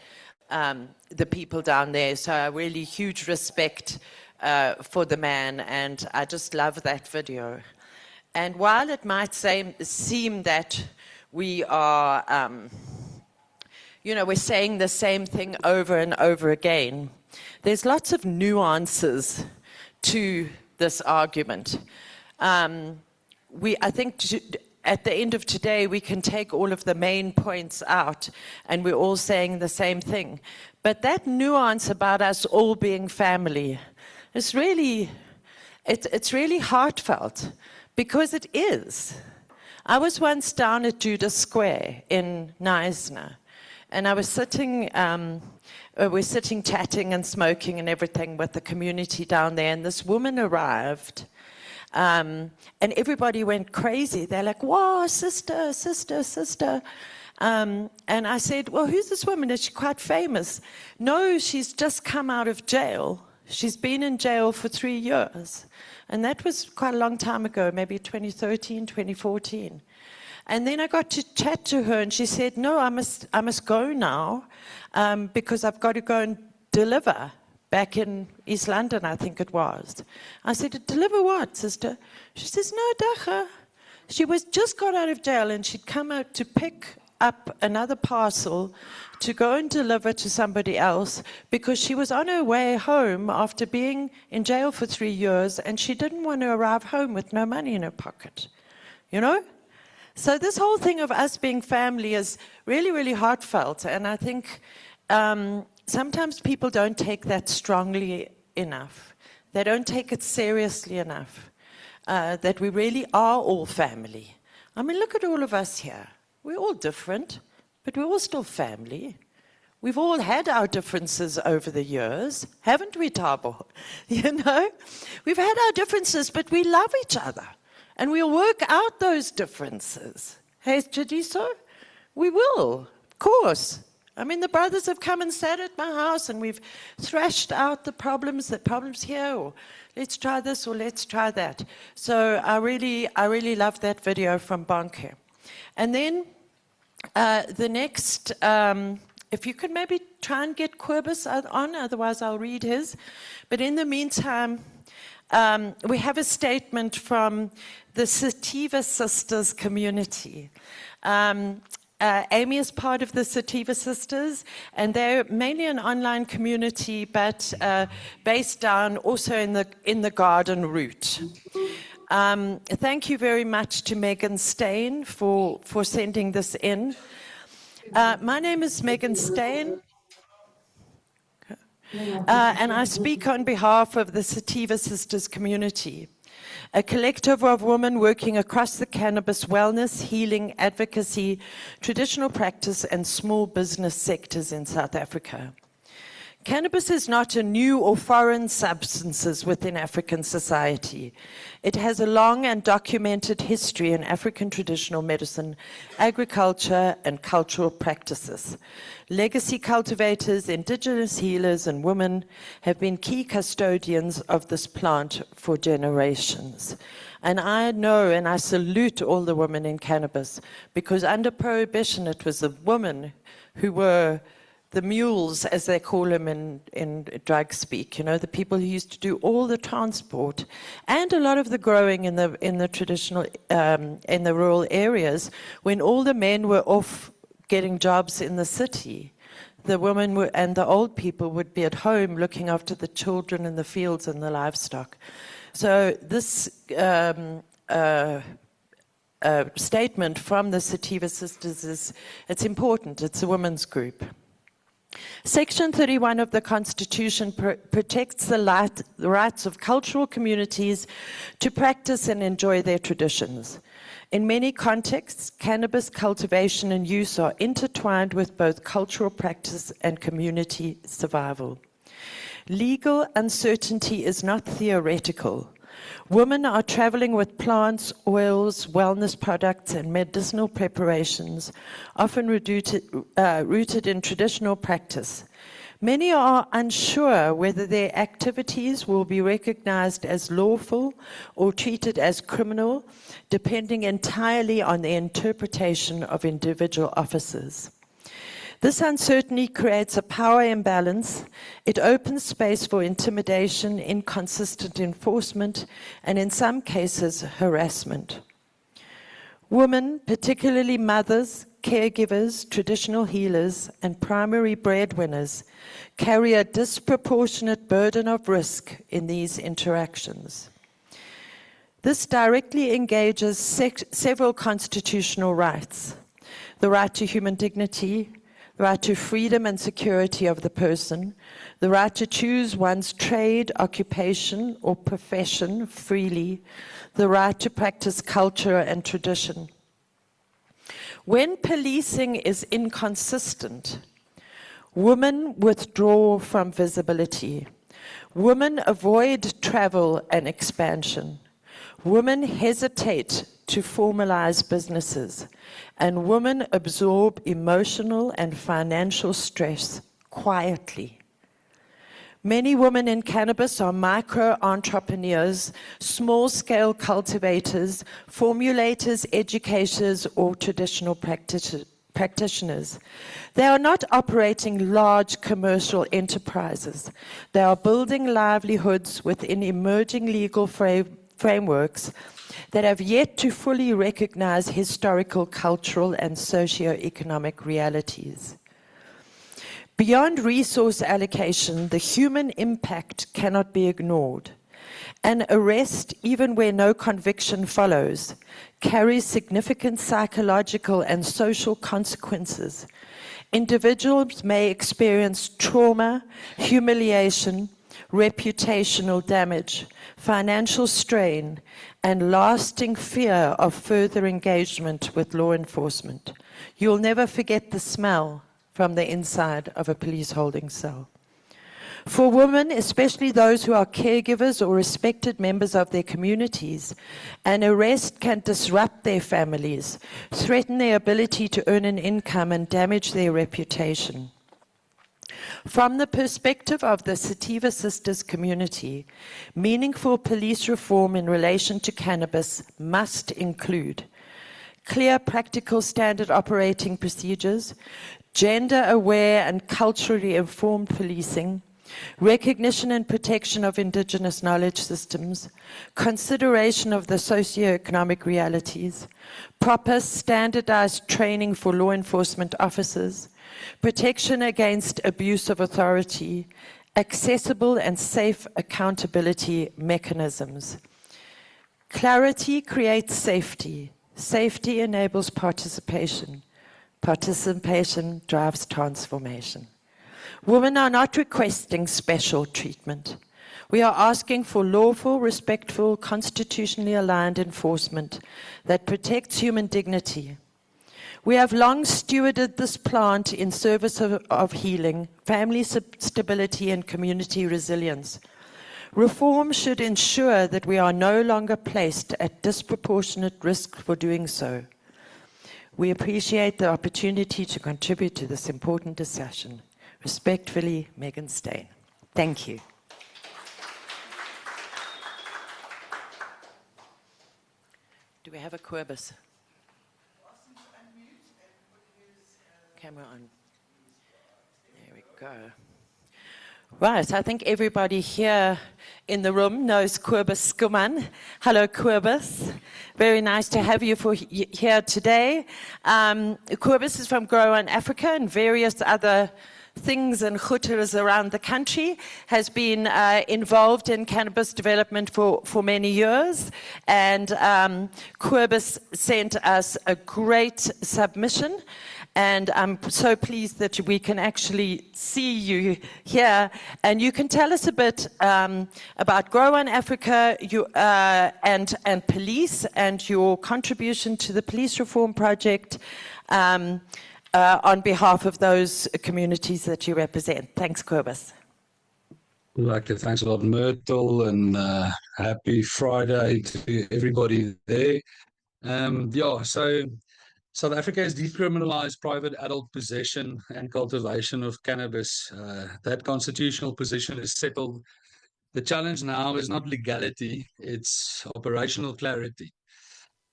the people down there. So I really huge respect for the man, and I just love that video. And while it might seem that we are, you know, we're saying the same thing over and over again, there's lots of nuances to this argument. I think at the end of today, we can take all of the main points out, and we're all saying the same thing. But that nuance about us all being family is really, it's really heartfelt, because it is. I was once down at Judas Square in Knysna, and I was sitting, we're sitting chatting and smoking and everything with the community down there, and this woman arrived. And everybody went crazy. They're like, wow, sister, sister, sister. And I said, well, who's this woman? Is she quite famous? No, she's just come out of jail. She's been in jail for 3 years. And that was quite a long time ago, maybe 2013, 2014. And then I got to chat to her, and she said, no, I must go now because I've got to go and deliver. Back in East London, I think it was. I said, deliver what, sister? She says, no, Dacha. She was just got out of jail, and she'd come out to pick up another parcel to go and deliver to somebody else, because she was on her way home after being in jail for 3 years, and she didn't want to arrive home with no money in her pocket, you know? So this whole thing of us being family is really, really heartfelt, and I think sometimes people don't take that strongly enough. They don't take it seriously enough, that we really are all family. I mean, look at all of us here. We're all different, but we're all still family. We've all had our differences over the years, haven't we, Thabo? You know? We've had our differences, but we love each other. And we'll work out those differences. Hey, Jadiso? We will, of course. I mean, the brothers have come and sat at my house and we've thrashed out the problems here, or let's try this or let's try that. So I really love that video from Bonke. And then the next, if you could maybe try and get Quibus on, otherwise I'll read his. But in the meantime, we have a statement from the Sativa Sisters community. Amy is part of the Sativa Sisters, and they're mainly an online community, but based down also in the garden route. Thank you very much to Megan Stein for sending this in. My name is Megan Stein, and I speak on behalf of the Sativa Sisters community, a collective of women working across the cannabis wellness, healing, advocacy, traditional practice, and small business sectors in South Africa. Cannabis is not a new or foreign substance within African society. It has a long and documented history in African traditional medicine, agriculture, and cultural practices. Legacy cultivators, indigenous healers, and women have been key custodians of this plant for generations. And I know and I salute all the women in cannabis, because under Prohibition, it was the women who were the mules, as they call them in drug speak, you know, the people who used to do all the transport and a lot of the growing in the traditional, in the rural areas, when all the men were off getting jobs in the city. The women and the old people would be at home looking after the children in the fields and the livestock. So this statement from the Sativa Sisters it's important. It's a women's group. Section 31 of the Constitution protects the rights of cultural communities to practice and enjoy their traditions. In many contexts, cannabis cultivation and use are intertwined with both cultural practice and community survival. Legal uncertainty is not theoretical. Women are traveling with plants, oils, wellness products, and medicinal preparations, often rooted in traditional practice. Many are unsure whether their activities will be recognized as lawful or treated as criminal, depending entirely on the interpretation of individual officers. This uncertainty creates a power imbalance. It opens space for intimidation, inconsistent enforcement, and in some cases, harassment. Women, particularly mothers, caregivers, traditional healers, and primary breadwinners, carry a disproportionate burden of risk in these interactions. This directly engages several constitutional rights: the right to human dignity, the right to freedom and security of the person, the right to choose one's trade, occupation, or profession freely, the right to practice culture and tradition. When policing is inconsistent, women withdraw from visibility. Women avoid travel and expansion. Women hesitate to formalize businesses, and women absorb emotional and financial stress quietly. Many women in cannabis are micro-entrepreneurs, small-scale cultivators, formulators, educators, or traditional practitioners. They are not operating large commercial enterprises. They are building livelihoods within emerging legal frameworks that have yet to fully recognize historical, cultural, and socio-economic realities. Beyond resource allocation, the human impact cannot be ignored. An arrest, even where no conviction follows, carries significant psychological and social consequences. Individuals may experience trauma, humiliation, reputational damage, financial strain, and lasting fear of further engagement with law enforcement. You'll never forget the smell from the inside of a police holding cell. For women, especially those who are caregivers or respected members of their communities, an arrest can disrupt their families, threaten their ability to earn an income, and damage their reputation. From the perspective of the Sativa Sisters community, meaningful police reform in relation to cannabis must include clear, practical, standard operating procedures, gender-aware and culturally informed policing, recognition and protection of indigenous knowledge systems, consideration of the socioeconomic realities, proper standardized training for law enforcement officers, protection against abuse of authority, accessible and safe accountability mechanisms. Clarity creates safety. Safety enables participation. Participation drives transformation. Women are not requesting special treatment. We are asking for lawful, respectful, constitutionally aligned enforcement that protects human dignity. We have long stewarded this plant in service of healing, family stability, and community resilience. Reform should ensure that we are no longer placed at disproportionate risk for doing so. We appreciate the opportunity to contribute to this important discussion. Respectfully, Megan Stein. Thank you. Do we have a Querbus? Camera on. There we go. Right, I think everybody here in the room knows Querbus Skuman. Hello, Querbus. Very nice to have you here today. Querbus is from Grow on Africa and various other things and khutras around the country, has been involved in cannabis development for many years, and Querbus sent us a great submission, and I'm so pleased that we can actually see you here, and you can tell us a bit about Grow on Africa and police and your contribution to the police reform project on behalf of those communities that you represent. Thanks, Querbus. Lekker, thanks a lot, Myrtle, and happy Friday to everybody there. Yeah, so South Africa has decriminalized private adult possession and cultivation of cannabis. That constitutional position is settled. The challenge now is not legality, it's operational clarity.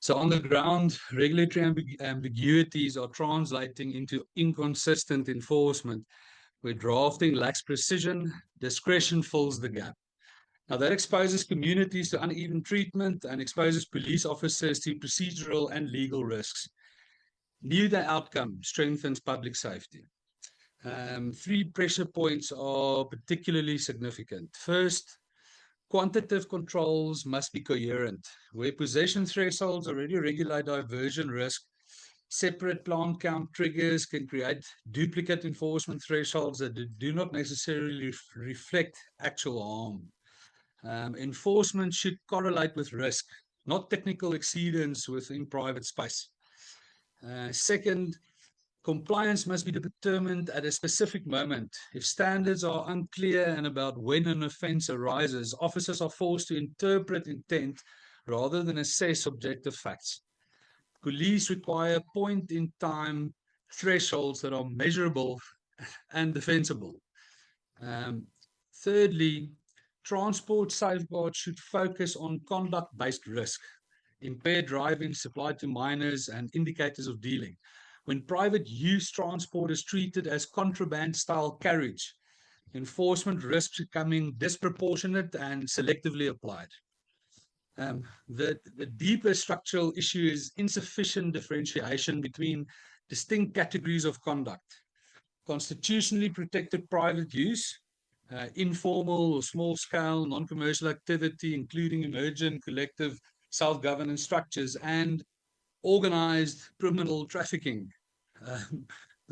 So on the ground, regulatory ambiguities are translating into inconsistent enforcement, where drafting lacks precision, discretion fills the gap. Now that exposes communities to uneven treatment and exposes police officers to procedural and legal risks. Neither outcome strengthens public safety. 3 pressure points are particularly significant. First, quantitative controls must be coherent. Where possession thresholds already regulate diversion risk, separate plant count triggers can create duplicate enforcement thresholds that do not necessarily reflect actual harm. Enforcement should correlate with risk, not technical exceedance within private space. Second, compliance must be determined at a specific moment. If standards are unclear and about when an offense arises, officers are forced to interpret intent rather than assess objective facts. Police require point-in-time thresholds that are measurable and defensible. Thirdly, transport safeguards should focus on conduct-based risk, impaired driving, supply to minors, and indicators of dealing. When private use transport is treated as contraband-style carriage, enforcement risks becoming disproportionate and selectively applied. The deeper structural issue is insufficient differentiation between distinct categories of conduct. Constitutionally protected private use, informal or small-scale non-commercial activity, including emergent collective self-governance structures, and organized criminal trafficking.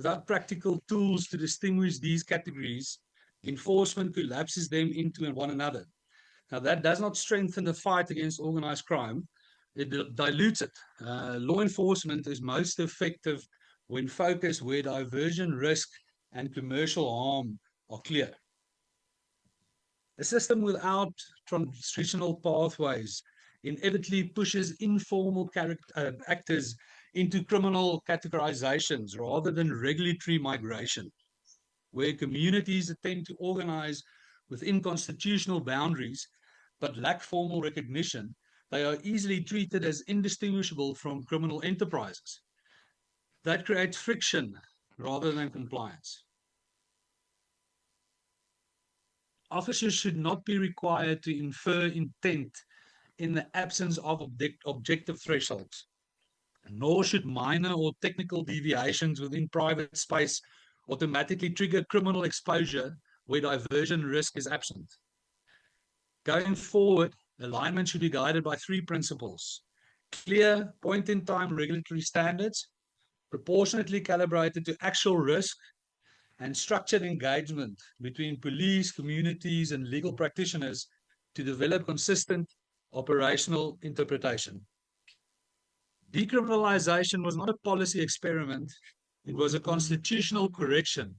Without practical tools to distinguish these categories, enforcement collapses them into one another. Now, that does not strengthen the fight against organized crime, it dilutes it. Law enforcement is most effective when focused where diversion risk and commercial harm are clear. A system without transitional pathways inevitably pushes informal actors into criminal categorizations rather than regulatory migration, where communities attempt to organize within constitutional boundaries but lack formal recognition. They are easily treated as indistinguishable from criminal enterprises. That creates friction rather than compliance. Officers should not be required to infer intent in the absence of objective thresholds, nor should minor or technical deviations within private space automatically trigger criminal exposure where diversion risk is absent. Going forward, alignment should be guided by three principles: clear point-in-time regulatory standards, proportionately calibrated to actual risk, and structured engagement between police, communities, and legal practitioners to develop consistent operational interpretation. Decriminalization was not a policy experiment, it was a constitutional correction.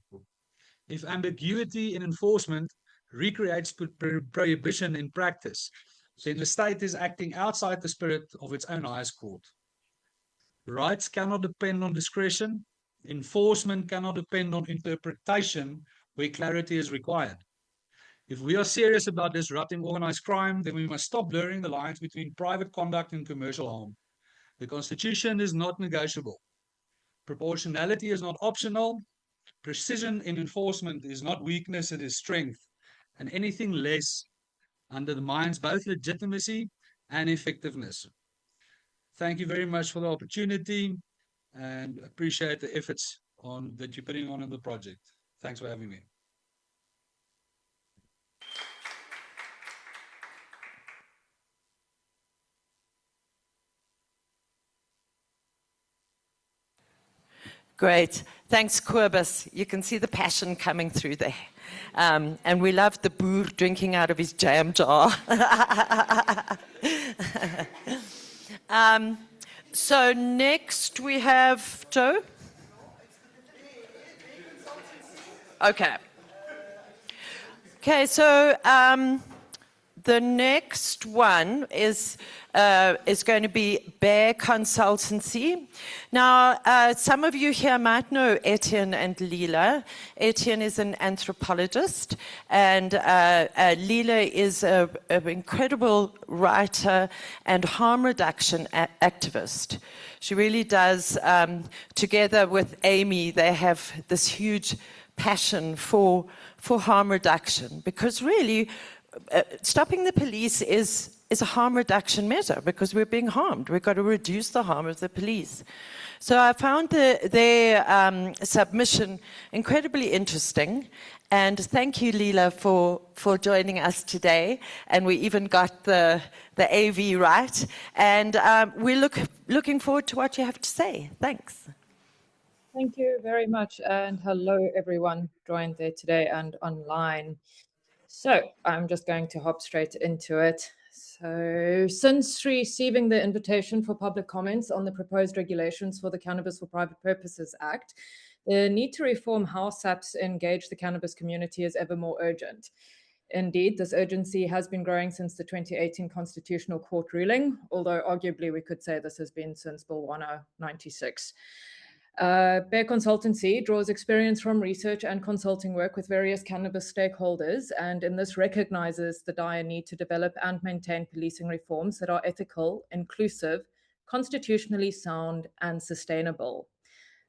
If ambiguity in enforcement recreates prohibition in practice, then the state is acting outside the spirit of its own highest court. Rights cannot depend on discretion. Enforcement cannot depend on interpretation where clarity is required. If we are serious about disrupting organized crime, then we must stop blurring the lines between private conduct and commercial harm. The Constitution is not negotiable. Proportionality is not optional. Precision in enforcement is not weakness, it is strength. And anything less undermines both legitimacy and effectiveness. Thank you very much for the opportunity and appreciate the efforts that you're putting on in the project. Thanks for having me. Great. Thanks, Kobus. You can see the passion coming through there. And we love the boer drinking out of his jam jar. So next we have Joe. Okay. Okay, so the next one is going to be Bear Consultancy. Now, some of you here might know Etienne and Lila. Etienne is an anthropologist, and Lila is an incredible writer and harm reduction activist. She really does, together with Amy, they have this huge passion for harm reduction, because really, stopping the police is a harm reduction measure, because we're being harmed. We've got to reduce the harm of the police. So I found their submission incredibly interesting. And thank you, Lila, for joining us today. And we even got the AV right. And we're looking forward to what you have to say. Thanks. Thank you very much. And hello, everyone joined there today and online. So I'm just going to hop straight into it. So since receiving the invitation for public comments on the proposed regulations for the Cannabis for Private Purposes Act, the need to reform how SAPs engage the cannabis community is ever more urgent. Indeed, this urgency has been growing since the 2018 Constitutional Court ruling, although arguably we could say this has been since Bill 1096. Bear Consultancy draws experience from research and consulting work with various cannabis stakeholders, and in this recognizes the dire need to develop and maintain policing reforms that are ethical, inclusive, constitutionally sound, and sustainable.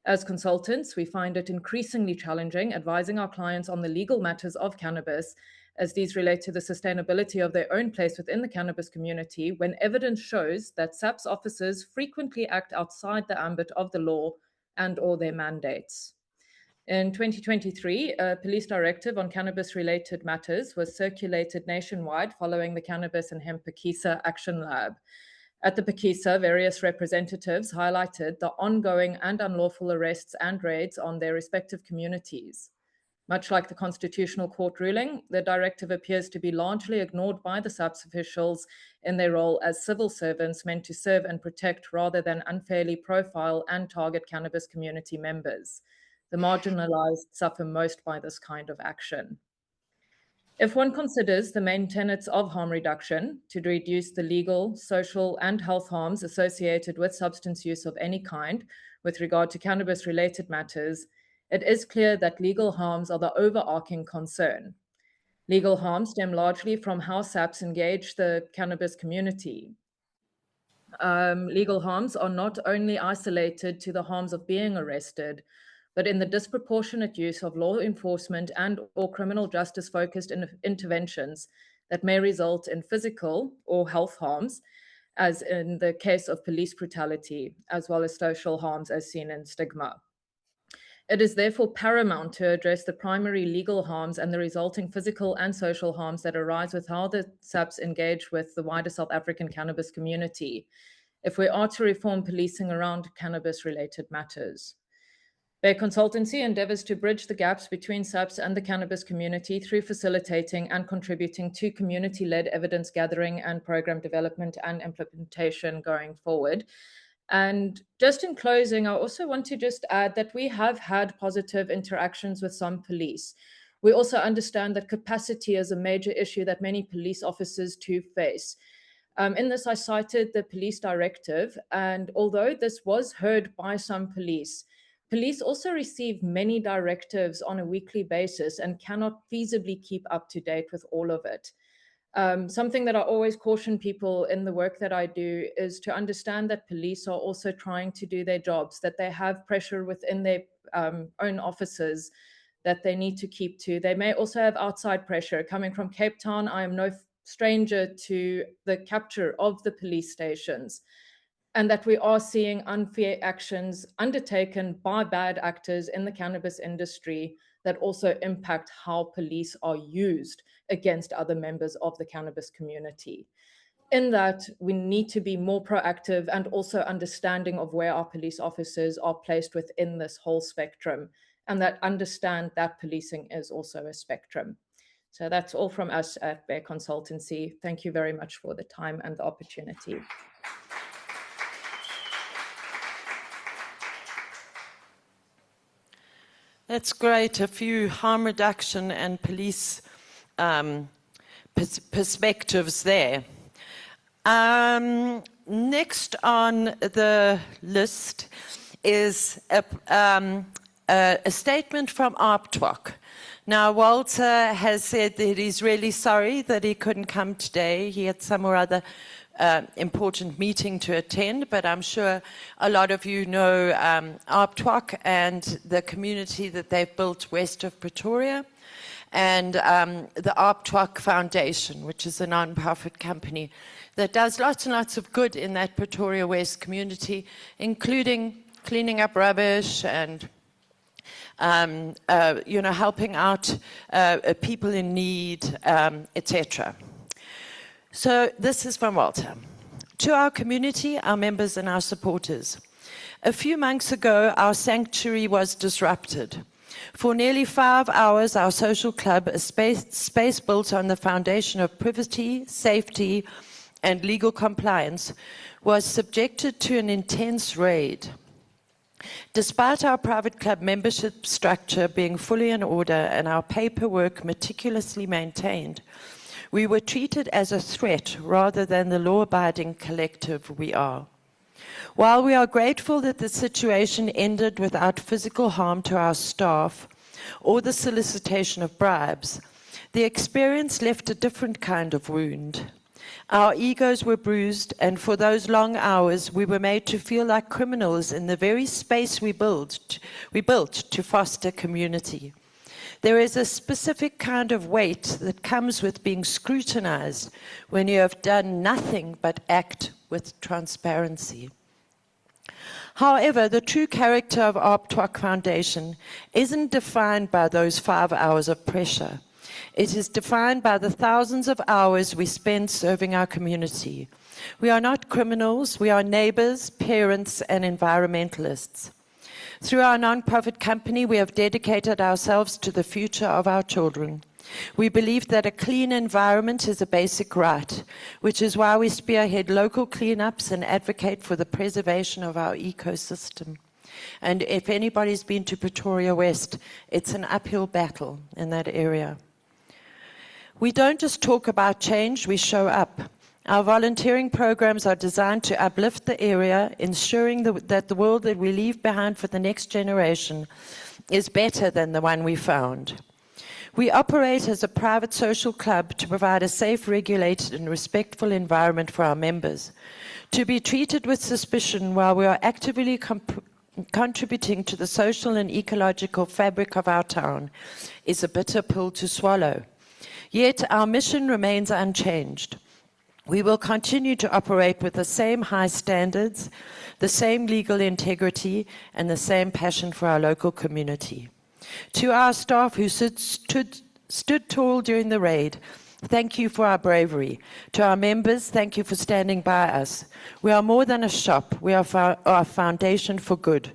As consultants, we find it increasingly challenging advising our clients on the legal matters of cannabis, as these relate to the sustainability of their own place within the cannabis community, when evidence shows that SAPS officers frequently act outside the ambit of the law and or their mandates. In 2023, a police directive on cannabis-related matters was circulated nationwide following the Cannabis and Hemp Pakisa Action Lab. At the Pakisa, various representatives highlighted the ongoing and unlawful arrests and raids on their respective communities. Much like the Constitutional Court ruling, the directive appears to be largely ignored by the SAPS officials in their role as civil servants meant to serve and protect rather than unfairly profile and target cannabis community members. The marginalized suffer most by this kind of action. If one considers the main tenets of harm reduction to reduce the legal, social, and health harms associated with substance use of any kind with regard to cannabis-related matters, it is clear that legal harms are the overarching concern. Legal harms stem largely from how SAPS engage the cannabis community. Legal harms are not only isolated to the harms of being arrested, but in the disproportionate use of law enforcement and or criminal justice-focused interventions that may result in physical or health harms, as in the case of police brutality, as well as social harms as seen in stigma. It is therefore paramount to address the primary legal harms and the resulting physical and social harms that arise with how the SAPS engage with the wider South African cannabis community, if we are to reform policing around cannabis-related matters. Their consultancy endeavors to bridge the gaps between SAPS and the cannabis community through facilitating and contributing to community-led evidence gathering and program development and implementation going forward. And just in closing, I also want to just add that we have had positive interactions with some police. We also understand that capacity is a major issue that many police officers too face. In this, I cited the police directive, and although this was heard by some police also receive many directives on a weekly basis and cannot feasibly keep up to date with all of it. Something that I always caution people in the work that I do is to understand that police are also trying to do their jobs, that they have pressure within their own offices that they need to keep to. They may also have outside pressure. Coming from Cape Town, I am no stranger to the capture of the police stations, and that we are seeing unfair actions undertaken by bad actors in the cannabis industry that also impact how police are used against other members of the cannabis community. In that, we need to be more proactive and also understanding of where our police officers are placed within this whole spectrum, and that understand that policing is also a spectrum. So that's all from us at Bear Consultancy. Thank you very much for the time and the opportunity. That's great. A few harm reduction and police perspectives there. Next on the list is a statement from ARPTWOC. Now, Walter has said that he's really sorry that he couldn't come today. He had some or other important meeting to attend, but I'm sure a lot of you know ARPTWOC and the community that they've built west of Pretoria, and the ARPTWOC Foundation, which is a non-profit company that does lots and lots of good in that Pretoria West community, including cleaning up rubbish and helping out people in need, etc. So this is from Walter. To our community, our members and our supporters. A few months ago, our sanctuary was disrupted. For nearly 5 hours, our social club, a space built on the foundation of privacy, safety, and legal compliance, was subjected to an intense raid. Despite our private club membership structure being fully in order and our paperwork meticulously maintained, we were treated as a threat rather than the law-abiding collective we are. While we are grateful that the situation ended without physical harm to our staff or the solicitation of bribes, the experience left a different kind of wound. Our egos were bruised, and for those long hours, we were made to feel like criminals in the very space we built to foster community. There is a specific kind of weight that comes with being scrutinized when you have done nothing but act with transparency. However, the true character of ARPTWOC Foundation isn't defined by those 5 hours of pressure. It is defined by the thousands of hours we spend serving our community. We are not criminals, we are neighbors, parents, and environmentalists. Through our non-profit company, we have dedicated ourselves to the future of our children. We believe that a clean environment is a basic right, which is why we spearhead local cleanups and advocate for the preservation of our ecosystem. And if anybody's been to Pretoria West, it's an uphill battle in that area. We don't just talk about change, we show up. Our volunteering programs are designed to uplift the area, ensuring that the world that we leave behind for the next generation is better than the one we found. We operate as a private social club to provide a safe, regulated, and respectful environment for our members. To be treated with suspicion while we are actively contributing to the social and ecological fabric of our town is a bitter pill to swallow. Yet our mission remains unchanged. We will continue to operate with the same high standards, the same legal integrity, and the same passion for our local community. To our staff who stood tall during the raid, thank you for our bravery. To our members, thank you for standing by us. We are more than a shop, we are a foundation for good.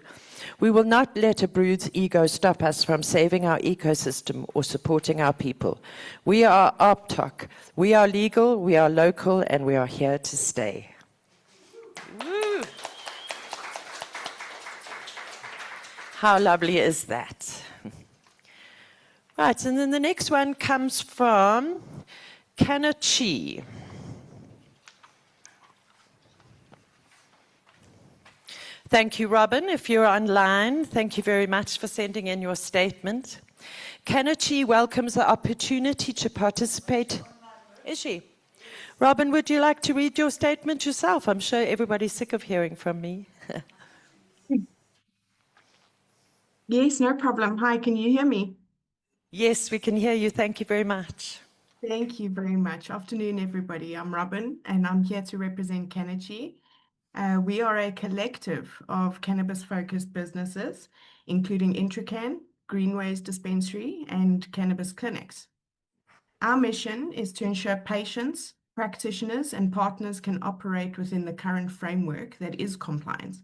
We will not let a brute's ego stop us from saving our ecosystem or supporting our people. We are OPTOC. We are legal, we are local, and we are here to stay. Woo. How lovely is that? Right, and then the next one comes from Kanachi. Thank you, Robin. If you're online, thank you very much for sending in your statement. Kanachi welcomes the opportunity to participate. Is she? Robin, would you like to read your statement yourself? I'm sure everybody's sick of hearing from me. Yes, no problem. Hi, can you hear me? Yes, we can hear you. Thank you very much. Thank you very much. Afternoon, everybody. I'm Robin, and I'm here to represent Kanachi. We are a collective of cannabis-focused businesses, including Intracan, Greenways Dispensary, and cannabis clinics. Our mission is to ensure patients, practitioners, and partners can operate within the current framework that is compliant.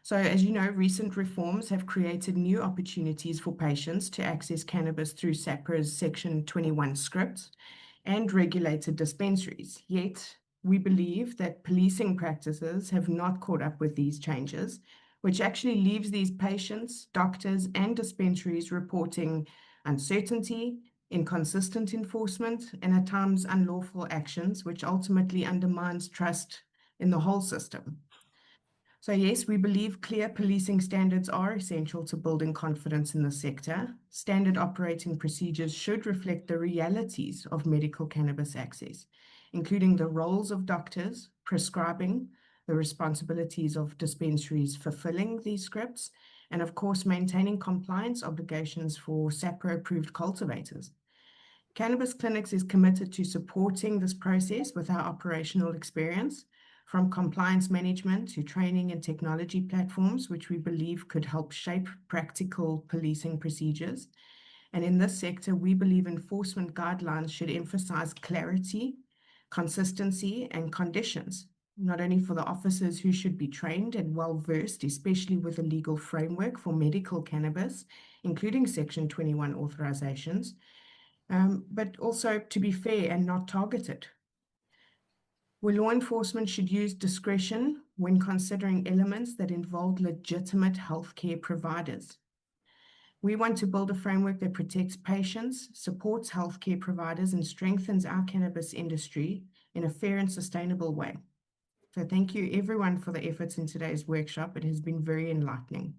So, as you know, recent reforms have created new opportunities for patients to access cannabis through SAHPRA's Section 21 scripts and regulated dispensaries. Yet, we believe that policing practices have not caught up with these changes, which actually leaves these patients, doctors, and dispensaries reporting uncertainty, inconsistent enforcement, and at times unlawful actions, which ultimately undermines trust in the whole system. So yes, we believe clear policing standards are essential to building confidence in the sector. Standard operating procedures should reflect the realities of medical cannabis access, including the roles of doctors, prescribing, the responsibilities of dispensaries fulfilling these scripts, and of course, maintaining compliance obligations for SAHPRA-approved cultivators. Cannabis Clinics is committed to supporting this process with our operational experience, from compliance management to training and technology platforms, which we believe could help shape practical policing procedures. And in this sector, we believe enforcement guidelines should emphasize clarity, consistency, and conditions, not only for the officers who should be trained and well-versed, especially with a legal framework for medical cannabis, including Section 21 authorizations, but also to be fair and not targeted. Where law enforcement should use discretion when considering elements that involve legitimate healthcare providers. We want to build a framework that protects patients, supports healthcare providers, and strengthens our cannabis industry in a fair and sustainable way. So thank you everyone for the efforts in today's workshop. It has been very enlightening.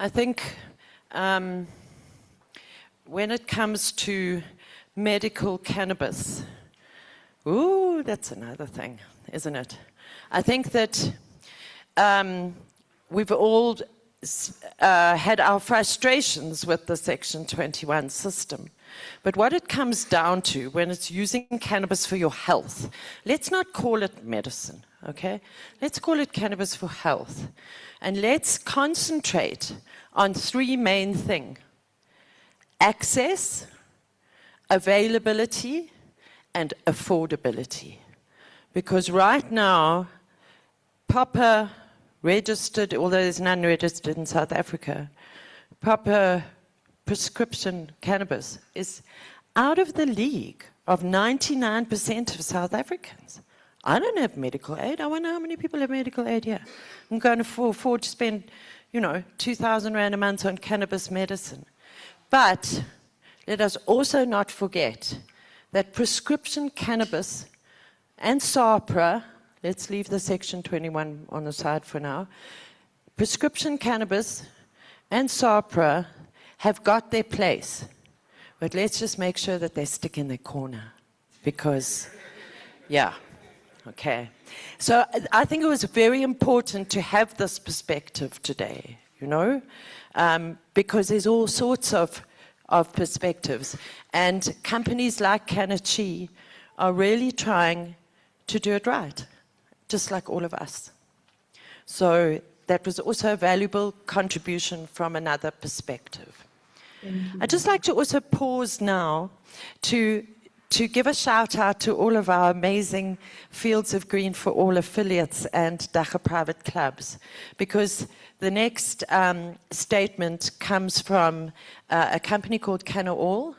I think when it comes to medical cannabis, ooh, that's another thing, isn't it? I think that we've all had our frustrations with the Section 21 system. But what it comes down to when it's using cannabis for your health, let's not call it medicine, okay? Let's call it cannabis for health. And let's concentrate on three main things: access, availability, and affordability. Because right now, proper registered, although there's none registered in South Africa, proper prescription cannabis is out of the league of 99% of South Africans. I don't have medical aid. I wonder how many people have medical aid here. I'm going to afford to spend, 2,000 Rand a month on cannabis medicine. But let us also not forget that prescription cannabis and SAHPRA, let's leave the Section 21 on the side for now, prescription cannabis and SAHPRA have got their place. But let's just make sure that they stick in their corner. Because, yeah. Okay, so I think it was very important to have this perspective today, because there's all sorts of perspectives. And companies like Kanachi are really trying to do it right, just like all of us. So that was also a valuable contribution from another perspective. I'd just like to also pause now to give a shout out to all of our amazing Fields of Green for All affiliates and Dagga private clubs, because the next statement comes from a company called Canna All,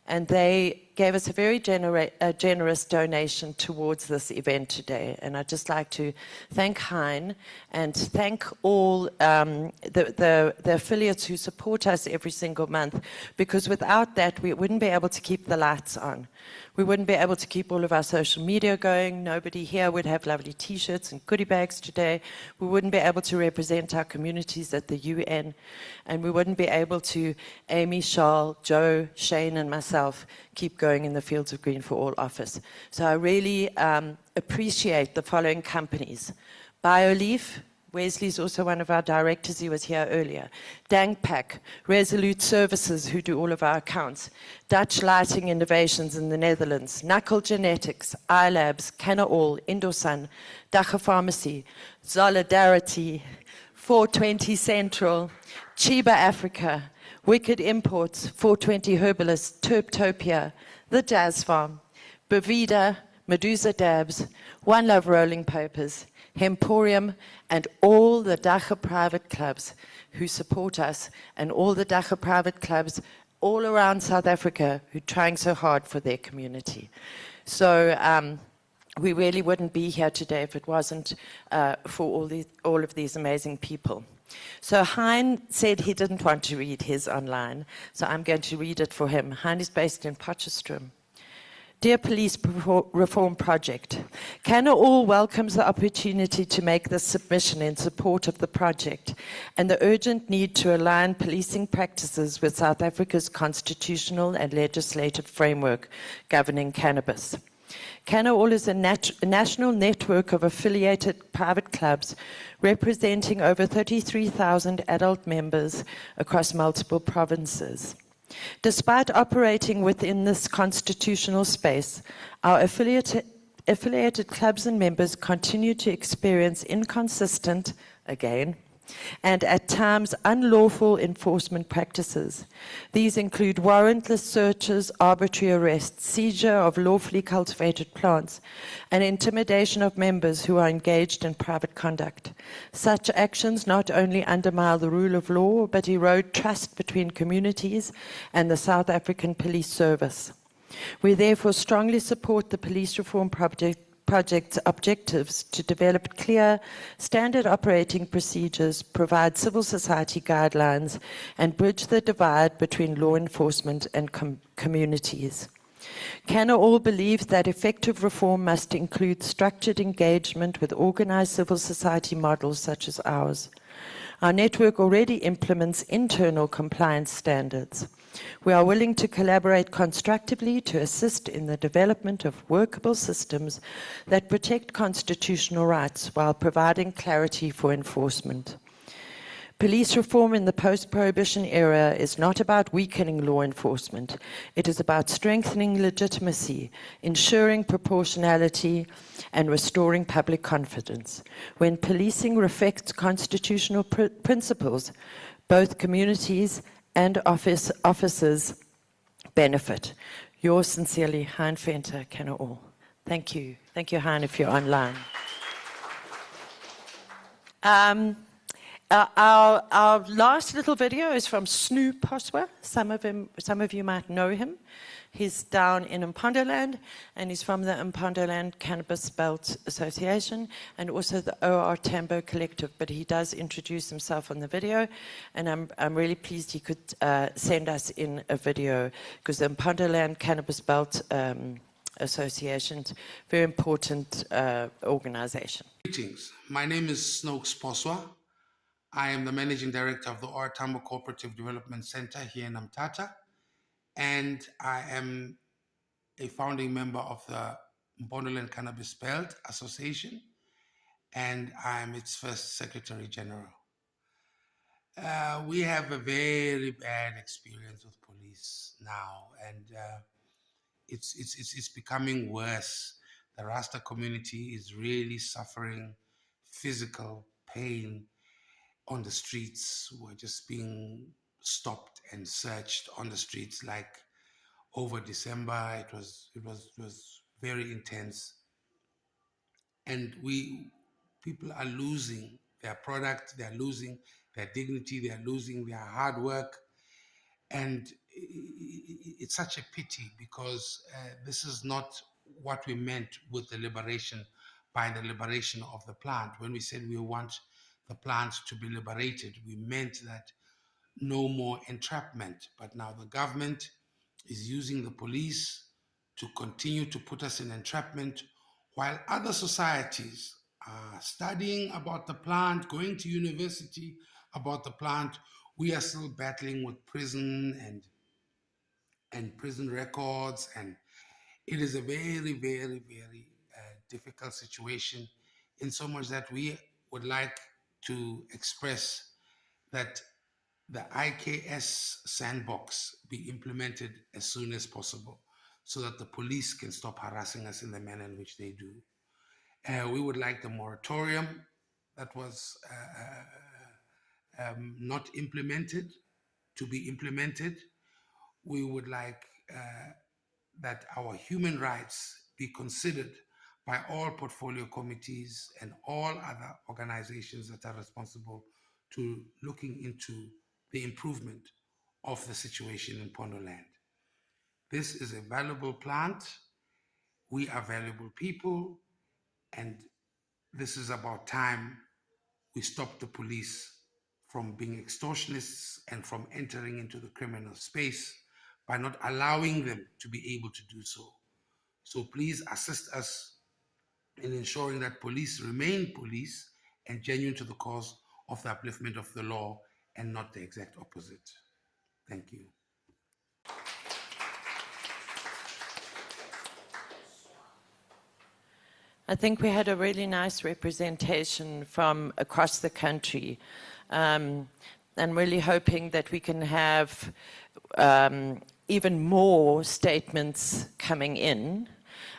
and they gave us a very generous donation towards this event today. And I'd just like to thank Hein and thank all the affiliates who support us every single month, because without that, we wouldn't be able to keep the lights on. We wouldn't be able to keep all of our social media going. Nobody here would have lovely t-shirts and goodie bags today. We wouldn't be able to represent our communities at the UN. And we wouldn't be able to, Amy, Charles, Joe, Shane, and myself, keep going in the Fields of Green for All office. So I really appreciate the following companies. BioLeaf, Wesley's also one of our directors, he was here earlier. Dankpak, Resolute Services, who do all of our accounts. Dutch Lighting Innovations in the Netherlands. Knuckle Genetics, iLabs, Canna All, Indosun, Dagga Pharmacy, Solidarity, 420 Central, Chiba Africa, Wicked Imports, 420 Herbalist, Terptopia, The Jazz Farm, Bavida, Medusa Dabs, One Love Rolling Papers, Hemporium, and all the Dagga private clubs who support us, and all the Dagga private clubs all around South Africa who are trying so hard for their community. So we really wouldn't be here today if it wasn't for all of these amazing people. So Hein said he didn't want to read his online, so I'm going to read it for him. Hein is based in Potchefstroom. Dear Police Reform Project, Canna All welcomes the opportunity to make this submission in support of the project and the urgent need to align policing practices with South Africa's constitutional and legislative framework governing cannabis. Canna All is a national network of affiliated private clubs representing over 33,000 adult members across multiple provinces. Despite operating within this constitutional space, our affiliated clubs and members continue to experience inconsistent, again, and at times unlawful enforcement practices. These include warrantless searches, arbitrary arrests, seizure of lawfully cultivated plants, and intimidation of members who are engaged in private conduct. Such actions not only undermine the rule of law, but erode trust between communities and the South African Police Service. We therefore strongly support the Police Reform Project's objectives to develop clear standard operating procedures, provide civil society guidelines, and bridge the divide between law enforcement and communities. Canna All believes that effective reform must include structured engagement with organized civil society models such as ours. Our network already implements internal compliance standards. We are willing to collaborate constructively to assist in the development of workable systems that protect constitutional rights while providing clarity for enforcement. Police reform in the post-prohibition era is not about weakening law enforcement. It is about strengthening legitimacy, ensuring proportionality, and restoring public confidence. When policing reflects constitutional principles, both communities and officers benefit. Yours sincerely, Hein Venter, Kenna All. Thank you. Thank you, Hein, if you're online. Our last little video is from Snoop Poswa. Some of you might know him. He's down in Mpondoland, and he's from the Mpondoland Cannabis Belt Association and also the OR Tambo Collective, but he does introduce himself on the video, and I'm really pleased he could send us in a video, because the Mpondoland Cannabis Belt Association, very important organization. Greetings. My name is Snokes Poswa. I am the Managing Director of the OR Tambo Cooperative Development Center here in Mthatha, and I am a founding member of the Mpondoland Cannabis Belt Association, and I am its first Secretary General. We have a very bad experience with police now, and it's becoming worse. The Rasta community is really suffering physical pain on the streets. We're just being stopped and searched on the streets. Like over December, it was very intense, and people are losing their product, they're losing their dignity, they're losing their hard work, and it's such a pity, because this is not what we meant with the liberation, by the liberation of the plant. When we said we want the plant to be liberated, we meant that no more entrapment. But now the government is using the police to continue to put us in entrapment, while other societies are studying about the plant, going to university about the plant. We are still battling with prison and prison records, and it is a very, very, very difficult situation, in so much that we would like to express that the IKS sandbox be implemented as soon as possible, so that the police can stop harassing us in the manner in which they do. We would like the moratorium that was not implemented to be implemented. We would like that our human rights be considered by all portfolio committees and all other organizations that are responsible to looking into the improvement of the situation in Pondoland. This is a valuable plant. We are valuable people, and this is about time we stop the police from being extortionists and from entering into the criminal space by not allowing them to be able to do so. So please assist us in ensuring that police remain police and genuine to the cause of the upliftment of the law, and not the exact opposite. Thank you. I think we had a really nice representation from across the country. I'm really hoping that we can have even more statements coming in.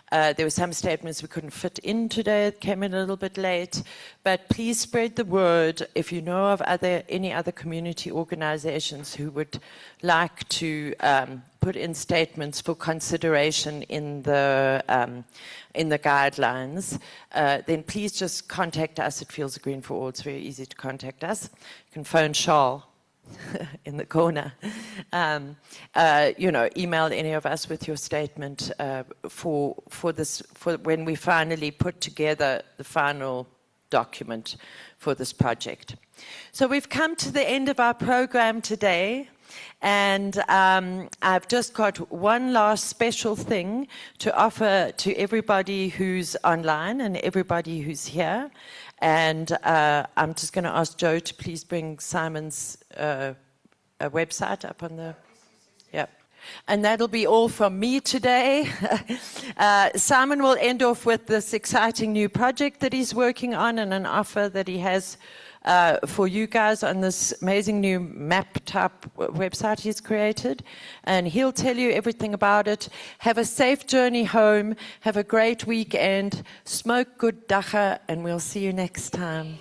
There were some statements we couldn't fit in today, it came in a little bit late, but please spread the word if you know of any other community organizations who would like to put in statements for consideration in the guidelines. Then please just contact us at Fields of Green for All. It's very easy to contact us. You can phone Charles in the corner. Email any of us with your statement for when we finally put together the final document for this project. So we've come to the end of our program today, and I've just got one last special thing to offer to everybody who's online and everybody who's here. And I'm just going to ask Joe to please bring Simon's website up on the... Yep. And that'll be all from me today. Simon will end off with this exciting new project that he's working on, and an offer that he has for you guys on this amazing new map type website he's created. And he'll tell you everything about it. Have a safe journey home. Have a great weekend. Smoke good dacha, and we'll see you next time.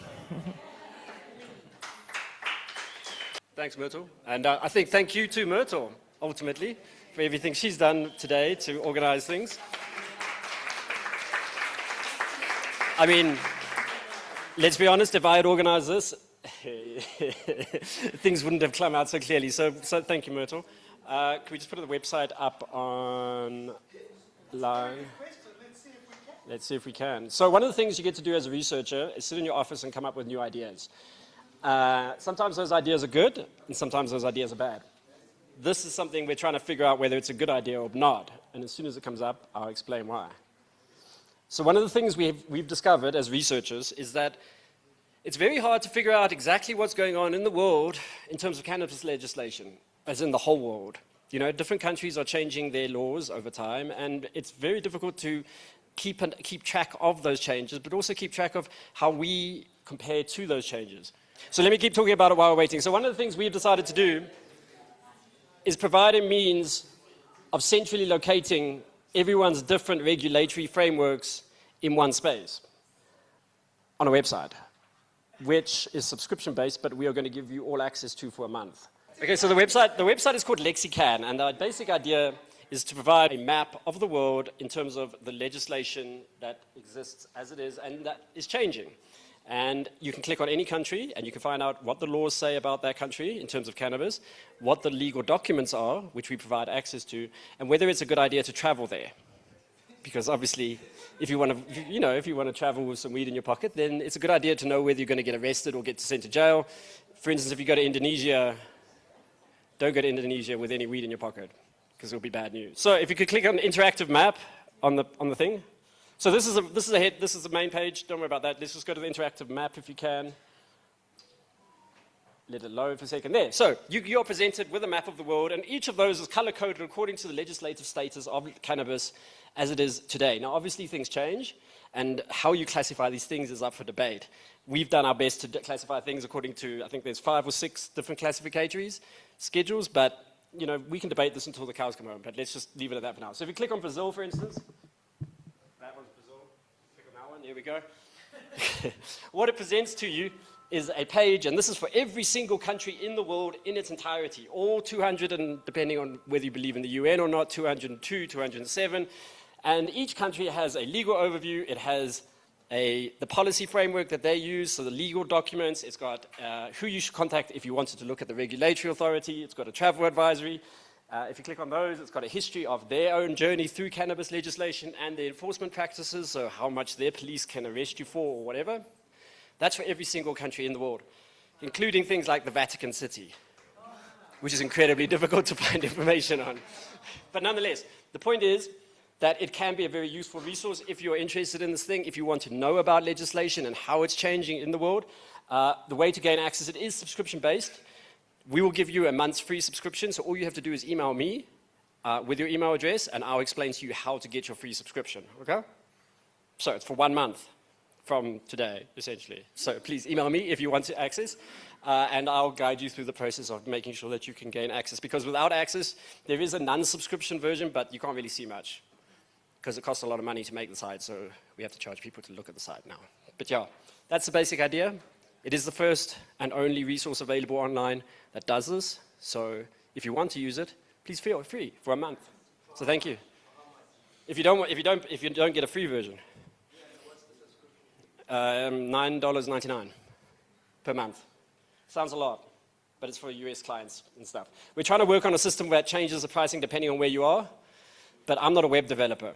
Thanks, Myrtle. And I think thank you to Myrtle, ultimately, for everything she's done today to organize things. I mean, let's be honest, if I had organized this, things wouldn't have come out so clearly. So thank you, Myrtle. Can we just put the website up online? Let's see if we can. So one of the things you get to do as a researcher is sit in your office and come up with new ideas. Sometimes those ideas are good, and sometimes those ideas are bad. This is something we're trying to figure out whether it's a good idea or not. And as soon as it comes up, I'll explain why. So one of the things we've discovered as researchers is that it's very hard to figure out exactly what's going on in the world in terms of cannabis legislation, as in the whole world. You know, different countries are changing their laws over time, and it's very difficult to keep track of those changes, but also keep track of how we compare to those changes. So let me keep talking about it while we're waiting. So one of the things we've decided to do is provide a means of centrally locating everyone's different regulatory frameworks in one space on a website, which is subscription-based, but we are going to give you all access to for a month. Okay, so the website is called Lexican, and the basic idea is to provide a map of the world in terms of the legislation that exists as it is and that is changing. And you can click on any country and you can find out what the laws say about that country in terms of cannabis, what the legal documents are, which we provide access to, and whether it's a good idea to travel there. Because obviously, if you want to travel with some weed in your pocket, then it's a good idea to know whether you're going to get arrested or get sent to jail. For instance, if you go to Indonesia, don't go to Indonesia with any weed in your pocket, because it'll be bad news. So if you could click on the interactive map on the thing. So this is the main page. Don't worry about that. Let's just go to the interactive map if you can. Let it load for a second. There. So you're presented with a map of the world, and each of those is color-coded according to the legislative status of cannabis as it is today. Now, obviously, things change, and how you classify these things is up for debate. We've done our best to classify things according to, I think there's 5 or 6 different classificatories, schedules, but you know, we can debate this until the cows come home, but let's just leave it at that for now. So if you click on Brazil, for instance, that one's Brazil, click on that one, there we go. What it presents to you is a page, and this is for every single country in the world in its entirety, all 200, and depending on whether you believe in the UN or not, 202, 207, and each country has a legal overview, it has the policy framework that they use, so the legal documents, it's got who you should contact if you wanted to look at the regulatory authority, it's got a travel advisory. If you click on those, it's got a history of their own journey through cannabis legislation and the enforcement practices, so how much their police can arrest you for or whatever. That's for every single country in the world, including things like the Vatican City, which is incredibly difficult to find information on. But nonetheless, the point is that it can be a very useful resource if you're interested in this thing, if you want to know about legislation and how it's changing in the world. The way to gain access, it is subscription-based. We will give you a month's free subscription, so all you have to do is email me with your email address, and I'll explain to you how to get your free subscription, okay? So it's for 1 month from today, essentially. So please email me if you want to access, and I'll guide you through the process of making sure that you can gain access, because without access, there is a non-subscription version, but you can't really see much, because it costs a lot of money to make the site, so we have to charge people to look at the site now. But yeah, that's the basic idea. It is the first and only resource available online that does this, so if you want to use it, please feel free for a month. So thank you. If you don't get a free version, $9.99 per month. Sounds a lot, but it's for US clients and stuff. We're trying to work on a system where it changes the pricing depending on where you are, but I'm not a web developer.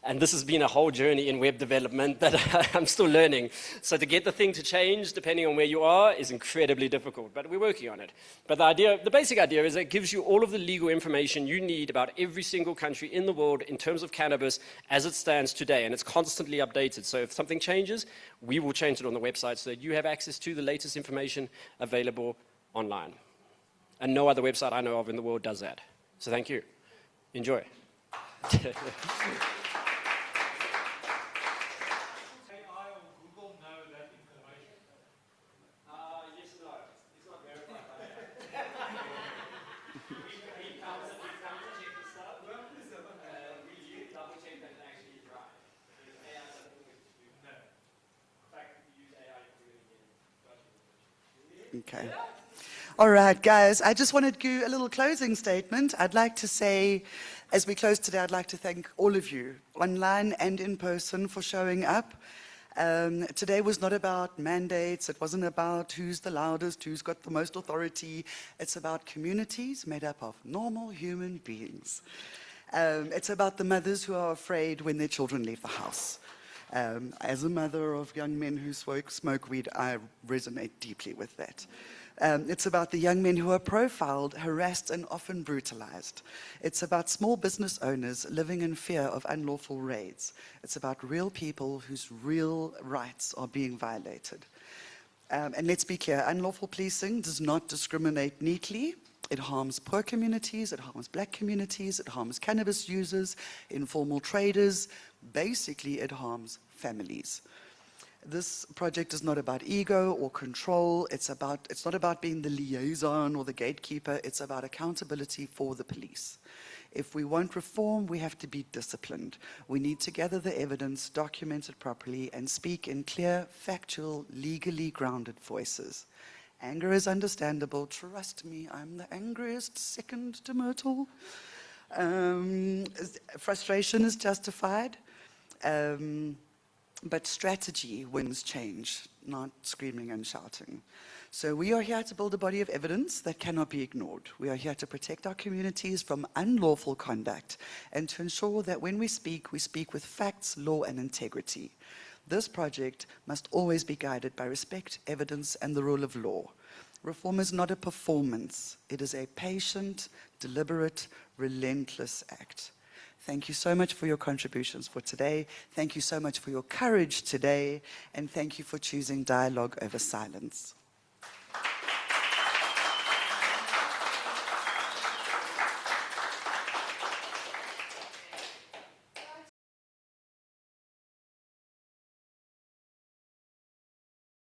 And this has been a whole journey in web development that I'm still learning. So to get the thing to change depending on where you are is incredibly difficult, but we're working on it. But the basic idea is that it gives you all of the legal information you need about every single country in the world in terms of cannabis as it stands today, and it's constantly updated. So if something changes, we will change it on the website so that you have access to the latest information available online. And no other website I know of in the world does that. So thank you. Enjoy. Okay. All right, guys, I just wanted to do a little closing statement. I'd like to say, as we close today, I'd like to thank all of you, online and in person, for showing up. Today was not about mandates. It wasn't about who's the loudest, who's got the most authority. It's about communities made up of normal human beings. It's about the mothers who are afraid when their children leave the house. As a mother of young men who smoke weed, I resonate deeply with that. It's about the young men who are profiled, harassed, and often brutalized. It's about small business owners living in fear of unlawful raids. It's about real people whose real rights are being violated. And let's be clear, unlawful policing does not discriminate neatly. It harms poor communities, it harms black communities, it harms cannabis users, informal traders. Basically, it harms families. This project is not about ego or control. It's not about being the liaison or the gatekeeper. It's about accountability for the police. If we want reform, we have to be disciplined. We need to gather the evidence, document it properly, and speak in clear, factual, legally grounded voices. Anger is understandable. Trust me, I'm the angriest second to Myrtle. Frustration is justified. But strategy wins change, not screaming and shouting. So we are here to build a body of evidence that cannot be ignored. We are here to protect our communities from unlawful conduct and to ensure that when we speak with facts, law, and integrity. This project must always be guided by respect, evidence, and the rule of law. Reform is not a performance. It is a patient, deliberate, relentless act. Thank you so much for your contributions for today. Thank you so much for your courage today. And thank you for choosing dialogue over silence.